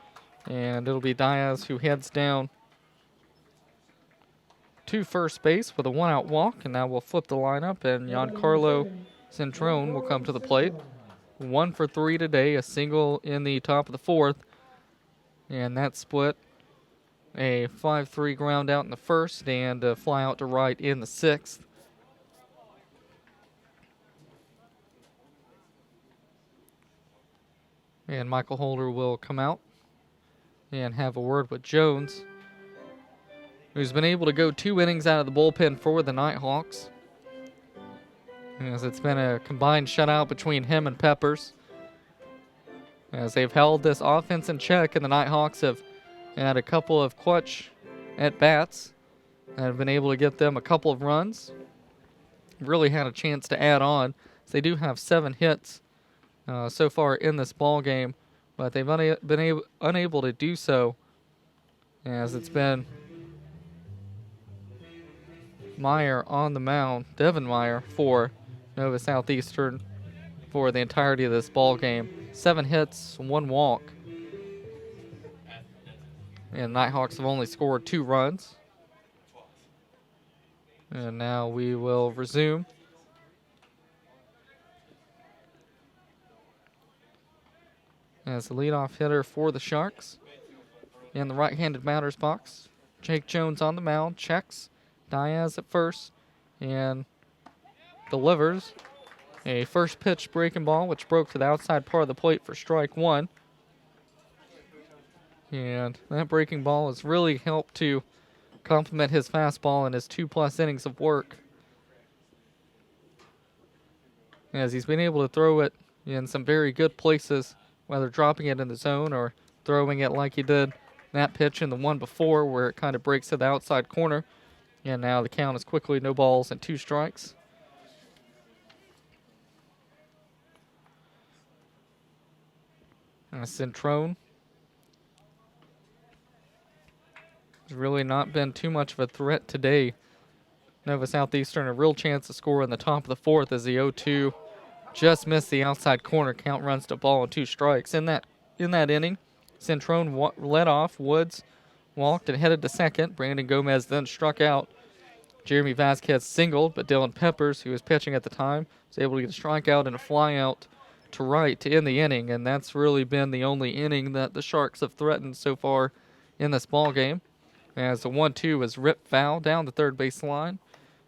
S1: And it'll be Diaz who heads down to first base with a 1-out walk. And now we'll flip the lineup, and Giancarlo Centrone will come to the plate. 1 for 3 today, a single in the top of the 4th. And that split a 5-3 ground out in the 1st and a fly out to right in the 6th. And Michael Holder will come out and have a word with Jones, who's been able to go 2 innings out of the bullpen for the Nighthawks. As it's been a combined shutout between him and Peppers. As they've held this offense in check, and the Nighthawks have had a couple of clutch at-bats and have been able to get them a couple of runs. Really had a chance to add on. So they do have 7 hits so far in this ball game, but they've been unable to do so, as it's been Meyer on the mound, Devin Meyer for Nova Southeastern for the entirety of this ball game. 7 hits, 1 walk. And Nighthawks have only scored 2 runs. And now we will resume. As the leadoff hitter for the Sharks in the right-handed batter's box. Jake Jones on the mound, checks Diaz at first, and delivers a first pitch breaking ball, which broke to the outside part of the plate for strike 1. And that breaking ball has really helped to complement his fastball and his 2+ innings of work, as he's been able to throw it in some very good places, whether dropping it in the zone or throwing it like he did that pitch in the one before, where it kind of breaks to the outside corner. And now the count is quickly 0 balls and 2 strikes. And Centrone has really not been too much of a threat today. Nova Southeastern a real chance to score in the top of the 4th as the 0-2 just missed the outside corner. Count runs to ball and 2 strikes. In that inning, Centrone led off. Woods walked and headed to second. Brandon Gomez then struck out Jeremy Vasquez singled, but Dylan Peppers, who was pitching at the time, was able to get a strikeout and a flyout to right to end the inning, and that's really been the only inning that the Sharks have threatened so far in this ball game. As the 1-2 was ripped foul down the third base line,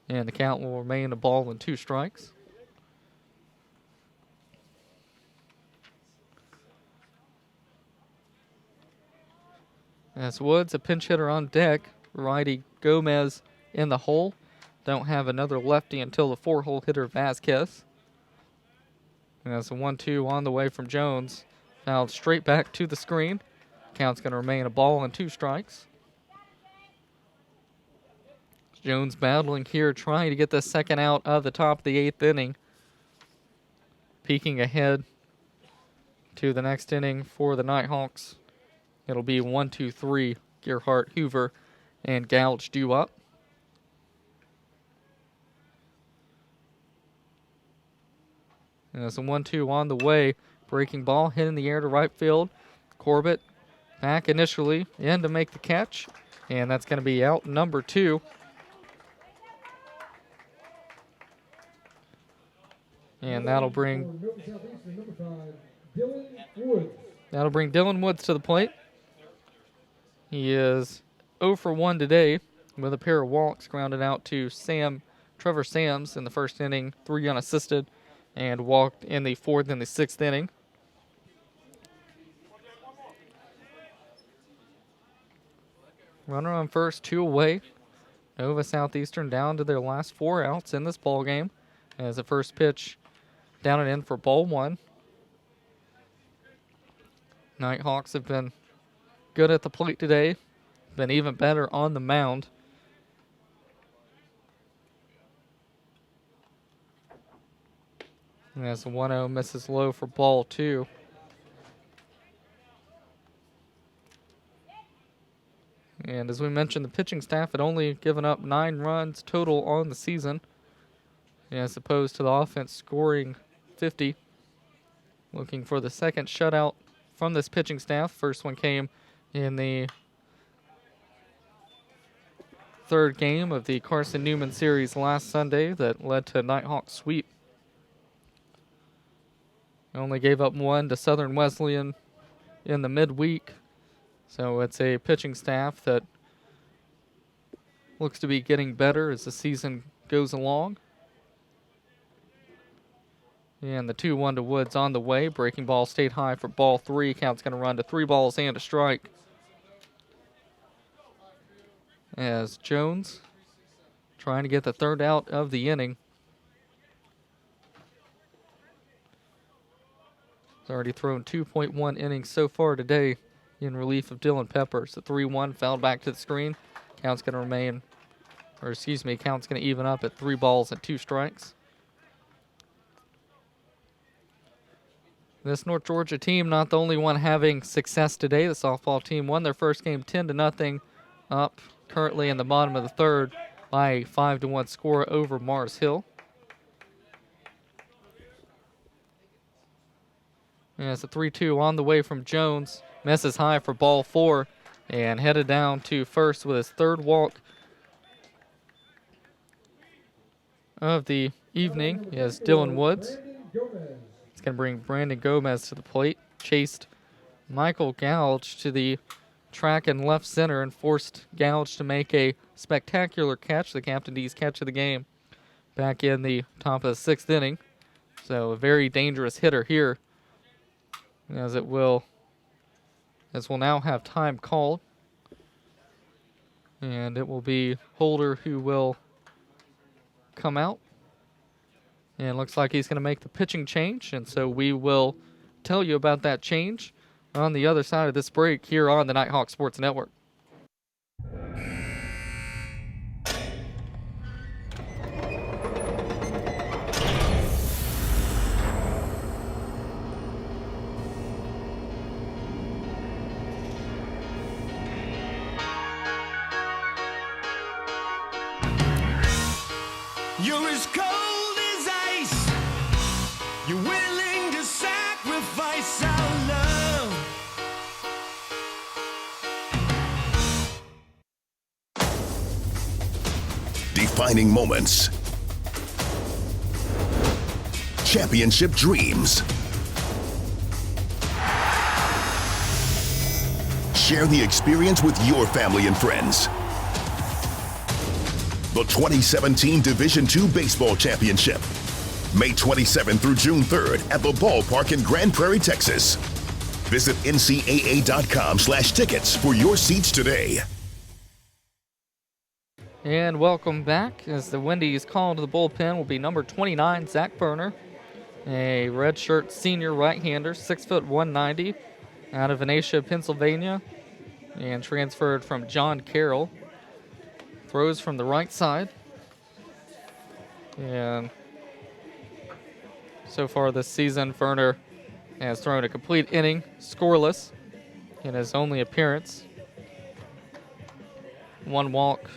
S1: and the count will remain a ball and 2 strikes. As Woods, a pinch hitter on deck, righty Gomez in the hole. Don't have another lefty until the 4-hole hitter Vasquez. And that's a 1-2 on the way from Jones. Fouled straight back to the screen. Count's going to remain a ball and 2 strikes. Jones battling here, trying to get the second out of the top of the 8th inning. Peeking ahead to the next inning for the Nighthawks. It'll be 1-2-3. Gerhart, Hoover, and Gouch due up. And it's a 1-2 on the way. Breaking ball, hit in the air to right field. Corbett back initially, in to make the catch. And that's going to be out number 2. And that'll bring Dylan Woods to the plate. He is 0 for 1 today with a pair of walks, grounded out to Trevor Sams in the first inning, 3 unassisted, and walked in the 4th and the 6th inning. Runner on first, 2 away. Nova Southeastern down to their last 4 outs in this ball game. As the first pitch down and in for ball 1. Nighthawks have been good at the plate today. Been even better on the mound. And as the 1-0 misses low for ball 2. And as we mentioned, the pitching staff had only given up 9 runs total on the season, as opposed to the offense scoring 50. Looking for the second shutout from this pitching staff. First one came in the 3rd game of the Carson Newman series last Sunday that led to a Nighthawk sweep. Only gave up 1 to Southern Wesleyan in the midweek. So it's a pitching staff that looks to be getting better as the season goes along. And the 2-1 to Woods on the way. Breaking ball stayed high for ball 3. Count's going to run to 3 balls and a strike. As Jones trying to get the 3rd out of the inning. He's already thrown 2.1 innings so far today in relief of Dylan Peppers. The 3-1 fouled back to the screen. Count's going to even up at 3 balls and 2 strikes. This North Georgia team not the only one having success today. The softball team won their first game 10-0, up currently in the bottom of the 3rd by a 5-1 score over Mars Hill. And it's a 3-2 on the way from Jones. Misses high for ball 4 and headed down to first with his 3rd walk of the evening is Dylan Woods. It's going to bring Brandon Gomez to the plate. Chased Michael Gouge to the track and left center and forced Gouge to make a spectacular catch, the Captain D's catch of the game, back in the top of the 6th inning. So a very dangerous hitter here, as we'll now have time called. And it will be Holder who will come out. And looks like he's going to make the pitching change. And so we will tell you about that change on the other side of this break here on the Nighthawk Sports Network.
S17: You're as cold as ice. You're willing to sacrifice our love.
S5: Defining moments. Championship dreams. Share the experience with your family and friends. The 2017 Division II Baseball Championship. May 27th through June 3rd at the ballpark in Grand Prairie, Texas. Visit ncaa.com/tickets for your seats today.
S1: And welcome back, as the Wendy's call to the bullpen will be number 29, Zach Berner, a redshirt senior right-hander, 6', 190, out of Venetia, Pennsylvania, and transferred from John Carroll. Throws from the right side. And so far this season, Berner has thrown a complete inning, scoreless, in his only appearance. 1 walk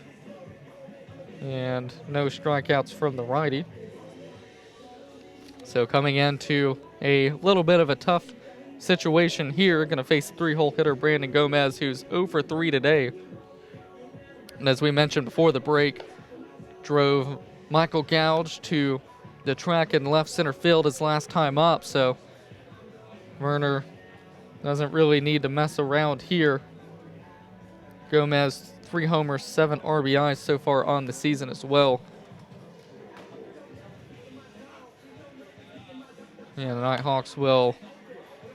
S1: and no strikeouts from the righty. So coming into a little bit of a tough situation here, going to face 3-hole hitter Brandon Gomez, who's 0 for 3 today. And as we mentioned before the break, drove Michael Gouge to the track in left center field his last time up, so Werner doesn't really need to mess around here. Gomez, 3 homers, 7 RBIs so far on the season as well. And the Nighthawks will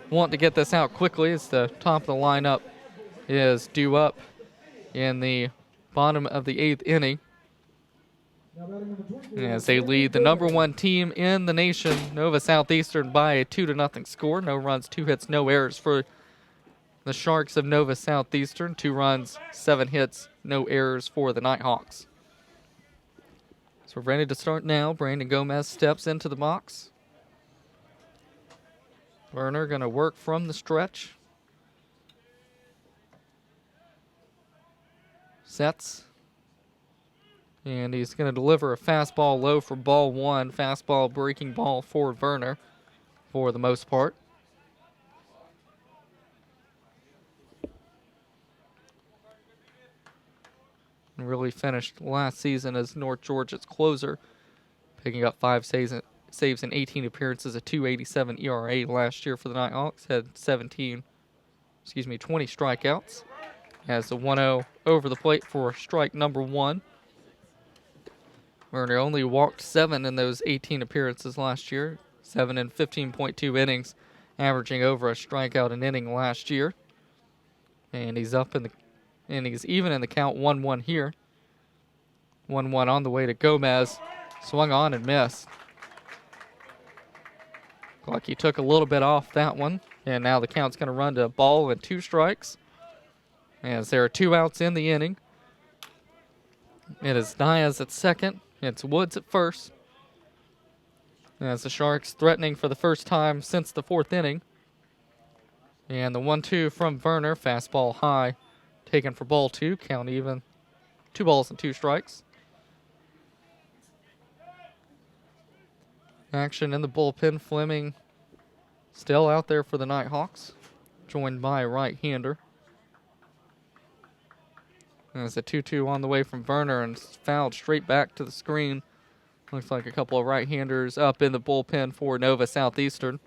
S1: want to get this out quickly, as the top of the lineup is due up in the bottom of the 8th inning, as they lead the #1 team in the nation, Nova Southeastern, by a 2-0 score. No runs, 2 hits, no errors for the Sharks of Nova Southeastern. 2 runs, 7 hits, no errors for the Nighthawks. So we're ready to start now. Brandon Gomez steps into the box. Werner going to work from the stretch. Sets. And he's going to deliver a fastball low for ball 1. Fastball breaking ball for Werner for the most part. And really finished last season as North Georgia's closer, picking up 5 saves in 18 appearances, a 2.87 ERA last year for the Nighthawks. Had 20 strikeouts. Has the 1-0 over the plate for strike number 1. Werner only walked 7 in those 18 appearances last year. 7 in 15.2 innings, averaging over a strikeout an inning last year. And he's up in the innings, even in the count, 1-1 here. 1-1 on the way to Gomez. Swung on and missed. Like he took a little bit off that one. And now the count's going to run to ball and 2 strikes. As there are 2 outs in the inning. It is Diaz at second. It's Woods at first. As the Sharks threatening for the first time since the 4th inning. And the 1-2 from Werner. Fastball high. Taken for ball 2. Count even. 2 balls and 2 strikes. Action in the bullpen. Fleming still out there for the Nighthawks, joined by a right-hander. There's a 2-2 on the way from Werner and fouled straight back to the screen. Looks like a couple of right-handers up in the bullpen for Nova Southeastern.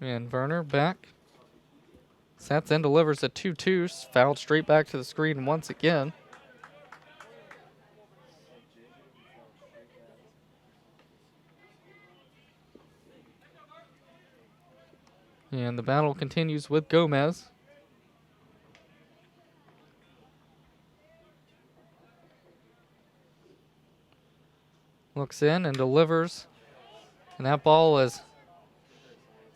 S1: And Werner back. Sets and delivers a 2-2, fouled straight back to the screen once again. And the battle continues with Gomez. Looks in and delivers. And that ball is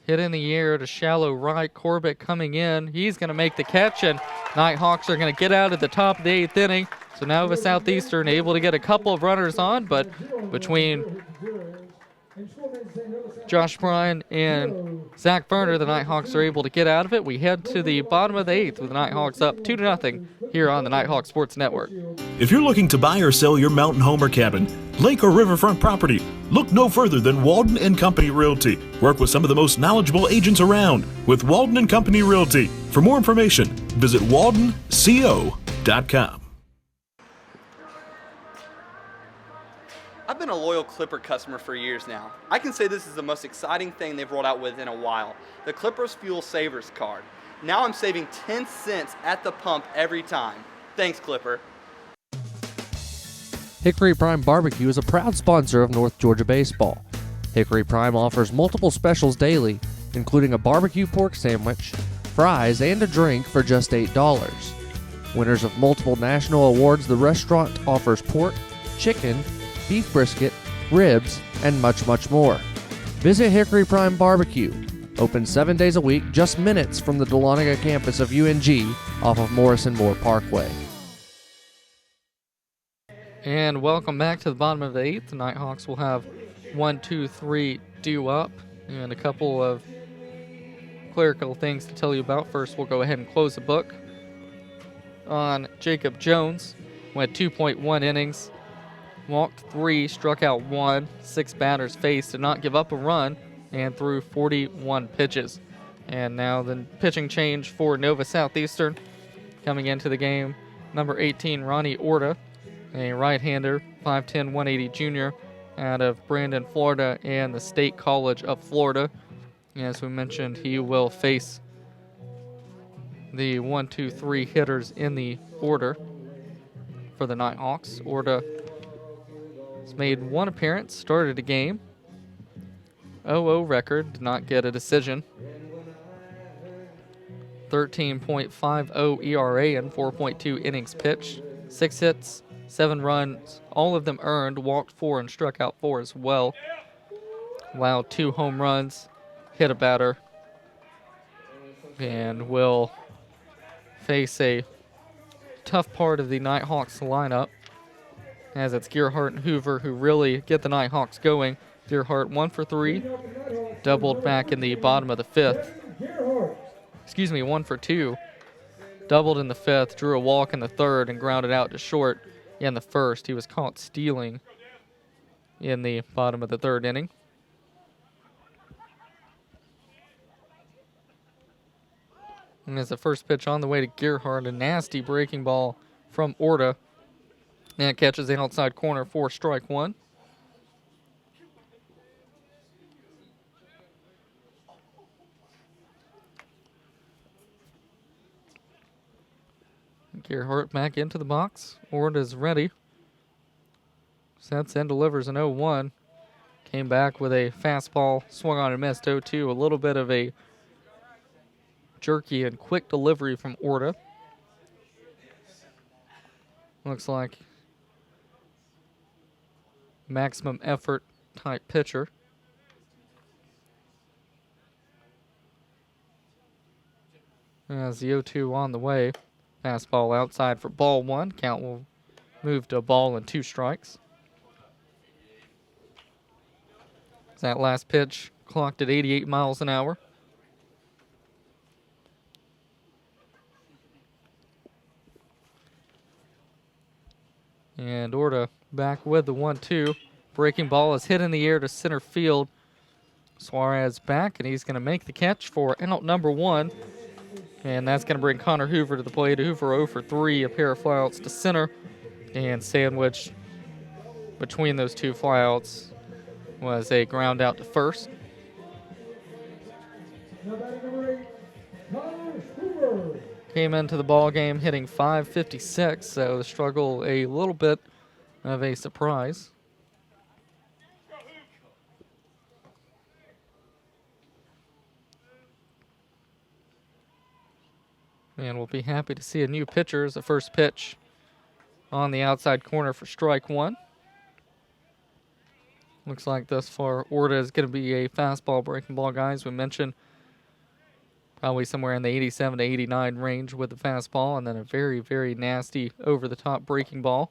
S1: hit in the air to shallow right. Corbett coming in. He's going to make the catch, and Nighthawks are going to get out at the top of the 8th inning. So Nova Southeastern able to get a couple of runners on, but between Josh Bryan and Zach Verner, the Nighthawks are able to get out of it. We head to the bottom of the 8th with the Nighthawks up 2-0 here on the Nighthawk Sports Network.
S10: If you're looking to buy or sell your mountain home or cabin, lake or riverfront property, look no further than Walden and Company Realty. Work with some of the most knowledgeable agents around with Walden and Company Realty. For more information, visit waldenco.com.
S20: I've been a loyal Clipper customer for years now. I can say this is the most exciting thing they've rolled out within a while. The Clippers Fuel Savers card. Now I'm saving 10 cents at the pump every time. Thanks, Clipper.
S11: Hickory Prime Barbecue is a proud sponsor of North Georgia baseball. Hickory Prime offers multiple specials daily, including a barbecue pork sandwich, fries, and a drink for just $8. Winners of multiple national awards, the restaurant offers pork, chicken, beef brisket, ribs, and much, much more. Visit Hickory Prime Barbecue, open 7 days a week, just minutes from the Dahlonega campus of UNG off of Morrison Moore Parkway.
S1: And welcome back to the bottom of the 8th. The Nighthawks will have 1, 2, 3 due up and a couple of clerical things to tell you about. First, we'll go ahead and close the book on Jacob Jones. Went 2.1 innings. Walked 3, struck out 1, 6 batters faced, did not give up a run, and threw 41 pitches. And now the pitching change for Nova Southeastern. Coming into the game, number 18, Ronnie Orta, a right-hander, 5'10", 180 junior, out of Brandon, Florida, and the State College of Florida. As we mentioned, he will face the 1, 2, 3 hitters in the order for the Nighthawks. Orta has made 1 appearance, started a game. 0-0 record, did not get a decision. 13.50 ERA and 4.2 innings pitched. 6 hits, 7 runs, all of them earned. Walked 4 and struck out 4 as well. Allowed 2 home runs, hit a batter, and will face a tough part of the Nighthawks lineup, as it's Gearhart and Hoover who really get the Nighthawks going. Gearhart 1 for 3, doubled back in the bottom of the 5th. 1 for 2, doubled in the 5th, drew a walk in the 3rd, and grounded out to short in the 1st. He was caught stealing in the bottom of the 3rd inning. And as the first pitch on the way to Gearhart, a nasty breaking ball from Orta. And it catches the outside corner for strike 1. Gearhart back into the box. Orta's ready. Sets and delivers an 0-1. Came back with a fastball, swung on and missed 0-2. A little bit of a jerky and quick delivery from Orta. Looks like maximum effort type pitcher. As the 0-2 on the way. Fastball outside for ball 1. Count will move to a ball and 2 strikes. That last pitch clocked at 88 miles an hour. And Orta back with the 1-2. Breaking ball is hit in the air to center field. Suarez back, and he's going to make the catch for out number 1. And that's going to bring Connor Hoover to the plate. Hoover 0 for 3, a pair of flyouts to center. And sandwiched between those 2 flyouts was a ground out to first. Came into the ball game hitting .556, so the struggle a little bit of a surprise. And we'll be happy to see a new pitcher as the first pitch on the outside corner for strike 1. Looks like thus far Orta is going to be a fastball breaking ball guy, as we mentioned. Probably somewhere in the 87 to 89 range with the fastball, and then a very, very nasty over-the-top breaking ball.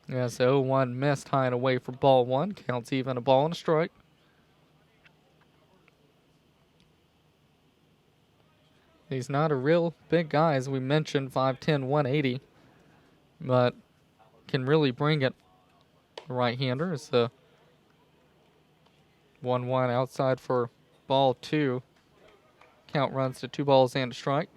S1: Yes, 0-1 missed high and away for ball 1. Counts even, a ball and a strike. He's not a real big guy, as we mentioned, 5'10", 180, but can really bring it. The right-hander is the 1-1 outside for ball 2. Count runs to 2 balls and a strike.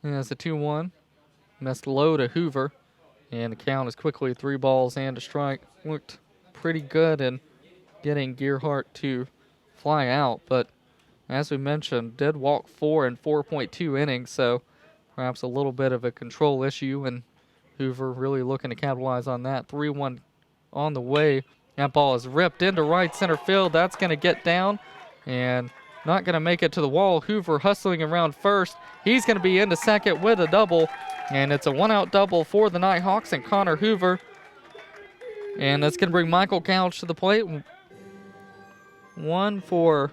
S1: And it's a 2-1. Missed low to Hoover. And the count is quickly 3 balls and a strike. Looked pretty good in getting Gearhart to fly out, but as we mentioned, did walk 4 in 4.2 innings, so perhaps a little bit of a control issue, and Hoover really looking to capitalize on that. 3-1 on the way. That ball is ripped into right center field. That's going to get down and not going to make it to the wall. Hoover hustling around first. He's going to be into second with a double, and it's a 1-out double for the Nighthawks and Connor Hoover. And that's going to bring Michael Couch to the plate. 1 for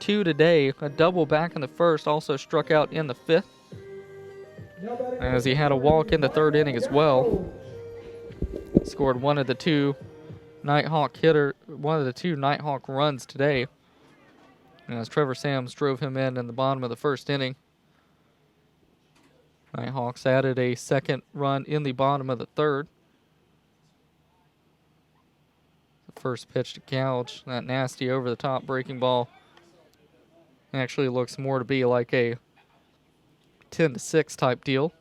S1: 2 today. A double back in the first, also struck out in the 5th, as he had a walk in the 3rd inning as well. Scored one of the two Nighthawk runs today, as Trevor Sams drove him in the bottom of the 1st inning. Nighthawks added a 2nd run in the bottom of the 3rd. The first pitch to Couch, that nasty over-the-top breaking ball, actually looks more to be like a 10-6 type deal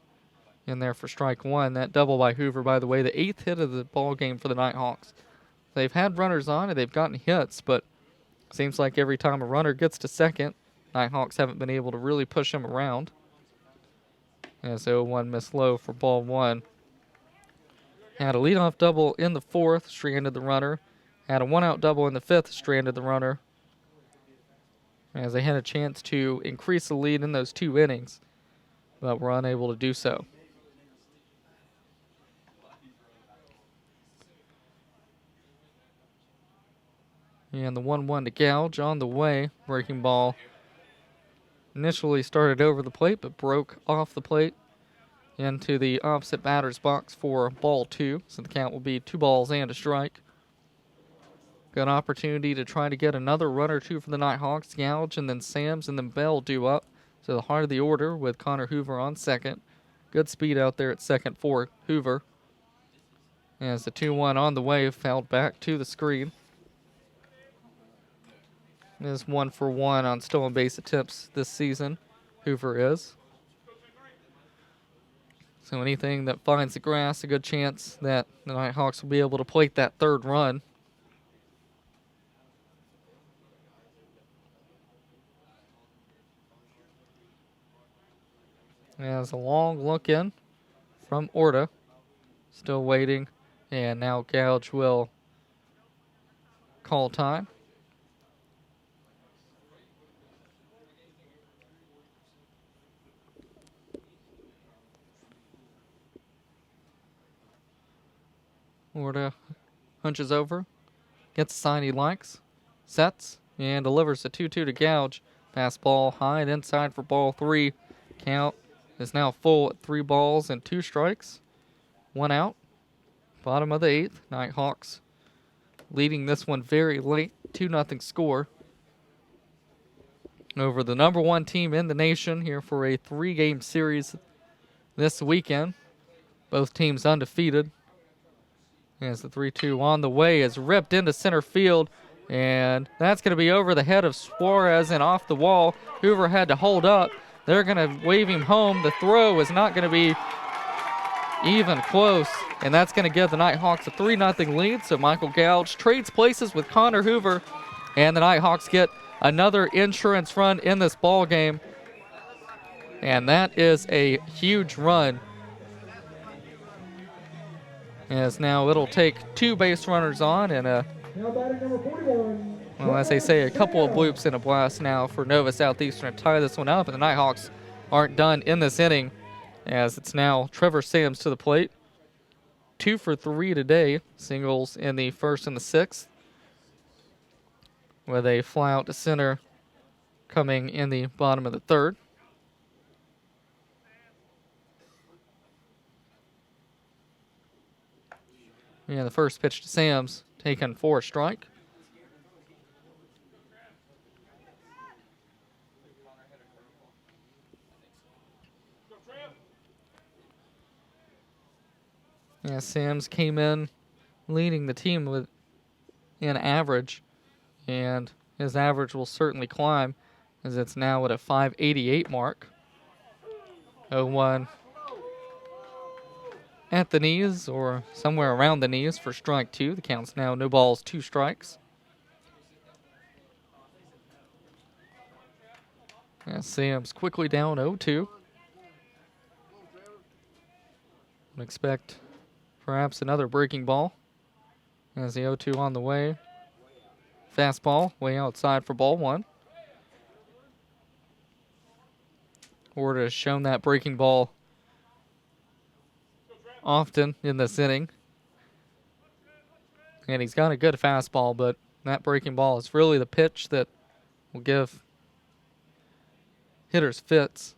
S1: in there for strike 1. That double by Hoover, by the way, the 8th hit of the ball game for the Nighthawks. They've had runners on and they've gotten hits, but seems like every time a runner gets to second, Nighthawks haven't been able to really push him around. As 0-1 missed low for ball 1. Had a leadoff double in the 4th, stranded the runner. Had a 1-out double in the 5th, stranded the runner. As they had a chance to increase the lead in those 2 innings, but were unable to do so. And the 1-1 to Gouge on the way. Breaking ball initially started over the plate, but broke off the plate into the opposite batter's box for ball 2. So the count will be 2 balls and a strike. Good opportunity to try to get another run or 2 for the Nighthawks. Gouge and then Sams and then Bell due up to the heart of the order with Connor Hoover on second. Good speed out there at second for Hoover. As the 2-1 on the way, fouled back to the screen. It is 1 for 1 on stolen base attempts this season. Hoover is. So anything that finds the grass, a good chance that the Nighthawks will be able to plate that 3rd run. As a long look in from Orta. Still waiting. And now Gouge will call time. Orta hunches over, gets a sign he likes, sets, and delivers a 2-2 to Gouge. Fastball high and inside for ball 3. Count is now full at 3 balls and 2 strikes. 1 out. Bottom of the 8th. Nighthawks leading this one very late. 2-0 score over the number 1 team in the nation here for a 3-game series this weekend. Both teams undefeated. As the 3-2 on the way is ripped into center field, and that's going to be over the head of Suarez and off the wall. Hoover had to hold up. They're going to wave him home. The throw is not going to be even close, and that's going to give the Nighthawks a 3-0 lead. So Michael Gouge trades places with Connor Hoover, and the Nighthawks get another insurance run in this ball game, and that is a huge run. As now it'll take 2 base runners on and well, as they say, a couple of bloops and a blast now for Nova Southeastern to tie this one up. And the Nighthawks aren't done in this inning, as it's now Trevor Sams to the plate. 2 for 3 today, singles in the 1st and the 6th, with a fly out to center coming in the bottom of the 3rd. And the first pitch to Sam's taken for a strike. Yeah, Sam's came in leading the team with an average, and his average will certainly climb as it's now at a 588 mark. 0-1 at the knees or somewhere around the knees for strike two. The count's now no balls, 2 strikes. Yeah, Sam's quickly down 0-2. Expect perhaps another breaking ball as the 0-2 on the way. Fastball way outside for ball 1. Orta has shown that breaking ball often in this inning. And he's got a good fastball, but that breaking ball is really the pitch that will give hitters fits.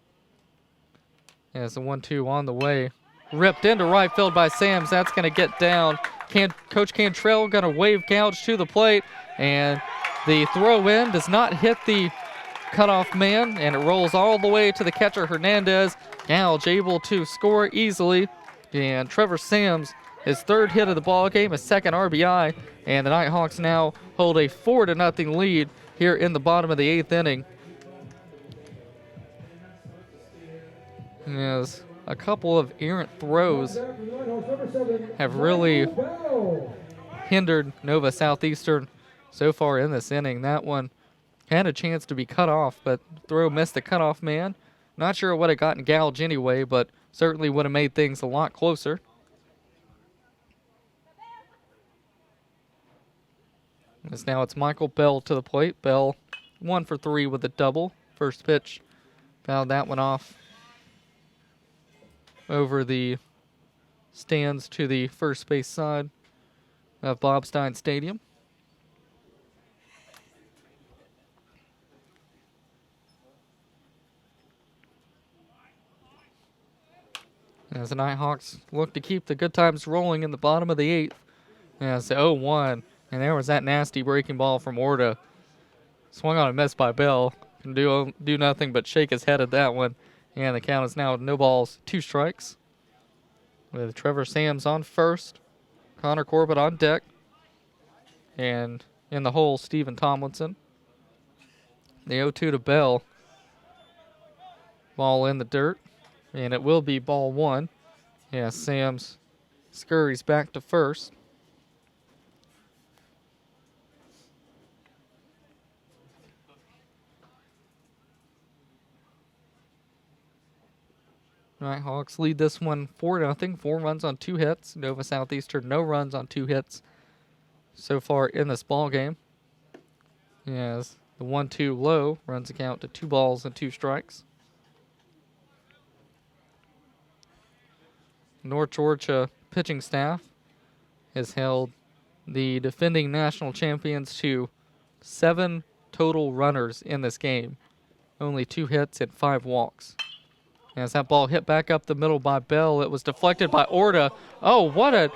S1: As the 1-2 on the way. Ripped into right field by Sams. That's going to get down. Coach Cantrell going to wave Gouge to the plate. And the throw in does not hit the cutoff man. And it rolls all the way to the catcher, Hernandez. Gouge able to score easily. And Trevor Sams, his 3rd hit of the ball game, his 2nd RBI. And the Nighthawks now hold a 4-0 lead here in the bottom of the 8th inning. As a couple of errant throws have really hindered Nova Southeastern so far in this inning. That one had a chance to be cut off, but throw missed the cutoff man. Not sure what it got in Gouge anyway, but certainly would have made things a lot closer. As now it's Michael Bell to the plate. Bell 1 for 3 with a double. First pitch, fouled that one off over the stands to the first base side of Bob Stein Stadium. As the Nighthawks look to keep the good times rolling in the bottom of the 8th. As the 0-1, and there was that nasty breaking ball from Orta. Swung on a miss by Bell. Can do nothing but shake his head at that one. And the count is now no balls, 2 strikes. With Trevor Sams on first, Connor Corbett on deck, and in the hole, Stephen Tomlinson. The 0-2 to Bell. Ball in the dirt, and it will be ball 1. Yeah, Sams scurries back to first. Nighthawks lead this one 4-0. 4 runs on 2 hits. Nova Southeastern, no runs on 2 hits so far in this ball game. As the 1-2 low runs the count to 2 balls and 2 strikes. North Georgia pitching staff has held the defending national champions to 7 total runners in this game. Only 2 hits and 5 walks. As that ball hit back up the middle by Bell, it was deflected by Orta. Oh, what a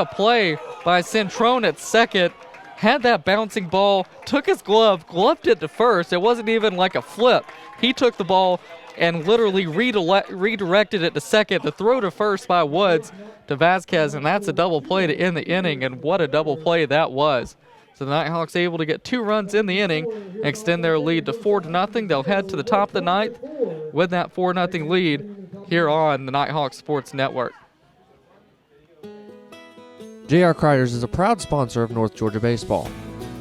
S1: play by Centrone at second. Had that bouncing ball, took his glove, gloved it to first. It wasn't even like a flip. He took the ball and literally redirected it to second. The throw to first by Woods to Vasquez, and that's a double play to end the inning, and what a double play that was. So the Nighthawks able to get 2 runs in the inning, extend their lead to 4-0. They'll head to the top of the 9th with that 4-0 lead here on the Nighthawks Sports Network.
S11: J.R. Kriders is a proud sponsor of North Georgia Baseball.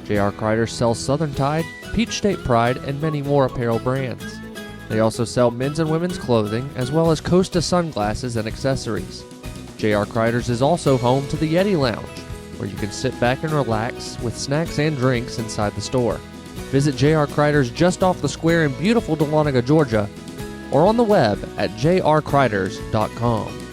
S11: J.R. Kriders sells Southern Tide, Peach State Pride, and many more apparel brands. They also sell men's and women's clothing, as well as Costa sunglasses and accessories. J.R. Kriders is also home to the Yeti Lounge, where you can sit back and relax with snacks and drinks inside the store. Visit J.R. Kriders just off the square in beautiful Dahlonega, Georgia, or on the web at jrkriders.com.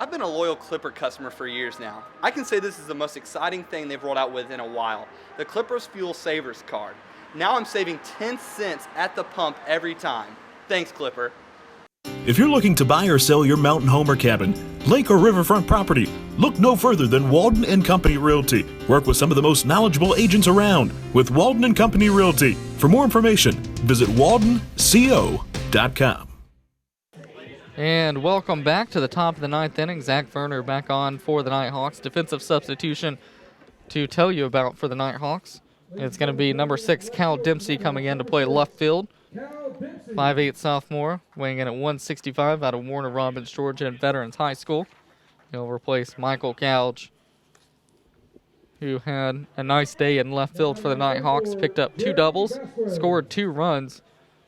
S20: I've been a loyal Clipper customer for years now. I can say this is the most exciting thing they've rolled out within a while, the Clippers Fuel Savers card. Now I'm saving 10 cents at the pump every time. Thanks, Clipper.
S10: If you're looking to buy or sell your mountain home or cabin, lake or riverfront property, look no further than Walden and Company Realty. Work with some of the most knowledgeable agents around with Walden and Company Realty. For more information, visit waldenco.com.
S1: And welcome back to the top of the ninth inning. Zach Verner back on for the Nighthawks. Defensive substitution to tell you about for the Nighthawks. It's going to be number 6, Cal Dempsey, coming in to play left field. 5'8" sophomore, weighing in at 165 out of Warner Robins, Georgia, and Veterans High School. He'll replace Michael Couch, who had a nice day in left field for the Nighthawks. Picked up 2 doubles, scored 2 runs,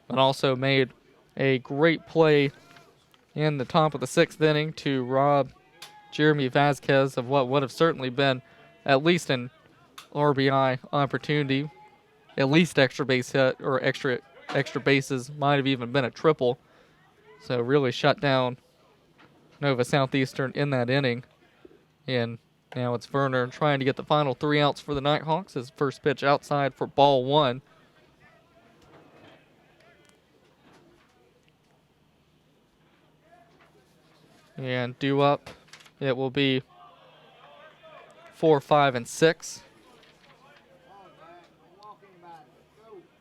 S1: but also made a great play in the top of the 6th inning to rob Jeremy Vasquez of what would have certainly been at least an RBI opportunity, at least extra base hit, or extra bases, might have even been a triple. So really shut down Nova Southeastern in that inning. And now it's Verner trying to get the final 3 outs for the Nighthawks. His first pitch outside for ball 1. And due up, it will be 4, 5, and 6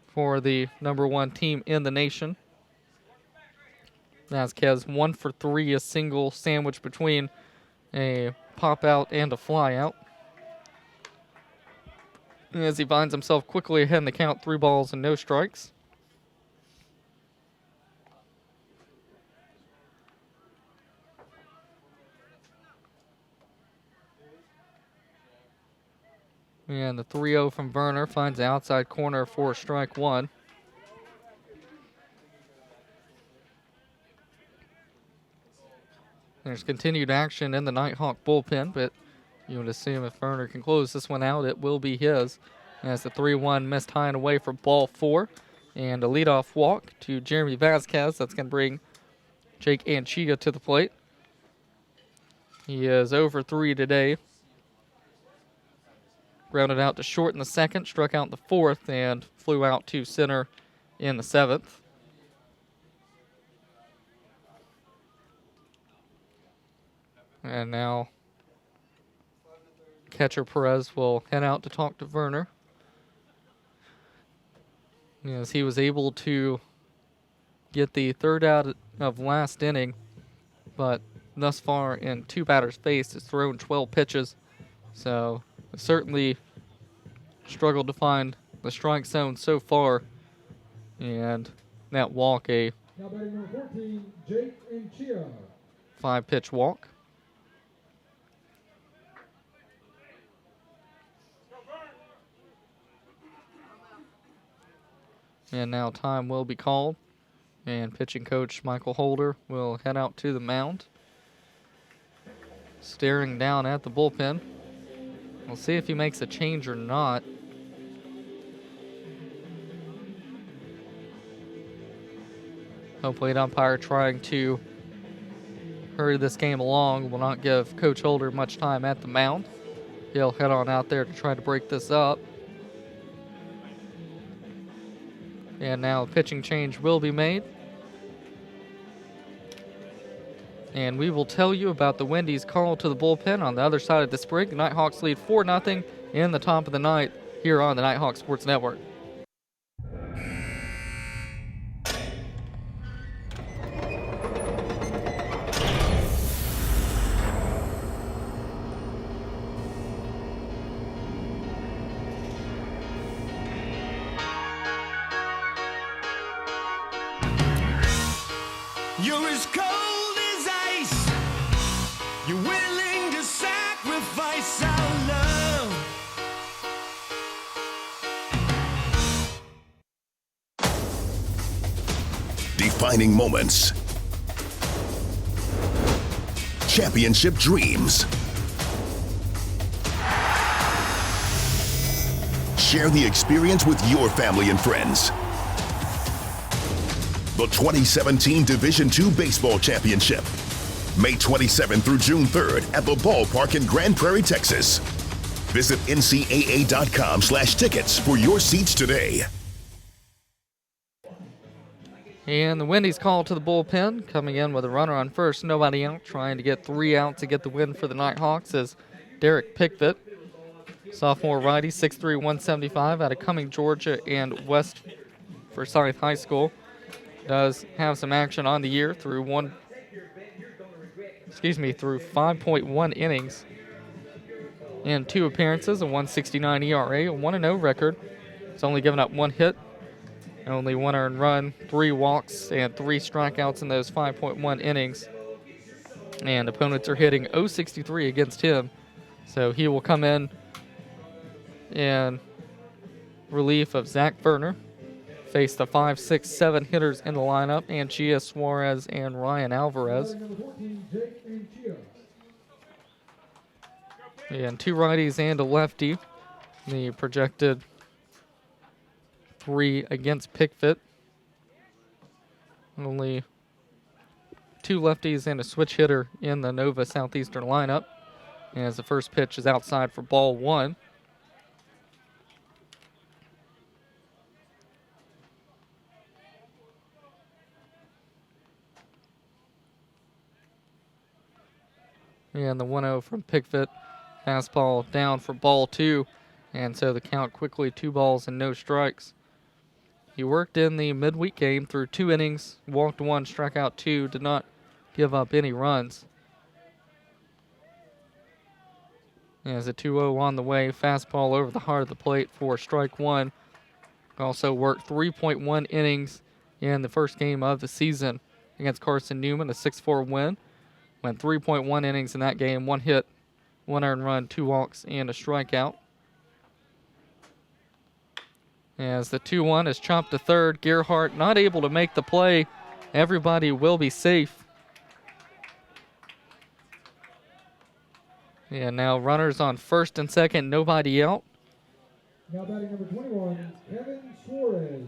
S1: for the number 1 team in the nation. Vasquez 1 for 3, a single sandwich between a pop out and a fly out. As he finds himself quickly ahead in the count, 3 balls and no strikes. And the 3-0 from Verner finds the outside corner for strike 1. There's continued action in the Nighthawk bullpen, but you would assume if Verner can close this one out, it will be his. As the 3-1 missed high and away for ball 4. And a leadoff walk to Jeremy Vasquez. That's going to bring Jake Anchia to the plate. He is over 3 today. Grounded out to short in the 2nd, struck out in the 4th, and flew out to center in the 7th. And now catcher Perez will head out to talk to Verner, as he was able to get the 3rd out of last inning, but thus far in 2 batters faced has thrown 12 pitches. So certainly struggled to find the strike zone so far, and that walk, a
S2: Now batting number 14, Jake Anchia.
S1: 5-pitch walk. And now time will be called, and pitching coach Michael Holder will head out to the mound, staring down at the bullpen. We'll see if he makes a change or not. Home plate umpire trying to hurry this game along, will not give Coach Holder much time at the mound. He'll head on out there to try to break this up. And now a pitching change will be made. And we will tell you about the Wendy's call to the bullpen on the other side of the spring. The Nighthawks lead 4-0 in the top of the ninth here on the Nighthawk Sports Network.
S17: You're as cold as ice. You're willing to sacrifice our love.
S5: Defining moments. Championship dreams. Share the experience with your family and friends. The 2017 Division II Baseball Championship, May 27th through June 3rd at the ballpark in Grand Prairie, Texas. Visit ncaa.com/tickets for your seats today.
S1: And the Wendy's call to the bullpen, coming in with a runner on first, nobody out, trying to get 3 out to get the win for the Nighthawks is Derek Pickford. Sophomore righty, 6'3", 175, out of Cumming, Georgia, and West Forsyth High School. Does have some action on the year through 5.1 innings in 2 appearances, a 1.69 ERA, a 1-0 record. It's only given up 1 hit, only 1 earned run, 3 walks, and 3 strikeouts in those 5.1 innings. And opponents are hitting .063 against him, so he will come in relief of Zach Verner. Face the 5, 6, 7 hitters in the lineup, Anchia, Suarez, and Ryan Alvarez. And 2 righties and a lefty. The projected 3 against Pickford. Only 2 lefties and a switch hitter in the Nova Southeastern lineup. As the first pitch is outside for ball 1. And the 1-0 from Pickford. Fastball down for ball 2. And so the count quickly 2 balls and no strikes. He worked in the midweek game through 2 innings, walked 1, struck out 2, did not give up any runs. As a 2-0 on the way, fastball over the heart of the plate for strike 1. Also worked 3.1 innings in the first game of the season against Carson Newman, a 6-4 win. Went 3.1 innings in that game, 1 hit, 1 earned run, 2 walks, and a strikeout. As the 2-1 is chopped to third, Gerhardt not able to make the play. Everybody will be safe. And now runners on first and second, nobody out.
S2: Now batting number 21, Kevin Suarez.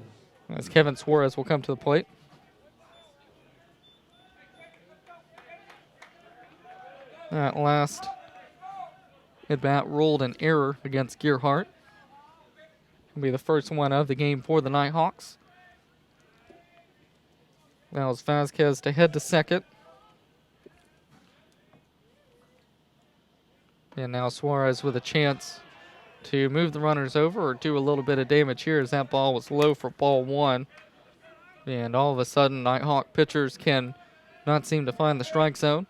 S1: As Kevin Suarez will come to the plate. That last at-bat rolled an error against Gerhardt. Will be the first one of the game for the Nighthawks. Now it's Vasquez to head to second. And now Suarez with a chance to move the runners over or do a little bit of damage here as that ball was low for ball 1. And all of a sudden, Nighthawk pitchers can not seem to find the strike zone.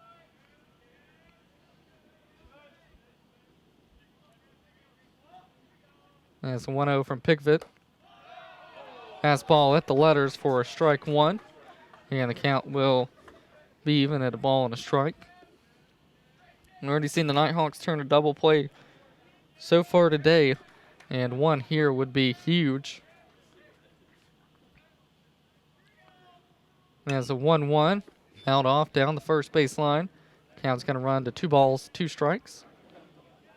S1: That's a 1-0 from Pickford. Fastball at the letters for a strike 1. And the count will be even at a ball and a strike. We've already seen the Nighthawks turn a double play so far today. And 1 here would be huge. As a 1-1, fouled off down the first base line. Count's going to run to 2 balls, 2 strikes.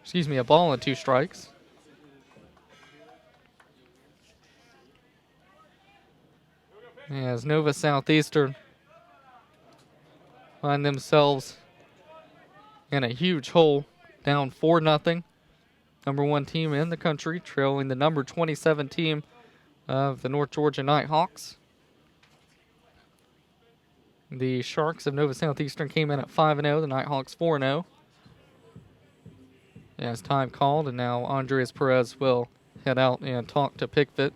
S1: Excuse me, a ball and 2 strikes. As Nova Southeastern find themselves in a huge hole, down 4-0. Number 1 team in the country, trailing the number 27 team of the North Georgia Nighthawks. The Sharks of Nova Southeastern came in at 5-0, the Nighthawks 4-0. As time called, and now Andres Perez will head out and talk to Pickford.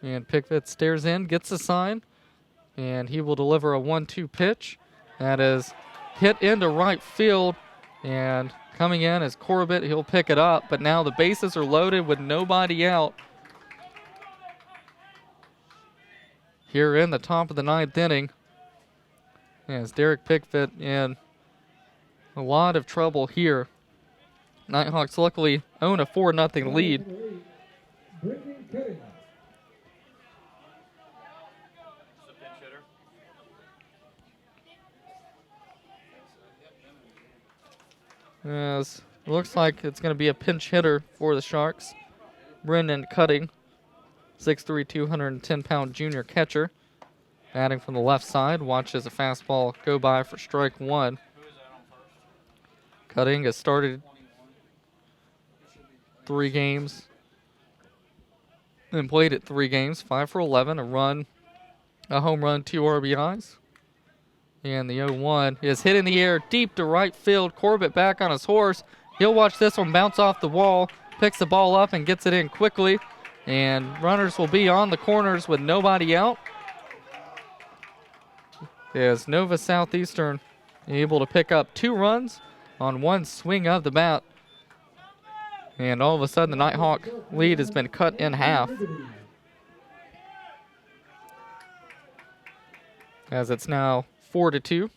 S1: And Pickford stares in, gets a sign, and he will deliver a 1-2 pitch. That is hit into right field, and coming in is Corbett. He'll pick it up, but now the bases are loaded with nobody out. Here in the top of the 9th inning, as Derek Pickford in a lot of trouble here. Nighthawks luckily own a 4-0 lead. As it looks like it's going to be a pinch hitter for the Sharks. Brendan Cutting 6'3", 210-pound junior catcher. Batting from the left side, watches a fastball go by for strike one. Cutting has started 3 games and played at 3 games, 5 for 11, a run, a home run, 2 RBIs. And the 0-1 is hit in the air deep to right field. Corbett back on his horse. He'll watch this one bounce off the wall, picks the ball up and gets it in quickly. And runners will be on the corners with nobody out. As Nova Southeastern able to pick up 2 runs on 1 swing of the bat. And all of a sudden the Nighthawk lead has been cut in half, as it's now 4-2.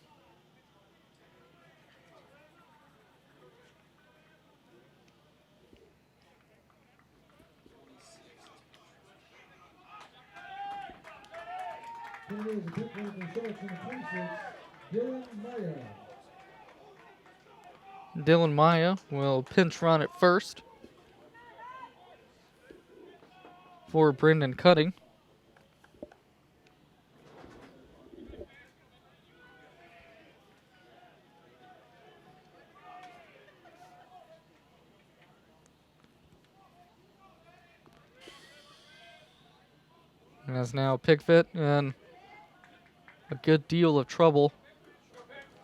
S1: Dylan Maya will pinch run at first for Brendan Cutting. As now Pickfett in a good deal of trouble.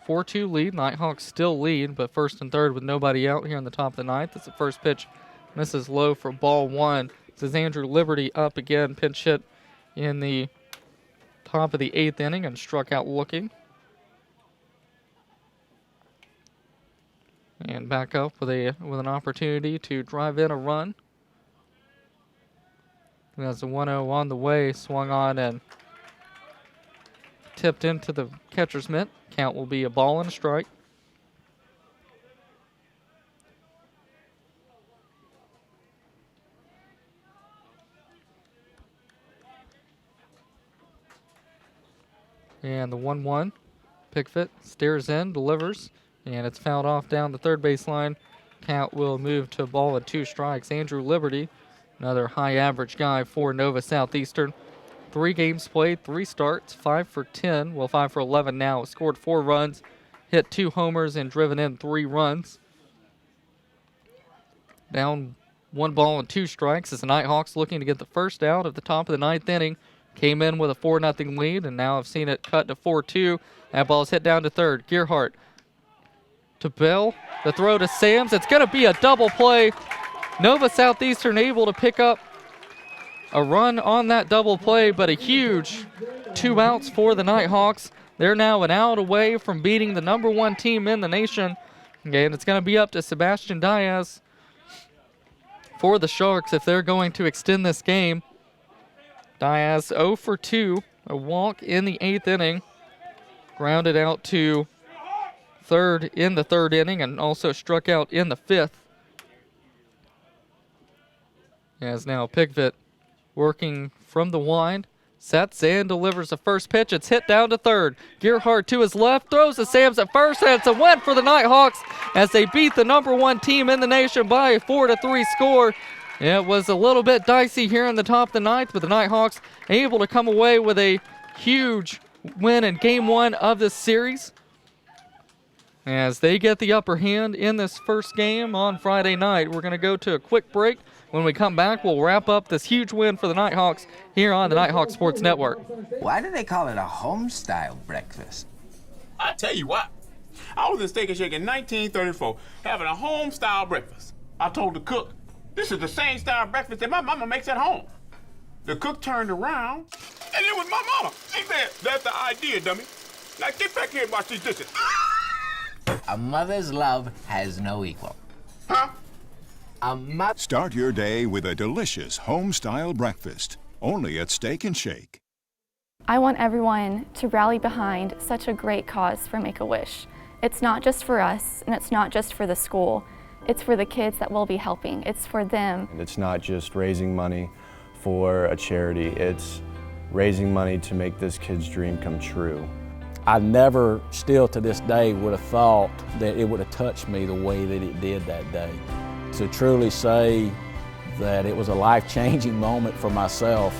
S1: 4-2 lead. Nighthawks still lead, but first and third with nobody out here in the top of the ninth. It's the first pitch. Misses low for ball 1. This is Andrew Liberty up again. Pinch hit in the top of the 8th inning and struck out looking. And back up with an opportunity to drive in a run. There's a 1-0 on the way, swung on and tipped into the catcher's mitt. Count will be a ball and a strike. And the 1-1. Pickfett stares in, delivers, and it's fouled off down the third baseline. Count will move to a ball and 2 strikes. Andrew Liberty, another high average guy for Nova Southeastern. 3 games played, 3 starts, 5 for 10, well 5 for 11 now. Scored 4 runs, hit 2 homers, and driven in 3 runs. Down 1 ball and 2 strikes as the Nighthawks looking to get the first out at the top of the 9th inning. Came in with a 4-0 lead, and now I've seen it cut to 4-2. That ball is hit down to third. Gearhart to Bell. The throw to Sams. It's going to be a double play. Nova Southeastern able to pick up a run on that double play, but a huge 2 outs for the Nighthawks. They're now an out away from beating the #1 team in the nation. Okay, and it's going to be up to Sebastian Diaz for the Sharks if they're going to extend this game. Diaz 0 for 2, a walk in the 8th inning. Grounded out to third in the 3rd inning and also struck out in the 5th. As now Pickfett working from the wind, sets and delivers the first pitch. It's hit down to third. Gearhart to his left, throws to Sams at first, and it's a win for the Nighthawks as they beat the #1 team in the nation by a 4-3 score. It was a little bit dicey here in the top of the 9th, but the Nighthawks able to come away with a huge win in Game 1 of this series as they get the upper hand in this first game on Friday night. We're going to go to a quick break. When we come back, we'll wrap up this huge win for the Nighthawks here on the Nighthawk Sports Network.
S15: Why do they call it a home-style breakfast?
S14: I tell you what, I was in Steak and Shake in 1934 having a home-style breakfast. I told the cook, this is the same style breakfast that my mama makes at home. The cook turned around, and it was my mama. She said, that's the idea, dummy. Now get back here and wash these dishes.
S15: A mother's love has no equal.
S14: Huh?
S16: Start your day with a delicious home-style breakfast, only at Steak and Shake.
S7: I want everyone to rally behind such a great cause for Make-A-Wish. It's not just for us, and it's not just for the school. It's for the kids that we'll be helping. It's for them.
S8: And it's not just raising money for a charity, it's raising money to make this kid's dream come true.
S12: I never, still to this day, would have thought that it would have touched me the way that it did that day. To truly say that it was a life-changing moment for myself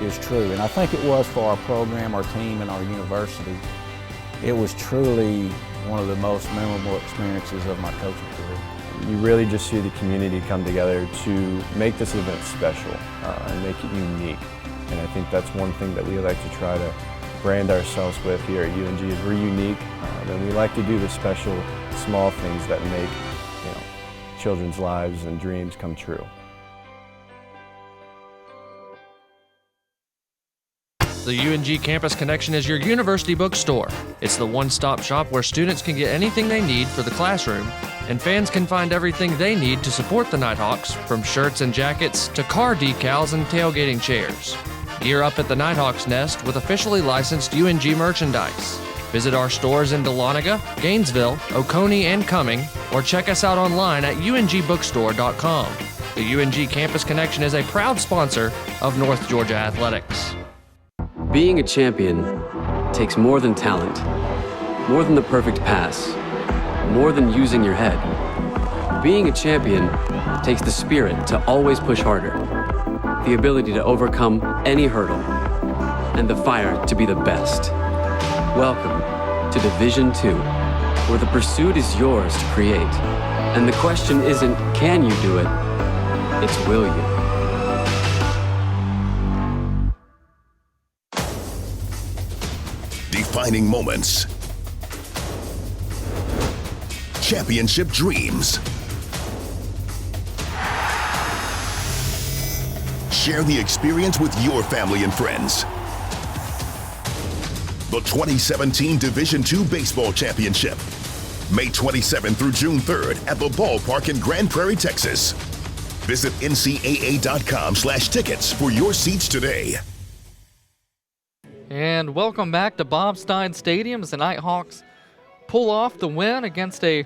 S12: is true. And I think it was for our program, our team, and our university. It was truly one of the most memorable experiences of my coaching career.
S8: You really just see the community come together to make this event special and make it unique. And I think that's one thing that we like to try to brand ourselves with here at UNG is we're unique, and we like to do the special, small things that make children's lives and dreams come true.
S11: The UNG Campus Connection is your university bookstore. It's the one-stop shop where students can get anything they need for the classroom, and fans can find everything they need to support the Nighthawks, from shirts and jackets to car decals and tailgating chairs. Gear up at the Nighthawks Nest with officially licensed UNG merchandise. Visit our stores in Dahlonega, Gainesville, Oconee, and Cumming, or check us out online at ungbookstore.com. The UNG Campus Connection is a proud sponsor of North Georgia Athletics.
S19: Being a champion takes more than talent, more than the perfect pass, more than using your head. Being a champion takes the spirit to always push harder, the ability to overcome any hurdle, and the fire to be the best. Welcome to Division II, where the pursuit is yours to create. And the question isn't, can you do it? It's, will you?
S5: Defining moments. Championship dreams. Share the experience with your family and friends. The 2017 Division II Baseball Championship, May 27th through June 3rd at the ballpark in Grand Prairie, Texas. Visit ncaa.com/tickets for your seats today.
S1: And welcome back to Bob Stein Stadium as the Nighthawks pull off the win against a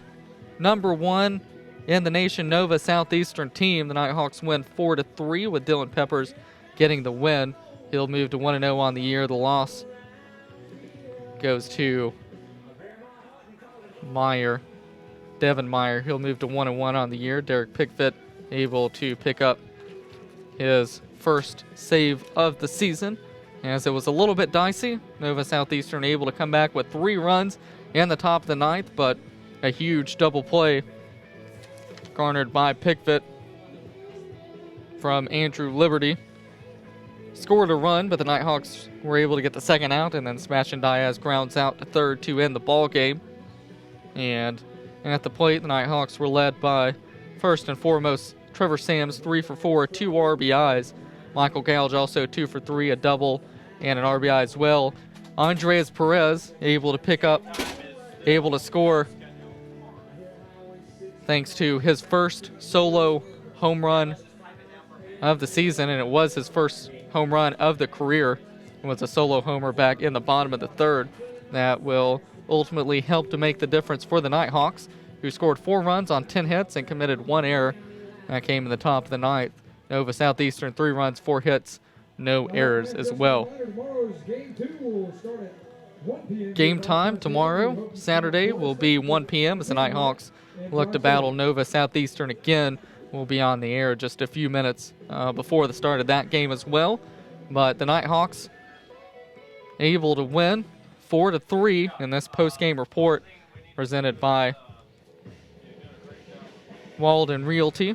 S1: number 1 in the nation Nova Southeastern team. The Nighthawks win 4-3 with Dylan Peppers getting the win. He'll move to 1-0 on the year. The loss goes to Meyer, Devin Meyer. He'll move to 1-1 on the year. Derek Pickfett able to pick up his first save of the season, as it was a little bit dicey. Nova Southeastern able to come back with 3 runs in the top of the 9th, but a huge double play garnered by Pickfett from Andrew Liberty scored a run, but the Nighthawks were able to get the second out, and then Sebastian Diaz grounds out to third to end the ball game. And at the plate, the Nighthawks were led by, first and foremost, Trevor Sams, 3 for 4, 2 RBIs. Michael Gouge also 2 for 3, a double and an RBI as well. Andres Perez able to pick up, able to score thanks to his first solo home run of the season, and it was his first home run of the career. It was a solo homer back in the bottom of the 3rd that will ultimately help to make the difference for the Nighthawks, who scored 4 runs on 10 hits and committed 1 error. That came in the top of the 9th. Nova Southeastern 3 runs, 4 hits, no errors as well. Game time tomorrow, Saturday, will be 1 p.m. as the Nighthawks look to battle Nova Southeastern again. We'll be on the air just a few minutes before the start of that game as well. But the Nighthawks able to win 4-3 in this post-game report presented by Walden Realty.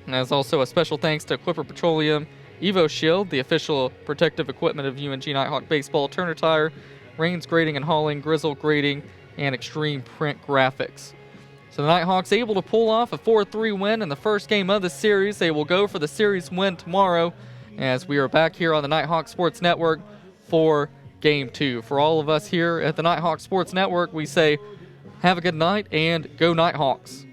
S1: And there's also a special thanks to Clipper Petroleum, Evo Shield, the official protective equipment of UNG Nighthawk Baseball, Turner Tire, Rains Grading and Hauling, Grizzle Grading, and Extreme Print Graphics. So the Nighthawks able to pull off a 4-3 win in the first game of the series. They will go for the series win tomorrow as we are back here on the Nighthawk Sports Network for Game 2. For all of us here at the Nighthawk Sports Network, we say have a good night and go Nighthawks.